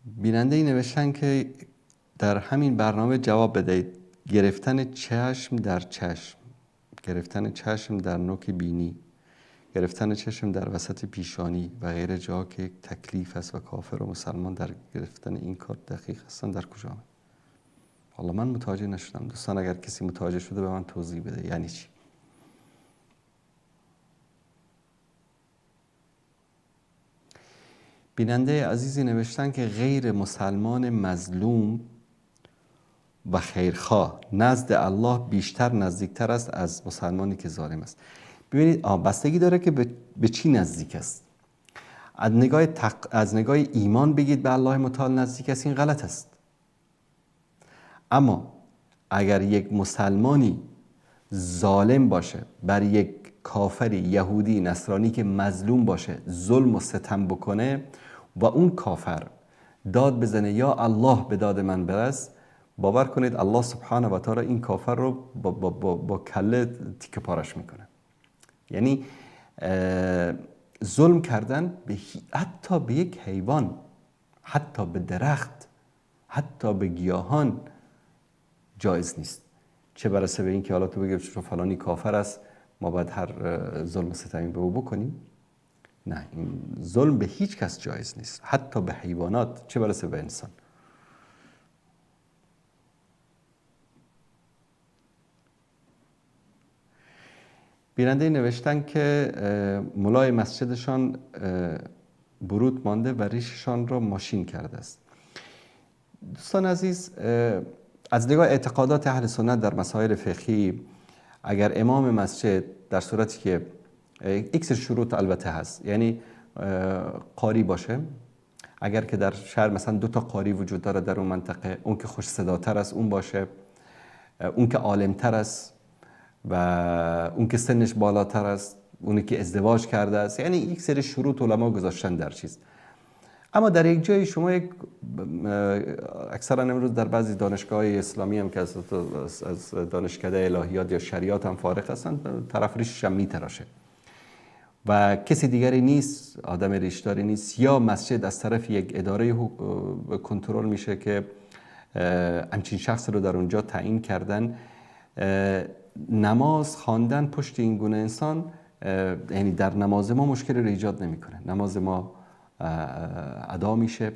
بیننده ای نوشتن که در همین برنامه جواب بدهید. گرفتن چشم در چشم، گرفتن چشم در نوک بینی، گرفتن چشم در وسط پیشانی و غیره جا که تکلیف است و کافر و مسلمان در گرفتن این کار دقیق هستن در کجا؟ والله من متوجه نشدم. دوستان اگر کسی متوجه شده به من توضیح بده یعنی چی؟ بیننده عزیزی نوشتن که غیر مسلمان مظلوم و خیرخواه نزد الله بیشتر نزدیکتر است از مسلمانی که ظالم است. ببینید بستگی داره که به چی نزدیک است. از نگاه ایمان بگید به الله متعال نزدیک است، این غلط است. اما اگر یک مسلمانی ظالم باشه بر یک کافری یهودی نصرانی که مظلوم باشه ظلم و ستم بکنه و اون کافر داد بزنه یا الله به داد من برس، باور کنید الله سبحانه و تعالی این کافر رو با کله تیکه پارش میکنه. یعنی ظلم کردن حتی به یک حیوان، حتی به درخت، حتی به گیاهان جایز نیست. چه برسه به این که حالا تو بگی چون فلانی کافر است ما باید هر ظلم و ستمی به او بکنیم؟ نه، این ظلم به هیچ کس جایز نیست، حتی به حیوانات، چه برسه به انسان. بیننده نوشتن که ملای مسجدشان برود مانده و ریششان را ماشین کرده است. دوستان عزیز، از نگاه اعتقادات اهل سنت در مسائل فقهی، اگر امام مسجد در صورتی که یک سری شروط البته هست، یعنی قاری باشه، اگر که در شهر مثلا 2 تا قاری وجود داره در اون منطقه، اون که خوش صداتر است اون باشه، اون که عالمتر است و اون که سنش بالاتر است، اونی که ازدواج کرده است، یعنی یک سری شروط علما گذاشتن در چیز. اما در یک جایی شما اکثرا امروز در بعضی دانشگاه‌های اسلامی هم که از دانشکده الهیات یا شریعت هم فارغ هستن، طرف ریشش هم میتراشه و کسی دیگری نیست، آدم ریشداری نیست، یا مسجد از طرف یک اداره کنترل میشه که همچین شخص رو در اونجا تعیین کردن، نماز خواندن پشت این گونه انسان یعنی در نماز ما مشکلی رو ایجاد نمیکنه، نماز ما ادا میشه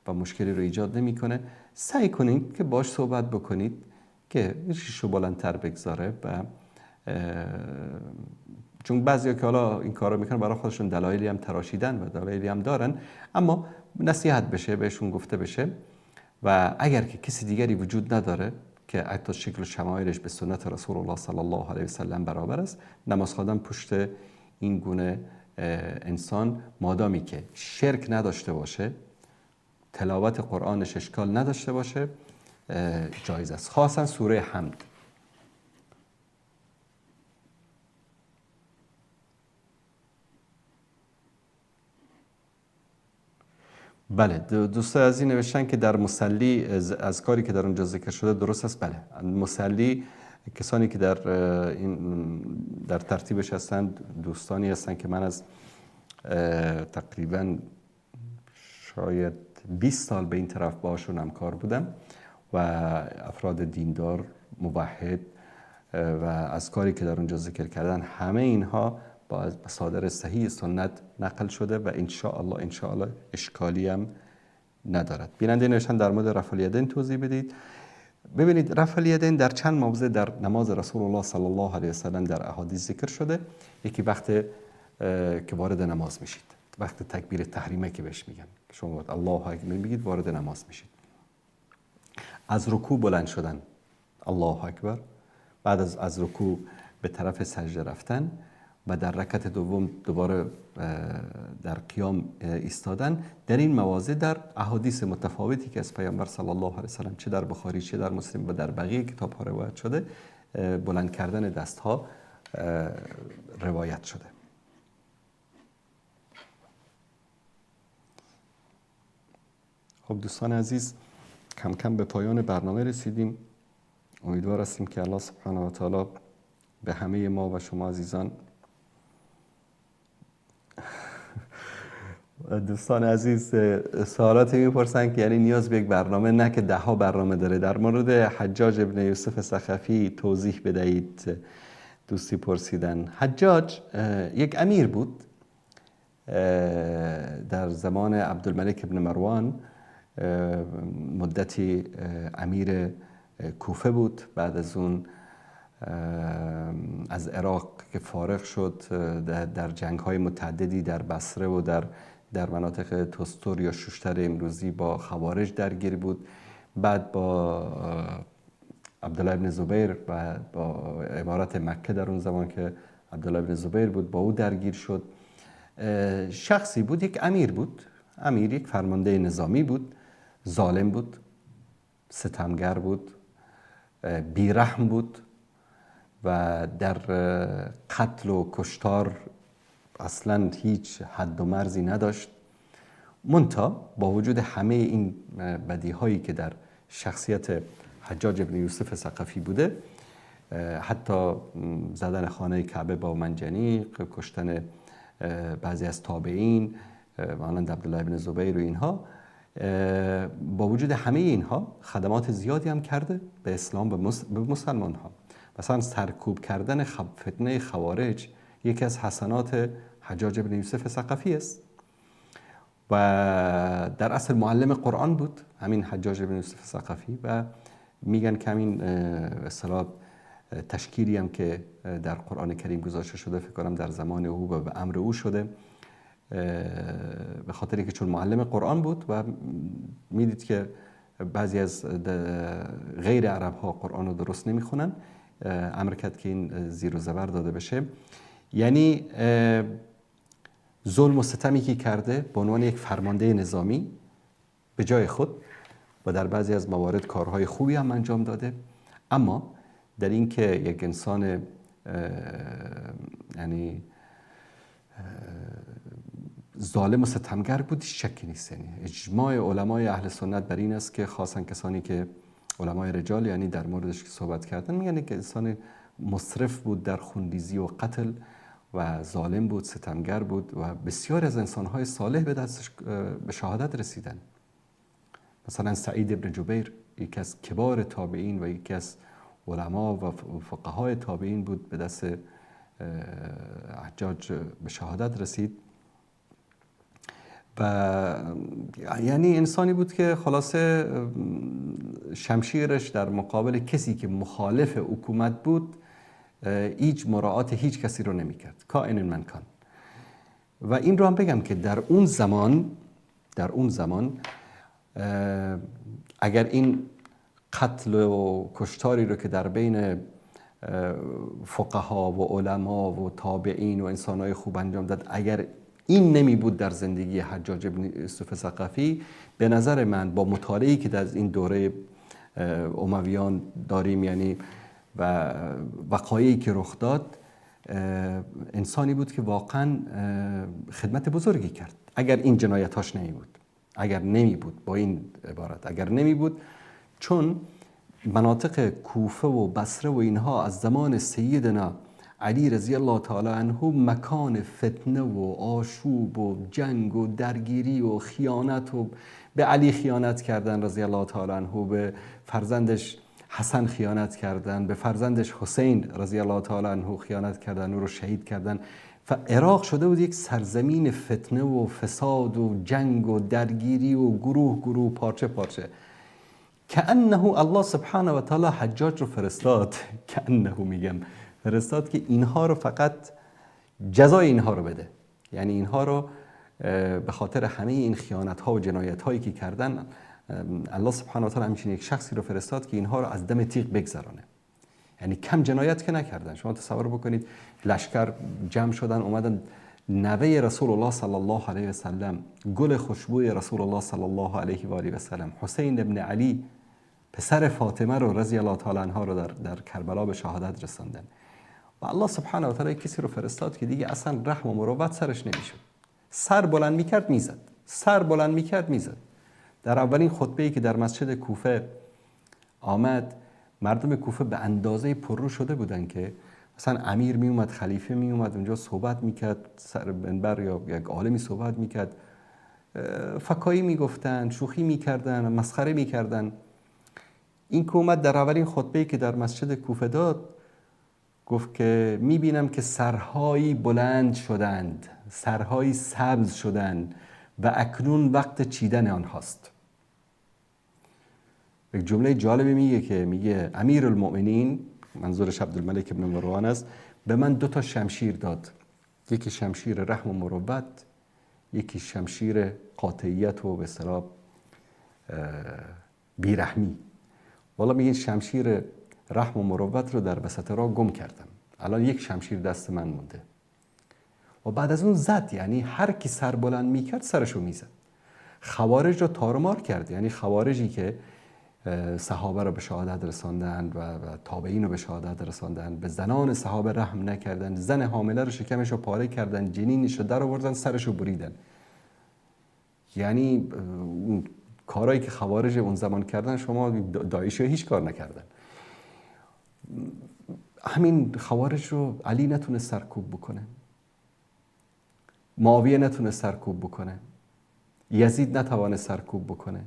و مشکلی رو ایجاد نمیکنه. سعی کنید که باش صحبت بکنید که ریشش رو بلندتر بگذاره و چون بعضیا که حالا این کارو میکنن برای خودشون دلایلی هم تراشیدن و دلایلی هم دارن، اما نصیحت بشه، بهشون گفته بشه و اگر که کسی دیگری وجود نداره که حتی شکل و شمایلش به سنت رسول الله صلی الله علیه و سلم برابر است، نماز خواندن پشت این گونه انسان مادامی که شرک نداشته باشه، تلاوت قرآنش اشکال نداشته باشه، جایز است. خاصا سوره حمد. بله، دوستان از این نوشتن که در مصلی از کاری که در اونجا ذکر شده درست است. بله، مصلی کسانی که در ترتیبش هستند دوستانی هستند که من از تقریبا شاید 20 سال به این طرف باشون همکار بودم و افراد دیندار موحد و از کاری که در اونجا ذکر کردن همه اینها با مصادر صحیح سنت نقل شده و ان شاء الله اشکالی هم ندارد. بیننده نوشتن در مورد رفع الیدین توضیح بدید. ببینید، رفع الیدین در چند موضع در نماز رسول الله صلی الله علیه و سلم در احادیث ذکر شده. یکی وقت که وارد نماز میشید، وقت تکبیر تحریمه که بهش میگن، شما الله اکبر میگید وارد نماز میشید. از رکوع بلند شدن، الله اکبر، بعد از رکوع به طرف سجده رفتن و در رکعت دوم دوباره در قیام ایستادن. در این مواضع در احادیث متفاوتی که از پیامبر صلی الله علیه و سلم چه در بخاری چه در مسلم و در بقیه کتاب‌ها روایت شده، بلند کردن دست‌ها روایت شده. خب دوستان عزیز، کم کم به پایان برنامه رسیدیم. امیدوار هستیم که الله سبحانه و تعالی به همه ما و شما عزیزان، دوستان عزیز سوالاتی میپرسن که یعنی نیاز به یک برنامه، نه که 10 برنامه داره. در مورد حجاج ابن یوسف ثقفی توضیح بدهید، دوستی پرسیدن. حجاج یک امیر بود در زمان عبدالملک ابن مروان، مدتی امیر کوفه بود. بعد از اون از عراق که فارغ شد، در جنگ‌های متعددی در بصره و در در مناطق تستر یا شوشتر امروزی با خوارج درگیر بود. بعد با عبدالله ابن زبیر و با امارت مکه در اون زمان که عبدالله ابن زبیر بود با او درگیر شد. شخصی بود، یک امیر بود، امیر یک فرمانده نظامی بود، ظالم بود، ستمگر بود، بیرحم بود و در قتل و کشتار اصلا هیچ حد و مرزی نداشت. منتها با وجود همه این بدیهایی که در شخصیت حجاج ابن یوسف ثقفی بوده، حتی زدن خانه کعبه با منجنیق، کشتن بعضی از تابعین مانند عبدالله ابن زبیر و اینها، با وجود همه اینها خدمات زیادی هم کرده به اسلام، به مسلمان ها. مثلا سرکوب کردن فتنه خوارج یکی از حسنات حجاج ابن یوسف ثقفی است و در اصل معلم قرآن بود همین حجاج ابن یوسف ثقفی و میگن که همین اصطلاح تشکیلی هم که در قرآن کریم گذاشته شده فکر کنم در زمان او و به امر او شده، به خاطر که چون معلم قرآن بود و میدید که بعضی از غیر عرب ها قرآن رو درست نمیخونن، امر کرد که این زیر و زبر داده بشه. یعنی ظلم و ستمی که کرده به عنوان یک فرمانده نظامی به جای خود و در بعضی از موارد کارهای خوبی هم انجام داده، اما در این که یک انسان یعنی ظالم و ستمگر بود شکی نیست. یعنی اجماع علمای اهل سنت بر این است که خاصا کسانی که علمای رجال یعنی در موردش که صحبت کردن میگن که انسان مصرف بود در خونریزی و قتل و ظالم بود، ستمگر بود و بسیار از انسانهای صالح به دستش به شهادت رسیدن. مثلا سعید ابن جبیر یکی از کبار تابعین و یکی از علما و فقهای تابعین بود، به دست حجاج به شهادت رسید و یعنی انسانی بود که خلاصه شمشیرش در مقابل کسی که مخالف حکومت بود هیچ مراعات هیچ کسی رو نمی کرد، کائن من کان. و این رو هم بگم که در اون زمان اگر این قتل و کشتاری رو که در بین فقها و علما و تابعین و انسانهای خوب انجام داد، اگر این نمی بود در زندگی حجاج بن یوسف ثقفی، به نظر من با مطالعه‌ای که در این دوره امویان داریم یعنی و وقایعی که رخ داد، انسانی بود که واقعا خدمت بزرگی کرد. اگر این جنایتاش نمی بود، اگر نمی بود، با این عبارت اگر نمی بود، چون مناطق کوفه و بصره و اینها از زمان سیدنا علی رضی الله تعالی عنه مکان فتنه و آشوب و جنگ و درگیری و خیانت و به علی خیانت کردن رضی الله تعالی عنه، به فرزندش حسن خیانت کردن، به فرزندش حسین رضی الله تعالی عنه خیانت کردن، او رو شهید کردن. و عراق شده بود یک سرزمین فتنه و فساد و جنگ و درگیری و گروه پارچه پارچه. کأنه الله سبحانه و تعالی حجاج رو فرستاد، فرستاد که اینها رو فقط جزای اینها رو بده، یعنی اینها رو به خاطر همه این خیانت ها و جنایت هایی که کردن، الله سبحانه و تعالی همچین یک شخصی رو فرستاد که اینها رو از دم تیغ بگذرانه. یعنی کم جنایت که نکردن. شما تصور بکنید لشکر جمع شدن اومدن نوه رسول الله صلی الله علیه و سلم، گل خوشبوی رسول الله صلی الله علیه و آله و سلم، حسین ابن علی پسر فاطمه رو رضی الله تعالی عنها رو در کربلا به شهادت رساندن. و الله سبحانه و تعالی کسی رو فرستاد که دیگه اصلا رحم و مروت سرش نمیشد. سر بلند میکرد میزد، سر بلند میکرد میزد. در اولین خطبه‌ای که در مسجد کوفه آمد، مردم کوفه به اندازه پررو شده بودن که مثلا امیر می اومد، خلیفه می اومد اونجا صحبت میکرد، سر منبر یا یک عالمی صحبت میکرد، فکایی میگفتن، شوخی میکردن، مسخره میکردن. این که اومد در اولین خطبه‌ای که در مسجد کوفه داد، گفت که میبینم که سرهایی بلند شدند، سرهایی سبز شدند و اکنون وقت چیدن آنهاست. یک جمله جالبی میگه امیر المؤمنین، منظورش عبدالملک ابن مروان است، به من 2 شمشیر داد، یکی شمشیر رحم و مروت، یکی شمشیر قاطعیت و به اصطلاح بیرحمی. والا میگه شمشیر رحم و مروت رو در وسط راه گم کردم، الان یک شمشیر دست من مونده. و بعد از اون زد، یعنی هر کی سر بلند میکرد سرشو میزد. خوارج رو تارمار کرد، یعنی خوارجی که صحابه رو به شهادت رساندند و تابعین رو به شهادت رساندند، به زنان صحابه رحم نکردند، زن حامله رو شکمش رو پاره کردند، جنینش رو در آوردن، سرش رو بریدن. یعنی اون کارهایی که خوارج اون زمان کردن شما داعشی هیچ کار نکردن. همین خوارج رو علی نتونست سرکوب بکنه، معاویه نتونست سرکوب بکنه، یزید نتوانست سرکوب بکنه،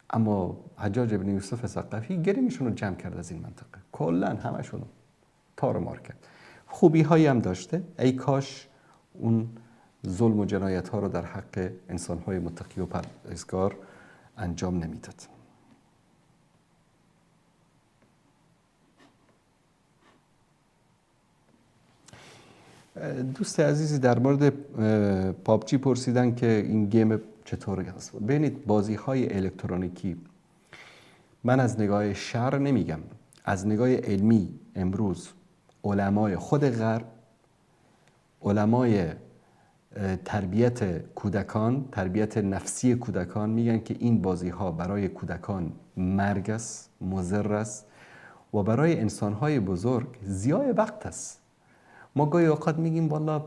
اما حجاج ابن یوسف ثقفی گریمشون رو جمع کرد از این منطقه، کلا همشون رو تار مار کرد. خوبی هایی هم داشته، ای کاش اون ظلم و جنایت ها رو در حق انسان های متقی و پرهیزگار انجام نمیداد. دوست عزیزی در مورد پابجی پرسیدن که این گیم چطور هست. ببینید بازی های الکترونیکی، من از نگاه شرع نمیگم، از نگاه علمی امروز علمای خود غرب، علمای تربیت کودکان، تربیت نفسی کودکان میگن که این بازی ها برای کودکان مرگ است، مضر است و برای انسان های بزرگ ضیاع وقت است. ما گاهی اوقات میگیم والا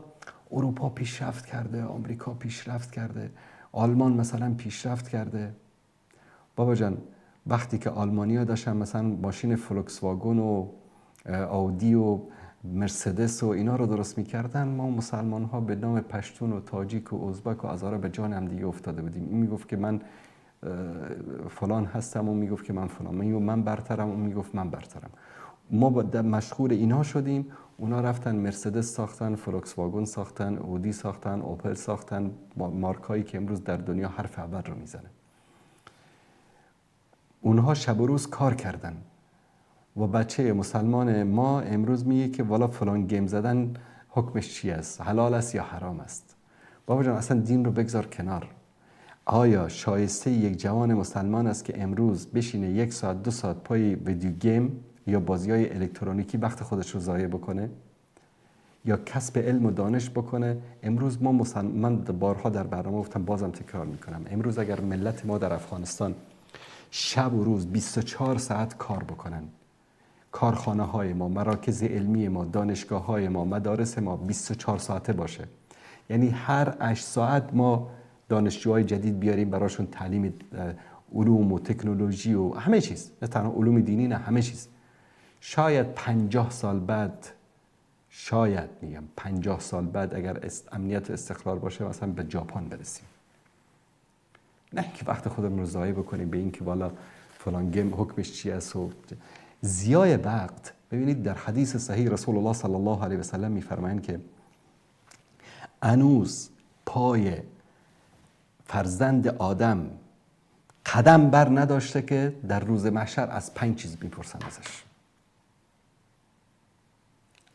اروپا پیشرفت کرده، آمریکا پیشرفت کرده، آلمان مثلا پیشرفت کرده. بابا جان وقتی که آلمانی‌ها داشتن مثلا ماشین فولکس واگن و آودی و مرسدس و اینا رو درست میکردن، ما مسلمان ها به نام پشتون و تاجیک و ازبک و هزاره به جان هم دیگه افتاده بودیم. این میگفت که من فلان هستم، اون میگفت که من فلان، من برترم، اون میگفت من برترم. ما مشغول اینا شدیم، اونا رفتن مرسدس ساختن، فولکس واگن ساختن، اودی ساختن، اوپل ساختن، مارکایی که امروز در دنیا حرف اول رو میزنه. اونها شب و روز کار کردن و بچه مسلمان ما امروز میگه که والا فلان گیم زدن حکمش چی است، حلال است یا حرام است. بابا جان اصلا دین رو بگذار کنار. آیا شایسته یک جوان مسلمان است که امروز بشینه 1 ساعت 2 ساعت پای ویدیو گیم یا بازی‌های الکترونیکی وقت خودش رو ضایع بکنه یا کسب علم و دانش بکنه؟ امروز من بارها در برنامه گفتم، بازم تکرار میکنم، امروز اگر ملت ما در افغانستان شب و روز 24 ساعت کار بکنن، کارخانه های ما، مراکز علمی ما، دانشگاه های ما، مدارس ما 24 ساعته باشه، یعنی هر 8 ساعت ما دانشجوهای جدید بیاریم براشون تعلیم علوم و تکنولوژی و همه چیز، نه تنها علوم دینی، نه همه چیز، شاید 50 سال بعد، شاید میگم 50 سال بعد اگر امنیت و استقرار باشه مثلا به ژاپن برسیم. نه که وقت خودمون رو ضایع بکنیم به این که والا فلان گیم حکمش چی است و ضیاع وقت. ببینید در حدیث صحیح رسول الله صلی الله علیه و سلم میفرمایند که هنوز پای فرزند آدم قدم بر نداشته که در روز محشر از 5 چیز میپرسن ازش.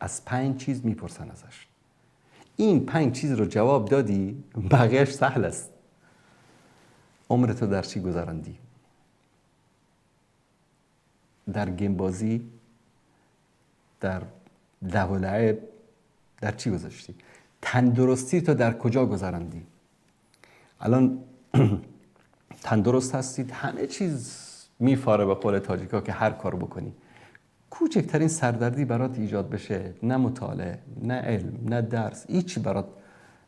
از 5 چیز میپرسن ازش. این 5 چیز رو جواب دادی بقیهش سهل است. عمرتو در چی گذراندی؟ در گیم بازی، در لهو و لعب، در چی گذاشتی؟ تندرستی تو در کجا گذراندی؟ الان تندرست هستید، همه چیز میفاره به قول تاجیکا که هر کار بکنی. کوچکترین سردردی برات ایجاد بشه، نه مطالعه، نه علم، نه درس، هیچی برات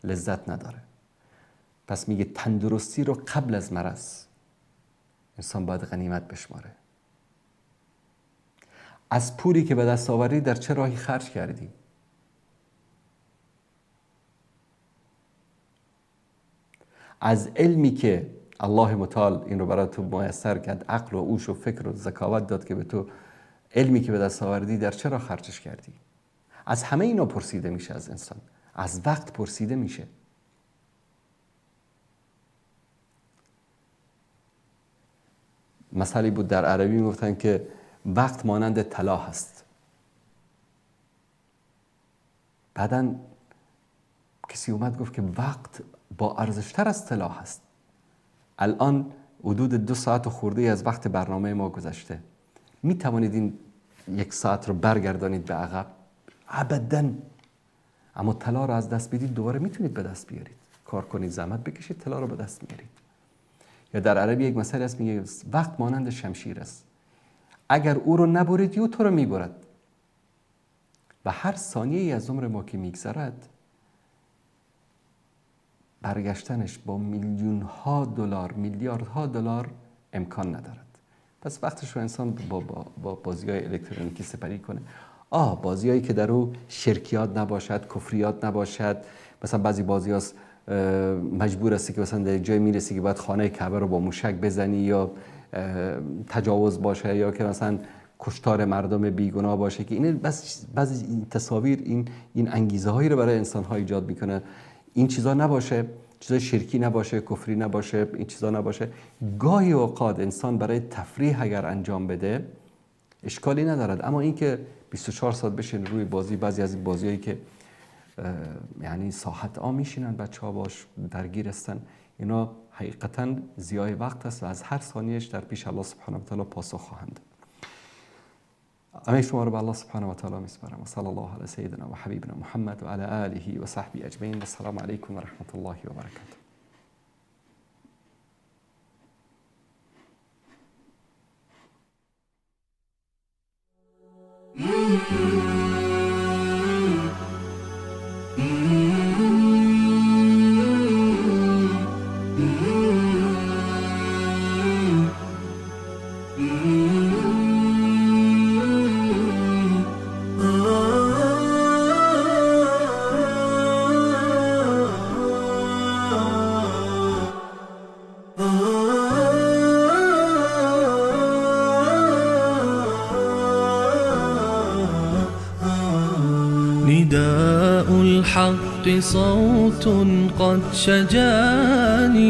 لذت نداره. پس میگه تندرستی رو قبل از مرض انسان باید غنیمت بشماره. از پولی که به دست آوردی در چه راهی خرج کردی؟ از علمی که الله متعال این رو برای تو میسر کرد، عقل و هوش و فکر و ذکاوت داد که به تو علمی که به دست آوردی در چه راه خرجش کردی؟ از همه اینا پرسیده میشه از انسان. از وقت پرسیده میشه. مثالی بود در عربی میگفتن که وقت مانند طلا هست. بعدن کسی اومد گفت که وقت با ارزشتر از طلا هست. الان حدود 2 ساعت و خورده از وقت برنامه ما گذشته. می توانید این 1 ساعت رو برگردانید به عقب؟ ابداً. اما طلا رو از دست بدید دوباره میتونید به دست بیارید. کار کنید، زحمت بکشید، طلا رو به دست میارید. یا در عربی یک مسئله است میگه وقت مانند شمشیر است. اگر او رو نبرید او تو رو میبرد. و هر ثانیه از عمر ما که میگذرد برگشتنش با میلیون‌ها دلار، میلیاردها دلار امکان ندارد. پس وقتش رو انسان با بازی‌های الکترونیکی سپری کنه. بازی‌هایی که در او شرکیات نباشد، کفریات نباشد. مثلا بعضی بازی‌هاست مجبور هستی که مثلا در جای میرسی که باید خانه کعبه رو با موشک بزنی یا تجاوز باشه یا که مثلا کشتار مردم بیگناه باشه که این بعضی این تصاویر این انگیزه هایی رو برای انسان ها ایجاد میکنه. این چیزا نباشه، چیزای شرکی نباشه، کفری نباشه، این چیزا نباشه. گاهی اوقات انسان برای تفریح اگر انجام بده اشکالی ندارد، اما این که 24 ساعت بشین روی بازی، بعضی از این بازیایی که یعنی ساعت میشینن بچه‌ها باش درگیر هستن، اینا حقیقتا ضیاع وقت است و از هر ثانیهش در پیش الله سبحانه و تعالی پاسخ خواهند. همه شما رو به الله سبحانه و تعالی میسپارم و صلی الله علی سیدنا و حبیبنا محمد و علی آله و صحبه اجمعین. السلام علیکم و رحمت الله و برکاته. نداء الحق صوت قد شجاني